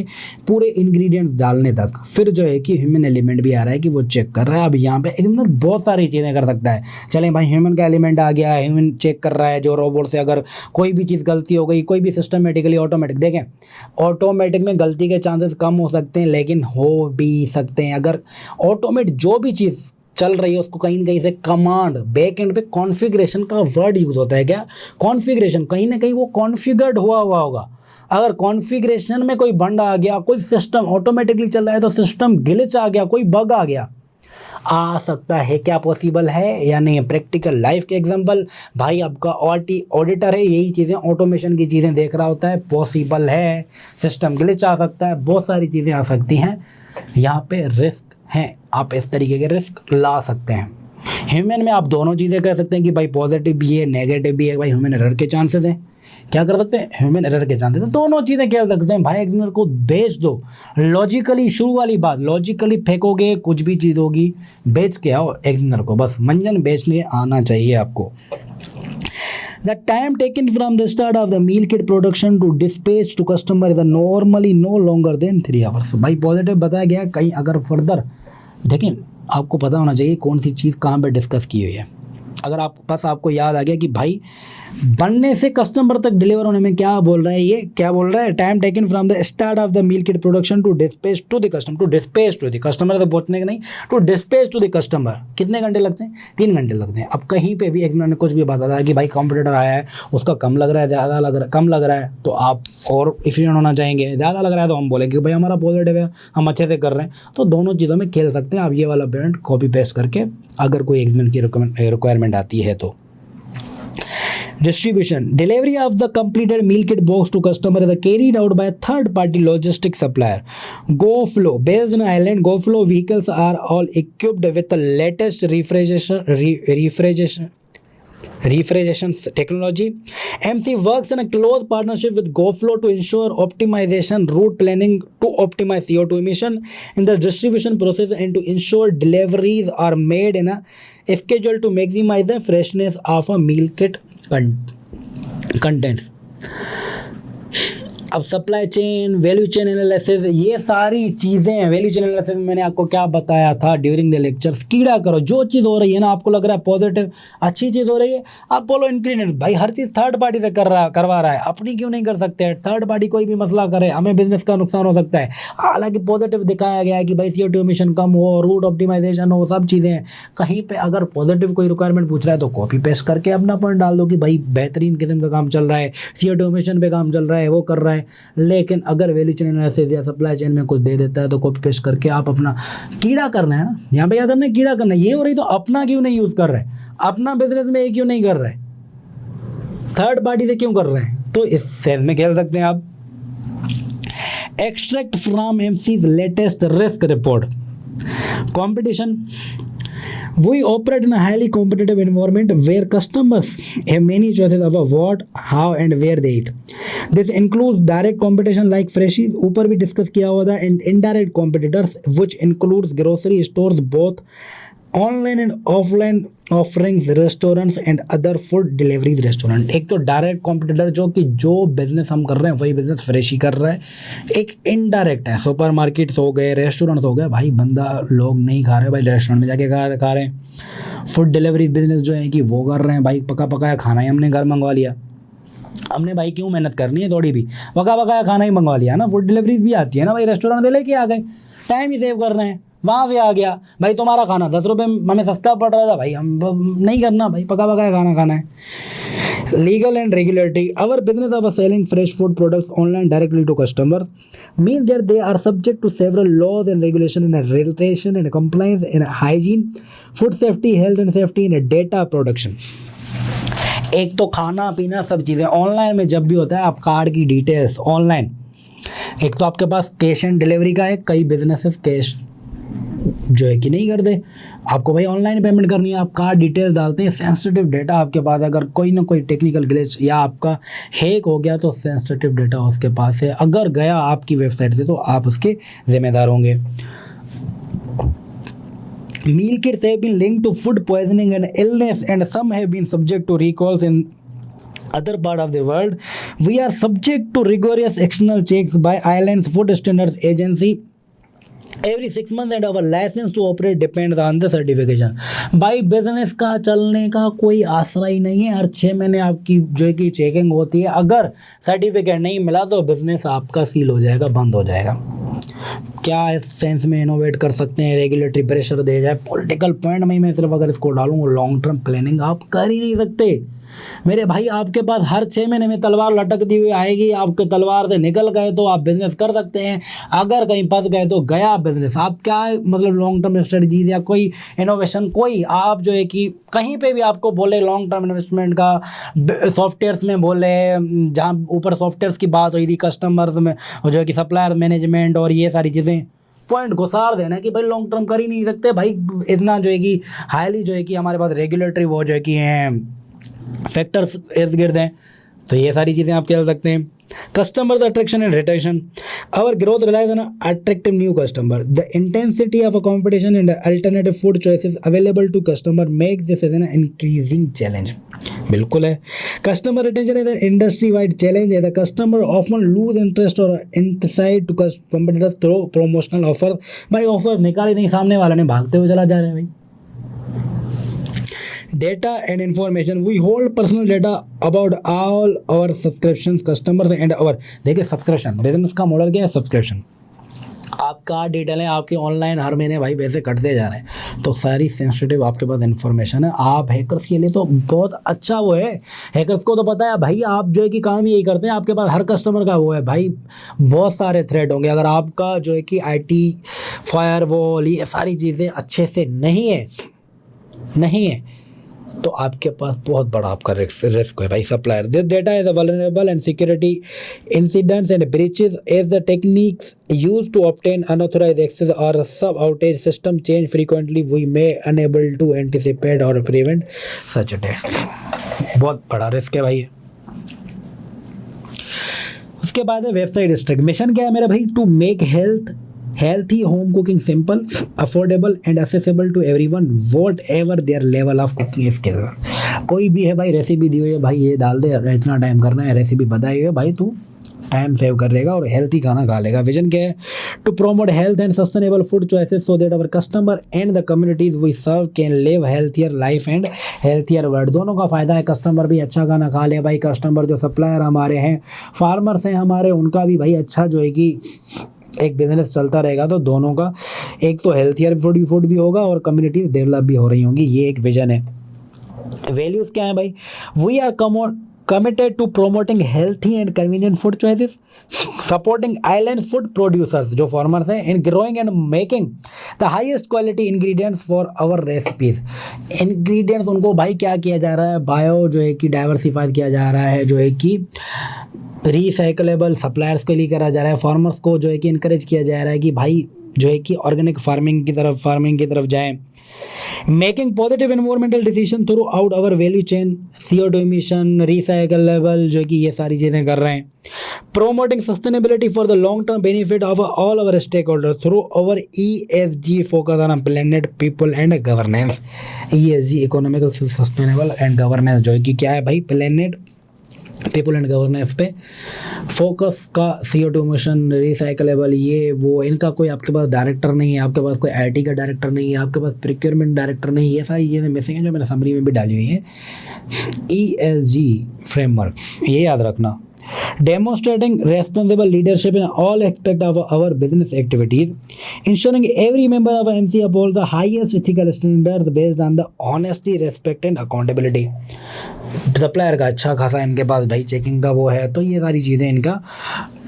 पूरे इंग्रेडिएंट डालने तक। फिर जो है कि ह्यूमन एलिमेंट भी आ रहा है कि वो चेक कर रहा है। अब यहाँ पे एकदम बहुत सारी चीज़ें कर सकता है। चलें भाई, ह्यूमन का एलिमेंट आ गया, ह्यूमन चेक कर रहा है जो रोबोट से अगर कोई भी चीज़ गलती हो गई, कोई भी सिस्टमेटिकली ऑटोमेटिक, देखें ऑटोमेटिक में गलती के चांसेस कम हो सकते हैं लेकिन हो भी सकते हैं। अगर ऑटोमेट जो भी चीज़ चल रही है उसको कहीं ना कहीं से कमांड, बैक एंड पे कॉन्फ़िगरेशन का वर्ड यूज़ होता है। क्या कॉन्फ़िगरेशन, कहीं ना कहीं वो कॉन्फ़िगर्ड हुआ होगा। अगर कॉन्फ़िगरेशन में कोई बंद आ गया, कोई सिस्टम ऑटोमेटिकली चल रहा है तो सिस्टम ग्लिच आ गया, कोई बग आ गया, आ सकता है। क्या पॉसिबल है या नहीं? प्रैक्टिकल लाइफ के एग्जांपल, भाई आपका ऑडिटर है, यही चीज़ें ऑटोमेशन की चीज़ें देख रहा होता है, पॉसिबल है। सिस्टम ग्लिच आ सकता है, बहुत सारी चीज़ें आ सकती हैं। यहाँ पे रिस्क हैं, आप इस तरीके के रिस्क ला सकते हैं। ह्यूमन में आप दोनों चीज़ें कर सकते हैं कि भाई पॉजिटिव भी है नेगेटिव भी है, भाई ह्यूमन एरर के चांसेस हैं। क्या कर सकते हैं? ह्यूमन एरर के चांसेस हैं, दोनों चीज़ें क्या कर सकते हैं भाई। एग्जामिनर को बेच दो लॉजिकली, शुरू वाली बात, लॉजिकली फेंकोगे कुछ भी चीज़ होगी, बेच के आओ एग्जामिनर को, बस मंजन बेचने आना चाहिए आपको। The time taken from the start of the meal kit production to dispatch to customer is normally no longer than 3 hours। भाई पॉजिटिव बताया गया, कहीं अगर फर्दर देखें आपको पता होना चाहिए कौन सी चीज़ कहाँ पे डिस्कस की हुई है। अगर आप बस आपको याद आ गया कि भाई बनने से कस्टमर तक डिलीवर होने में क्या बोल रहा है, ये क्या बोल रहा है, time taken from the start of the meal kit production to dispatch to the customer, to dispatch to the customer तक पहुंचने के नहीं, to dispatch to the customer कितने घंटे लगते हैं, 3 घंटे लगते हैं। अब कहीं पे भी एक मैंने कुछ भी बात बताया कि भाई कॉम्पिटिटर आया है, उसका कम लग रहा है, ज़्यादा लग रहा है, कम लग रहा है, तो आप और एफिशिएंट होना चाहेंगे, ज़्यादा लग रहा है तो हम बोलेंगे कि भाई हमारा पॉजिटिव है, हम अच्छे से कर रहे हैं। तो दोनों चीज़ों में खेल सकते हैं आप, ये वाला ब्रांड कॉपी पेस्ट करके, अगर कोई एग्जाम की रिक्वायरमेंट आती है तो। Distribution. Delivery of the completed meal kit box to customer is carried out by a third-party logistics supplier. GoFlow. Based on Ireland, GoFlow vehicles are all equipped with the latest refrigeration technology. MC works in a close partnership with GoFlow to ensure optimization, route planning to optimize CO2 emission in the distribution process and to ensure deliveries are made in a schedule to maximize the freshness of a meal kit contents. अब supply chain, value chain analysis, ये सारी चीज़ें, value chain analysis में मैंने आपको क्या बताया था ड्यूरिंग द लेक्चर्स, कीड़ा करो, जो चीज़ हो रही है ना आपको लग रहा है पॉजिटिव अच्छी चीज़ हो रही है, आप बोलो इंग्रेडिएंट, भाई हर चीज़ थर्ड पार्टी से करवा रहा है, अपनी क्यों नहीं कर सकते, थर्ड पार्टी कोई भी मसला करे, हमें बिजनेस का नुकसान हो सकता है। हालांकि पॉजिटिव दिखाया गया है कि भाई CO2 एमिशन कम हो, रूट ऑप्टिमाइजेशन हो, सब चीज़ें हैं। कहीं पर अगर पॉजिटिव कोई रिक्वायरमेंट पूछ रहा है तो कॉपी पेस्ट करके अपना पॉइंट डाल दो कि भाई बेहतरीन किस्म का काम चल रहा है, CO2 एमिशन पे काम चल रहा है, वो कर रहा है। लेकिन अगर वैल्यू चेन एनालिसिस या सप्लाई चेन में कुछ दे देता है तो कॉपी पेस्ट करके आप अपना कीड़ा करना है ना, यहाँ पे क्या करना है, कीड़ा करना है। ये हो रही तो अपना क्यों नहीं यूज़ कर रहे हैं, अपना बिजनेस में ये क्यों नहीं कर रहे, थर्ड पार्टी से क्यों कर रहे हैं, तो इस सेल में खेल सकते हैं आप। Extract from MCs latest risk report. Competition. We operate in a highly competitive environment where customers have many choices about what, how and where they eat. This includes direct competition like Freshies, ऊपर भी discuss किया हुआ था, and indirect competitors which includes grocery stores, both online and offline offerings, restaurants and other food delivery restaurant. एक तो direct competitor जो कि जो बिजनेस हम कर रहे हैं वही बिजनेस फ्रेश ही कर रहा है, एक इनडायरेक्ट है, सुपर मार्केट्स हो गए, रेस्टोरेंट्स हो गए, भाई बंदा लोग नहीं खा रहे भाई, रेस्टोरेंट में जाके खा रहे हैं। फूड डिलीवरी बिजनेस जो है कि वो कर रहे हैं भाई, पका पकाया खाना ही हमने घर मंगवा लिया, हमने भाई क्यों मेहनत करनी है थोड़ी भी, पका पकाया खाना ही मंगवा लिया ना। फूड डिलीवरीज भी आती है ना भाई, रेस्टोरेंट से लेके आ गए, टाइम ही सेव कर रहे हैं, वहाँ से आ गया भाई तुम्हारा खाना 10 रुपये हमें सस्ता पड़ रहा था, भाई हम नहीं करना, भाई पका पकाया खाना खाना है। Legal and regulatory. Our business of selling fresh food products online directly to customers means that they are subject to several laws and regulations in relation and compliance in hygiene, food safety, health and safety and data protection. एक तो खाना पीना सब चीज़ें online में जब भी होता है, आप कार्ड की डिटेल्स ऑनलाइन, एक तो आपके पास कैश एंड डिलीवरी का है, कई बिजनेसेस कैश जो है कि नहीं करते, आपको भाई ऑनलाइन पेमेंट करनी है, आप कार्ड डिटेल डालते हैं, सेंसिटिव डेटा आपके पास, अगर कोई ना कोई टेक्निकल ग्लिच या आपका हैक हो गया तो सेंसिटिव डेटा उसके पास है, अगर गया आपकी वेबसाइट से तो आप उसके जिम्मेदार होंगे। Meal kits have been linked to food poisoning and illness and some have been subject to recalls in other part of the world. We are subject to rigorous external checks by Ireland's Food Standards Agency every 6 months and our license to operate depends on the certification. भाई business का चलने का कोई आसरा ही नहीं है, हर 6 महीने आपकी जो है कि चेकिंग होती है, अगर सर्टिफिकेट नहीं मिला तो बिजनेस आपका सील हो जाएगा, बंद हो जाएगा। क्या इस सेंस में इनोवेट कर सकते हैं, रेगुलेटरी प्रेशर दे जाए, पॉलिटिकल पॉइंट में मैं सिर्फ अगर इसको डालूँ, लॉन्ग टर्म प्लानिंग आप कर ही नहीं सकते मेरे भाई। आपके पास हर 6 महीने में तलवार लटकती हुई आएगी, आपके तलवार से निकल गए तो आप बिजनेस कर सकते हैं, अगर कहीं फंस गए तो गया बिजनेस। आप क्या मतलब लॉन्ग टर्म स्ट्रेटजीज या कोई इनोवेशन, कोई आप जो है कि कहीं पे भी आपको बोले लॉन्ग टर्म इन्वेस्टमेंट का, सॉफ्टवेयर्स में बोले, जहाँ ऊपर सॉफ्टवेयर्स की बात हुई थी, कस्टमर्स में जो है कि सप्लायर मैनेजमेंट और ये सारी चीज़ें, पॉइंट घुसार देना कि भाई लॉन्ग टर्म कर ही नहीं सकते भाई, इतना जो है कि हाईली जो है कि हमारे पास रेगुलेटरी वो जो है कि हैं फैक्टर्स इर्द गिर्द हैं, तो ये सारी चीज़ें आप कह सकते हैं। Customers attraction and retention. Our growth relies on attracting new customer. The intensity of a competition and alternative food choices available to customer make this as an increasing challenge. बिल्कुल है। Customer retention is an industry-wide challenge. The customer often lose interest or insight to competitors through promotional offers. भाई offer निकाल ही नहीं, सामने वाला ने भागते हुए चला जा रहे हैं भाई। Data and information, we hold personal data about all our subscriptions, customers and our, देखिए सब्सक्रिप्शन, बिजनेस का मॉडल क्या है, सब्सक्रिप्शन। आपका डिटेल है, आपके ऑनलाइन हर महीने भाई पैसे कटते जा रहे हैं, तो सारी सेंसिटिव आपके पास इन्फॉर्मेशन है। आप हैकर्स के लिए तो बहुत अच्छा वो है, हैकर्स को तो पता है भाई आप जो है कि काम यही करते हैं, आपके पास हर कस्टमर का वो है भाई, बहुत सारे थ्रेड होंगे। अगर आपका जो है कि आईटी फायरवॉल ये सारी चीज़ें अच्छे से नहीं है तो आपके पास बहुत बड़ा आपका रिस्क है भाई। Supplier, this data is vulnerable and security incidents and breaches as the techniques use to obtain unauthorised access और सब outage system change frequently, we may unable to anticipate और प्रिवेंट सच अटैक। बहुत बड़ा risk है भाई। उसके बाद है वेबसाइट स्ट्रिक। मिशन क्या है मेरा भाई, to make healthy home cooking simple, affordable and accessible to everyone whatever their level of cooking skills। कोई भी है भाई, रेसिपी दी हुई है भाई, ये डाल दे, इतना टाइम करना है, रेसिपी बताई हुई है भाई, तू टाइम सेव कर लेगा और हेल्थी खाना खा लेगा। विजन क्या है, to promote health and sustainable food choices so that our customer and the communities we serve can live healthier life and healthier world. दोनों का फ़ायदा है, कस्टमर भी अच्छा खाना खा ले भाई, कस्टमर जो सप्लायर हमारे हैं, फार्मर्स हैं हमारे, उनका भी भाई अच्छा जो है कि एक बिजनेस चलता रहेगा, तो दोनों का एक तो हेल्थियर फूड भी होगा और कम्युनिटीज डेवलप भी हो रही होंगी। ये एक विजन है। वैल्यूज़ क्या है भाई, we are committed to promoting healthy and convenient food choices, supporting island food producers जो farmers हैं, in growing and making the highest quality ingredients for our recipes। ingredients उनको भाई क्या किया जा रहा है, बायो जो है कि डाइवर्सिफाइड किया जा रहा है, जो है कि रिसाइकलेबल सप्लायर्स के लिए करा जा रहा है, फार्मर्स को जो है कि इनकरेज किया जा रहा है कि भाई जो है कि ऑर्गेनिक फार्मिंग की तरफ जाएं। Making positive environmental decision throughout our value chain, CO2 emission, recyclable जो कि ये सारी चीज़ें कर रहे हैं। Promoting sustainability for the long term benefit of all our stakeholders through our ESG focus on planet people and governance. ESG economical sustainable and governance जो है कि क्या है भाई, प्लेनेट पीपल एंड गवर्नेंस पे फोकस का, CO2 emission, recyclable, ये वो, इनका कोई आपके पास डायरेक्टर नहीं है, आपके पास कोई IT का डायरेक्टर नहीं है, आपके पास प्रोक्योरमेंट डायरेक्टर नहीं है, ये सारी चीज़ें मिसिंग हैं जो मैंने समरी में भी डाली हुई है। ESG फ्रेमवर्क ये याद रखना। Demonstrating responsible leadership in all aspects of our business activities, ensuring every member of MC upholds the highest ethical standards based on the honesty, respect and accountability। Supplier का अच्छा खासा इनके पास भाई चेकिंग का वो है, तो ये सारी चीज़ें इनका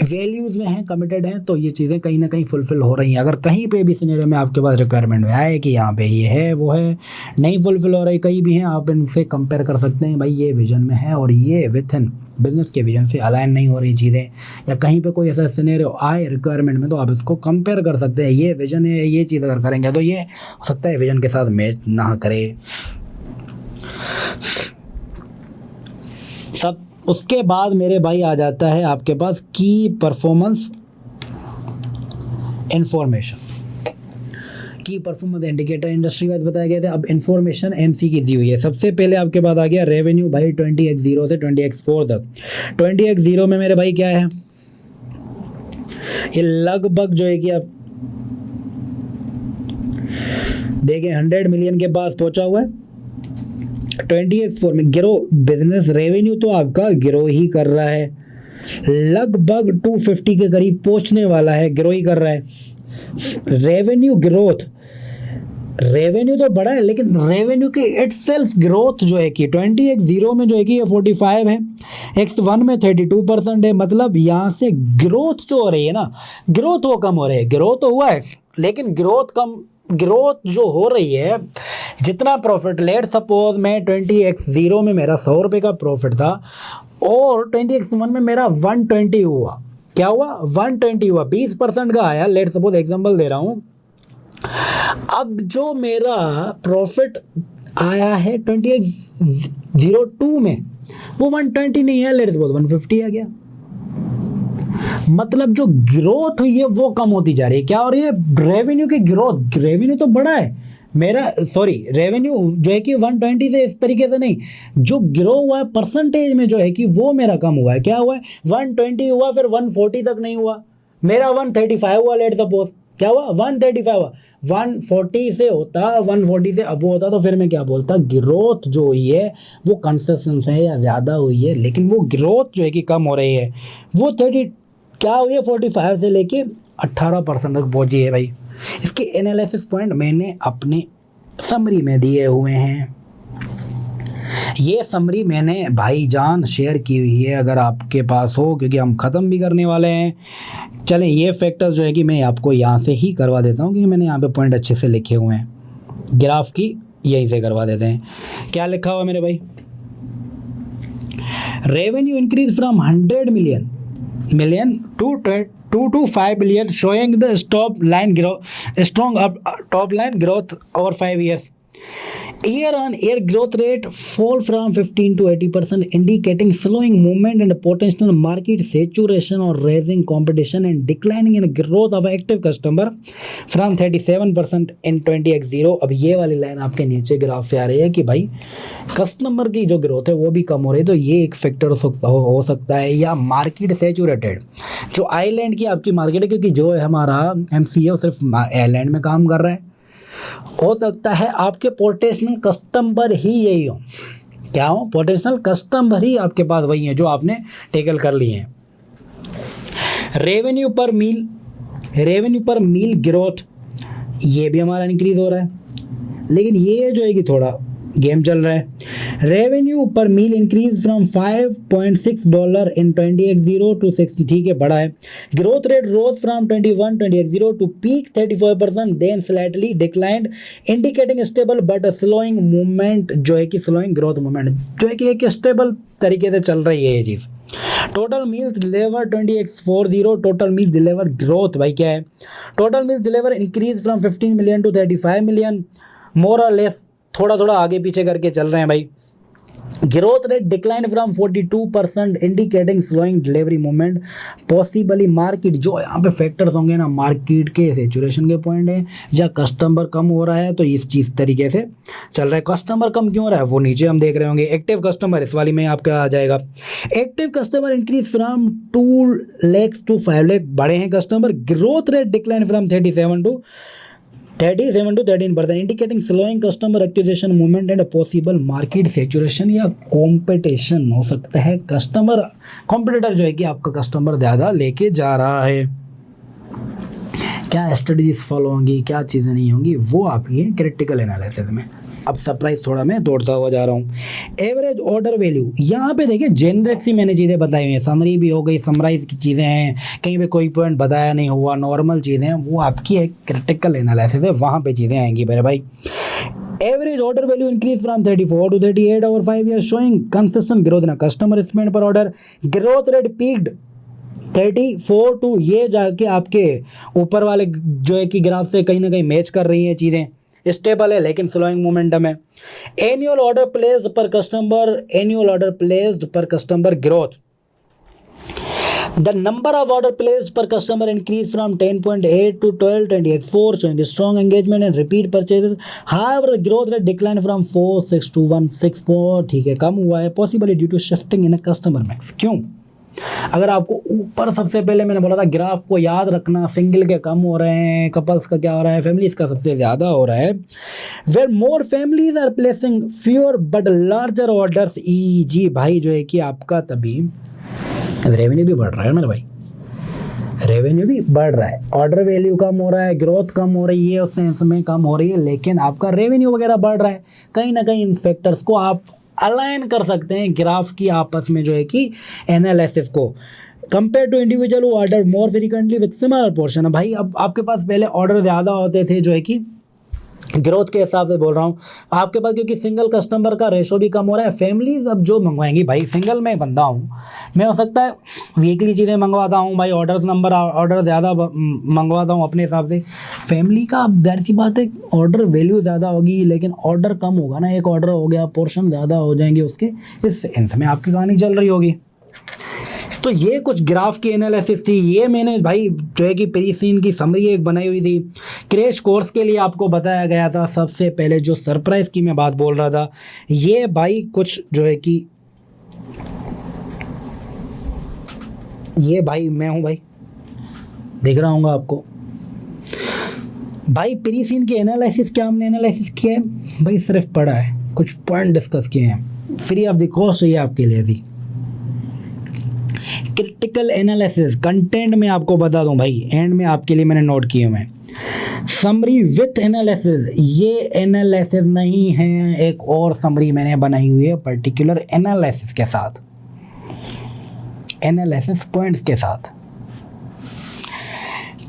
वैल्यूज़ में हैं, कमिटेड हैं, तो ये चीज़ें कहीं ना कहीं फुलफिल हो रही हैं। अगर कहीं पे भी सिनेरियो में आपके पास रिक्वायरमेंट में आए कि यहाँ पे ये है वो है, नहीं फुलफिल हो रही, कहीं भी हैं, आप इनसे कंपेयर कर सकते हैं भाई, ये विजन में है और ये विथ इन बिजनेस के विजन से अलाइन नहीं हो रही चीज़ें, या कहीं पे कोई ऐसा सिनेरियो आए रिक्वायरमेंट में, तो आप इसको कंपेयर कर सकते हैं। ये विजन है, ये चीज़ अगर करेंगे तो ये हो सकता है विजन के साथ मैच ना करे सब। उसके बाद मेरे भाई आ जाता है आपके पास की परफॉर्मेंस इंफॉर्मेशन, की परफॉर्मेंस इंडिकेटर इंडस्ट्री वाइज बताया गया था। अब इंफॉर्मेशन MC की दी हुई है। सबसे पहले आपके पास आ गया रेवेन्यू भाई 20x0 से 20x4 तक। 20x0 में मेरे भाई क्या है, ये लगभग जो है कि आप देखें 100 मिलियन के पास पहुंचा हुआ है। 20x4 में ग्रो बिजनेस रेवेन्यू तो आपका ग्रो ही कर रहा है, लगभग 250 के करीब पहुंचने वाला है, ग्रो ही कर रहा है। रेवेन्यू ग्रोथ, रेवेन्यू तो बड़ा है लेकिन रेवेन्यू की इटसेल्फ ग्रोथ जो है कि 20x0 में जो है कि ये 45 है, x1 में 32% है। मतलब यहाँ से ग्रोथ जो हो रही है ना, ग्रोथ वो कम हो रही है, ग्रोथ तो हुआ है लेकिन ग्रोथ जो हो रही है, जितना प्रॉफिट, लेट सपोज मैं 20x0 में मेरा 100 रुपये का प्रॉफिट था और 20x1 में मेरा 120 हुआ, क्या हुआ 120 हुआ, 20% का आया, लेट सपोज एग्जांपल दे रहा हूँ। अब जो मेरा प्रॉफिट आया है 20x02 में वो 120 नहीं है, लेट सपोज 150 आ गया। मतलब जो ग्रोथ हुई है वो कम होती जा रही है। क्या हो रही है, रेवेन्यू की ग्रोथ, रेवेन्यू तो बड़ा है मेरा, सॉरी रेवेन्यू जो है कि 120 से इस तरीके से नहीं, जो ग्रो हुआ है परसेंटेज में जो है कि वो मेरा कम हुआ है। क्या हुआ है, 120 हुआ फिर 140 तक नहीं हुआ, मेरा 135 हुआ लेट सपोज, क्या हुआ 135 हुआ, 140 से होता, 140 से अब होता तो फिर मैं क्या बोलता, ग्रोथ जो हुई है वो कंसिस्टेंस है या ज़्यादा हुई है, लेकिन वो ग्रोथ जो है कि कम हो रही है, वो 30 क्या हुई है 45 से लेके 18% तक पहुंची है भाई। इसके एनालिसिस पॉइंट मैंने अपने समरी में दिए हुए हैं, ये समरी मैंने भाईजान शेयर की हुई है, अगर आपके पास हो, क्योंकि हम ख़त्म भी करने वाले हैं। चलें ये फैक्टर जो है कि मैं आपको यहाँ से ही करवा देता हूँ, क्योंकि मैंने यहाँ पे पॉइंट अच्छे से लिखे हुए हैं, ग्राफ की यहीं से करवा देते हैं। क्या लिखा हुआ मेरे भाई, revenue increase from 100 million to 5 billion, showing the top line growth strong top line growth over 5 years. Year-on-year growth rate fall from 15 to 80%, indicating slowing movement and potential market saturation or rising competition, and declining in growth of active customer from 37% in 20x0. अब ये वाली line आपके नीचे graph से आ रही है कि भाई कस्टमर की जो ग्रोथ है वो भी कम हो रही है, तो ये एक फैक्टर हो सकता है। या मार्केट सेचुरेटेड, जो आइलैंड की आपकी मार्केट है, क्योंकि जो है हमारा एमसीए वो सिर्फ आइलैंड में काम कर रहा है, हो सकता है आपके पोटेंशियल कस्टमर ही यही हो, क्या हो, पोटेंशियल कस्टमर ही आपके पास वही है जो आपने टेकल कर लिए हैं। रेवेन्यू पर मील ग्रोथ, ये भी हमारा इंक्रीज हो रहा है, लेकिन ये जो है कि थोड़ा गेम चल रहा है। Revenue per meal increase from $5.6 in 20x0 to 60, ठीक है बड़ा है। Growth rate rose from 20x0 to peak 34%, then slightly declined, indicating stable but slowing movement, जो है कि स्लोइंग ग्रोथ मूवमेंट, जो है कि एक स्टेबल तरीके से चल रही है ये चीज़। Total meals deliver 20x40, total meals deliver growth भाई क्या है, total meals deliver increase from 15 million to 35 million, more और लेस थोड़ा थोड़ा आगे पीछे करके चल रहे हैं भाई। Growth rate decline from 42%, indicating slowing delivery movement, possibly market, जो यहाँ पे फैक्टर्स होंगे ना, मार्केट के सेचुरेशन के पॉइंट है या कस्टमर कम हो रहा है, तो इस चीज़ तरीके से चल रहा है। कस्टमर कम क्यों हो रहा है वो नीचे हम देख रहे होंगे। एक्टिव कस्टमर इस वाली में आपका आ जाएगा, active customer increase from 2 lakhs to 5 lakh, बड़े हैं customer. Growth rate decline from 37 to 13%, indicating slowing customer acquisition movement and possible market saturation या कॉम्पिटिशन, हो सकता है कस्टमर कॉम्पिटिटर जो है कि आपका कस्टमर ज़्यादा लेके जा रहा है। क्या स्ट्रेटजीज फॉलो होंगी, क्या चीज़ें नहीं होंगी, वो आपकी क्रिटिकल एनालिसिस में। अब सरप्राइज थोड़ा मैं तोड़ता हुआ जा रहा हूँ। एवरेज ऑर्डर वैल्यू, यहाँ पे देखिए जेनरिक सी मैंने चीज़ें बताई हुई हैं, समरी भी हो गई, समराइज की चीज़ें हैं, कहीं पे कोई पॉइंट बताया नहीं हुआ, नॉर्मल चीज़ें हैं, वो आपकी एक क्रिटिकल एनालिसिस है, वहाँ पे चीज़ें आएंगी मेरे भाई। Average order value increase from 34 to 38 over 5 years, showing consistent growth ना customer spend per order. Growth rate peaked 34 to, ये जाके आपके ऊपर वाले जो है कि ग्राफ से कहीं ना कहीं मैच कर रही हैं चीज़ें, स्टेबल है लेकिन स्लोइंग मोमेंटम है। एनुअल ऑर्डर प्लेस्ड पर customer growth, the number of order placed पर customer increase from 10.8 to 12.4, showing strong engagement and repeat purchases. However, the growth rate declined from 4.6 to 1.6, ठीक है कम हुआ है, possibly due to shifting in customer mix. क्यों, अगर आपको ऊपर सबसे पहले मैंने बोला था ग्राफ को याद रखना, सिंगल के कम हो रहे हैं, कपल्स का क्या हो रहा है, फैमिलीज का सबसे ज़्यादा हो रहा है। Where more families are placing fewer but larger orders, e g भाई जो है कि आपका तभी रेवेन्यू भी बढ़ रहा है मेरे भाई, रेवेन्यू भी बढ़ रहा है, ऑर्डर वैल्यू कम हो रहा है, ग्रोथ कम हो रही है, उस सेंस में कम हो रही है, लेकिन आपका रेवेन्यू वगैरह बढ़ रहा है। कहीं ना कहीं इन फैक्टर्स को आप अलाइन कर सकते हैं ग्राफ की आपस में जो है कि एनालिसिस को, compare to individual who order more frequently with similar portion. भाई अब आपके पास पहले ऑर्डर ज़्यादा होते थे जो है कि ग्रोथ के हिसाब से बोल रहा हूँ आपके पास, क्योंकि सिंगल कस्टमर का रेशो भी कम हो रहा है। फैमिलीज अब जो मंगवाएंगी, भाई सिंगल में बंदा हूँ मैं, हो सकता है वीकली चीज़ें मंगवाता हूँ भाई, ऑर्डर ज़्यादा मंगवाता हूँ अपने हिसाब से। फैमिली का अब जाहिर सी बात है ऑर्डर वैल्यू ज़्यादा होगी, लेकिन ऑर्डर कम होगा ना, एक ऑर्डर हो गया, पोर्शन ज़्यादा हो जाएंगे उसके, इस सेंस में आपकी कहानी चल रही होगी। तो ये कुछ ग्राफ की एनालिसिस थी, ये मैंने भाई जो है कि प्री सीन की समरी एक बनाई हुई थी, क्रैश कोर्स के लिए आपको बताया गया था। सबसे पहले जो सरप्राइज़ की मैं बात बोल रहा था, ये भाई कुछ जो है कि ये भाई मैं हूँ भाई, दिख रहा हूँगा आपको, भाई प्री सीन की एनालिसिस क्या हमने एनालिसिस किया है भाई, सिर्फ पढ़ा है, कुछ पॉइंट डिस्कस किए हैं, फ्री ऑफ द कॉस्ट ये आपके लिए थी। क्रिटिकल एनालिसिस कंटेंट में आपको बता दूं भाई, एंड में आपके लिए मैंने नोट किए हुए हैं। समरी विथ एनालिसिस, ये एनालिसिस नहीं है, एक और समरी मैंने बनाई हुई है पर्टिकुलर एनालिसिस के साथ, एनालिसिस पॉइंट्स के साथ।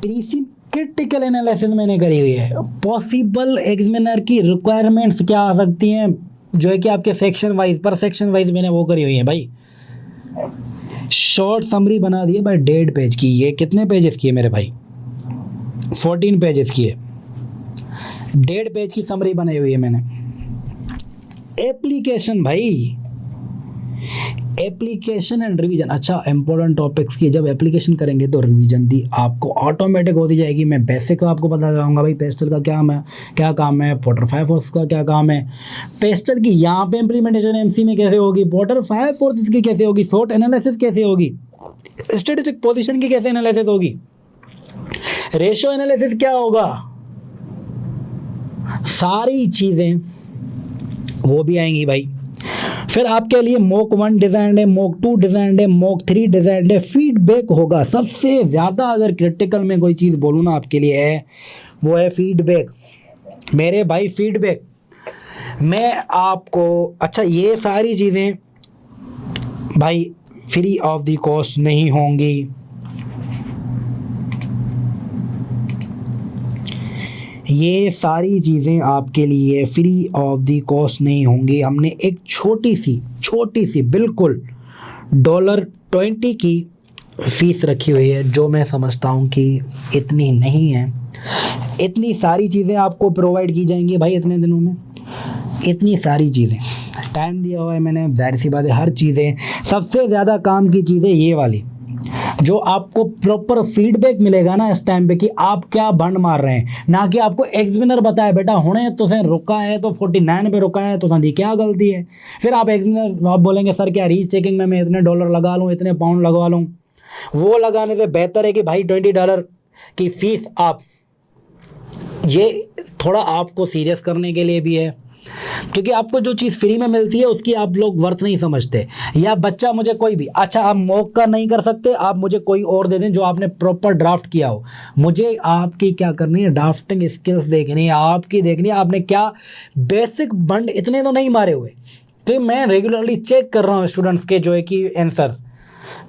प्रीसीन क्रिटिकल एनालिसिस मैंने करी हुई है, पॉसिबल एग्जामिनर की रिक्वायरमेंट्स क्या आ सकती हैं, जो है कि आपके सेक्शन वाइज, पर सेक्शन वाइज मैंने वो करी हुई है भाई। शॉर्ट समरी बना दी है भाई 1.5 पेज की, ये कितने पेजेस की है मेरे भाई, 14 पेजेस की है, 1.5 पेज की समरी बनाई हुई है मैंने। एप्लीकेशन भाई, एप्लीकेशन एंड रिवीजन, अच्छा इंपॉर्टेंट टॉपिक्स की जब एप्लीकेशन करेंगे तो रिवीजन दी आपको ऑटोमेटिक होती जाएगी। मैं बेसिक का आपको बता जाऊंगा भाई, पेस्टल का क्या काम है, पोर्टर 5 फोर्स का क्या काम है, पेस्टल की यहाँ पे इम्प्लीमेंटेशन एमसी में कैसे होगी, पोर्टर 5 फोर्स की कैसे होगी, शॉर्ट एनालिसिस कैसे होगी, स्ट्रेटेजिक पोजीशन की कैसे एनालिसिस होगी, रेशियो एनालिसिस क्या होगा, सारी चीज़ें वो भी आएंगी भाई। फिर आपके लिए मॉक 1 डिज़ाइन है, मॉक 2 डिज़ाइन है, मॉक 3 डिज़ाइन है, फीडबैक होगा। सबसे ज़्यादा अगर क्रिटिकल में कोई चीज़ बोलूँ ना आपके लिए है, वो है फीडबैक मेरे भाई। फीडबैक मैं आपको, अच्छा ये सारी चीज़ें भाई फ्री ऑफ द कॉस्ट नहीं होंगी, ये सारी चीज़ें आपके लिए फ्री ऑफ द कॉस्ट नहीं होंगी। हमने एक छोटी सी बिल्कुल $20 की फ़ीस रखी हुई है, जो मैं समझता हूँ कि इतनी नहीं है। इतनी सारी चीज़ें आपको प्रोवाइड की जाएंगी भाई इतने दिनों में, इतनी सारी चीज़ें, टाइम दिया हुआ है मैंने, जाहिर सी बात है हर चीज़ें, सबसे ज़्यादा काम की चीज़ें ये वाली, जो आपको प्रॉपर फीडबैक मिलेगा ना इस टाइम पे कि आप क्या बंड मार रहे हैं, ना कि आपको एग्जामिनर बताए बेटा हुणे तो से रुका है तो 49 पे रुका है तो संधी क्या गलती है। फिर आप एग्जामिनर आप बोलेंगे सर क्या रीच चेकिंग में मैं इतने डॉलर लगा लूँ, इतने पाउंड लगवा लूँ, वो लगाने से बेहतर है कि भाई $20 की फ़ीस आप, ये थोड़ा आपको सीरियस करने के लिए भी है, क्योंकि आपको जो चीज़ फ्री में मिलती है उसकी आप लोग वर्थ नहीं समझते। या बच्चा मुझे कोई भी, अच्छा आप मॉक का नहीं कर सकते, आप मुझे कोई और दे दें जो आपने प्रॉपर ड्राफ्ट किया हो, मुझे आपकी क्या करनी है, ड्राफ्टिंग स्किल्स देखनी है, आपकी देखनी है आपने क्या बेसिक बंड इतने तो नहीं मारे हुए। तो मैं रेगुलरली चेक कर रहा हूँ स्टूडेंट्स के जो है कि आंसर,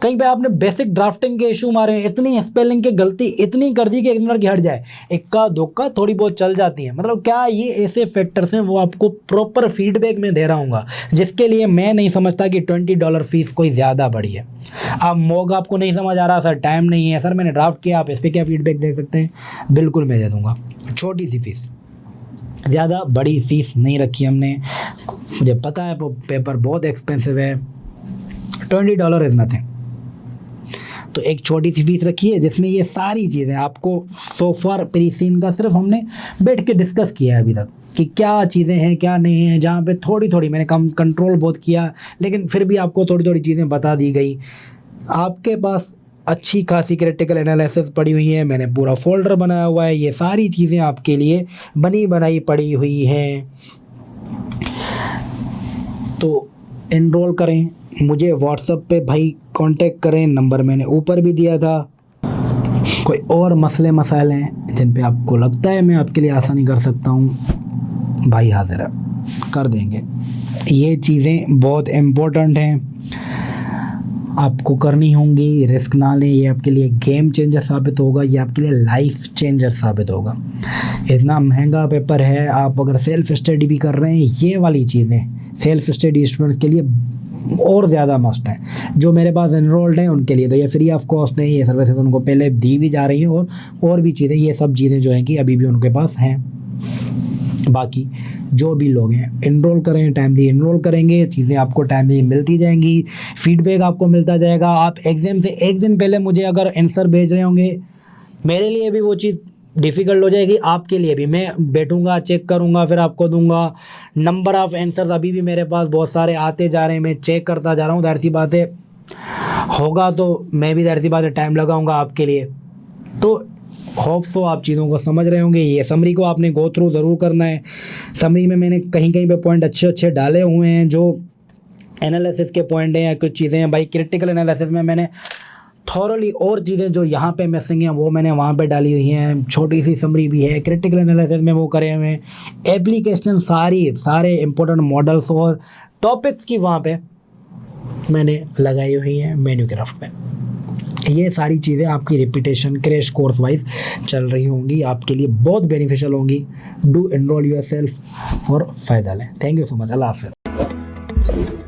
कहीं पे आपने बेसिक ड्राफ्टिंग के इशू मारे हैं, इतनी स्पेलिंग की गलती इतनी कर दी कि एग्जामिनर की हट जाए, इक्का दुक्का थोड़ी बहुत चल जाती है। मतलब क्या ये ऐसे फैक्टर्स हैं, वो आपको प्रॉपर फीडबैक में दे रहा हूँगा, जिसके लिए मैं नहीं समझता कि $20 फ़ीस कोई ज़्यादा बड़ी है। अब मॉक आपको नहीं समझ आ रहा सर, टाइम नहीं है सर, मैंने ड्राफ्ट किया, आप इस पर क्या फीडबैक दे सकते हैं, बिल्कुल मैं दे दूँगा। छोटी सी फ़ीस, ज़्यादा बड़ी फ़ीस नहीं रखी हमने, मुझे पता है पेपर बहुत एक्सपेंसिव है, $20 इज़ नथिंग। तो एक छोटी सी फीस रखी है जिसमें ये सारी चीज़ें आपको सो फार प्री सीन का सिर्फ हमने बैठ के डिस्कस किया है अभी तक कि क्या चीज़ें हैं क्या नहीं है, जहाँ पे थोड़ी थोड़ी मैंने कम कंट्रोल बहुत किया, लेकिन फिर भी आपको थोड़ी थोड़ी चीज़ें बता दी गई। आपके पास अच्छी खासी क्रिटिकल एनालिसिस पड़ी हुई है, मैंने पूरा फोल्डर बनाया हुआ है, ये सारी चीज़ें आपके लिए बनी बनाई पड़ी हुई हैं। तो इनरोल करें, मुझे व्हाट्सएप पे भाई कांटेक्ट करें, नंबर मैंने ऊपर भी दिया था। कोई और मसले मसाइल हैं जिन पे आपको लगता है मैं आपके लिए आसानी कर सकता हूँ, भाई हाजिर है, कर देंगे। ये चीज़ें बहुत इम्पोर्टेंट हैं, आपको करनी होंगी, रिस्क ना लें, ये आपके लिए गेम चेंजर साबित होगा, ये आपके लिए लाइफ चेंजर साबित होगा। इतना महंगा पेपर है, आप अगर सेल्फ स्टडी भी कर रहे हैं, ये वाली चीज़ें सेल्फ स्टडी स्टूडेंट्स के लिए और ज़्यादा मस्ट है। जो मेरे पास एनरोल्ड हैं उनके लिए तो ये फ्री ऑफ कॉस्ट नहीं, ये सर्विसेज उनको पहले दी भी जा रही हैं, और भी चीज़ें, ये सब चीज़ें जो हैं कि अभी भी उनके पास हैं। बाकी जो भी लोग हैं इनरोल करें, टाइमली इनरोल करेंगे, चीज़ें आपको टाइमली मिलती जाएंगी, फीडबैक आपको मिलता जाएगा। आप एग्ज़ाम से एक दिन पहले मुझे अगर आंसर भेज रहे होंगे, मेरे लिए भी वो चीज़ डिफ़िकल्ट हो जाएगी, आपके लिए भी। मैं बैठूंगा, चेक करूंगा, फिर आपको दूंगा। नंबर ऑफ़ आंसर्स अभी भी मेरे पास बहुत सारे आते जा रहे हैं, मैं चेक करता जा रहा हूँ। जाहिर सी बात है होगा तो मैं भी जाहिर सी बात है टाइम लगाऊंगा आपके लिए। तो होप सो आप चीज़ों को समझ रहे होंगे। ये समरी को आपने गो थ्रू ज़रूर करना है। समरी में मैंने कहीं कहीं पे पॉइंट अच्छे अच्छे डाले हुए हैं जो एनालिसिस के पॉइंट हैं या कुछ चीज़ें हैं। भाई क्रिटिकल एनालिसिस में मैंने थॉरली और चीज़ें जो यहाँ पे मिसिंग हैं वो मैंने वहाँ पे डाली हुई हैं। छोटी सी समरी भी है, क्रिटिकल एनालिसिस में वो करे हुए हैं। एप्लीकेशन सारे इंपॉर्टेंट मॉडल्स और टॉपिक्स की वहाँ पे मैंने लगाई हुई हैं मेन्यूक्राफ्ट में। ये सारी चीज़ें आपकी रिपीटेशन क्रैश कोर्स वाइज चल रही होंगी, आपके लिए बहुत बेनिफिशियल होंगी। डू एनरोल योरसेल्फ और फ़ायदा लें। Thank you so much. अल्लाह हाफ़िज़।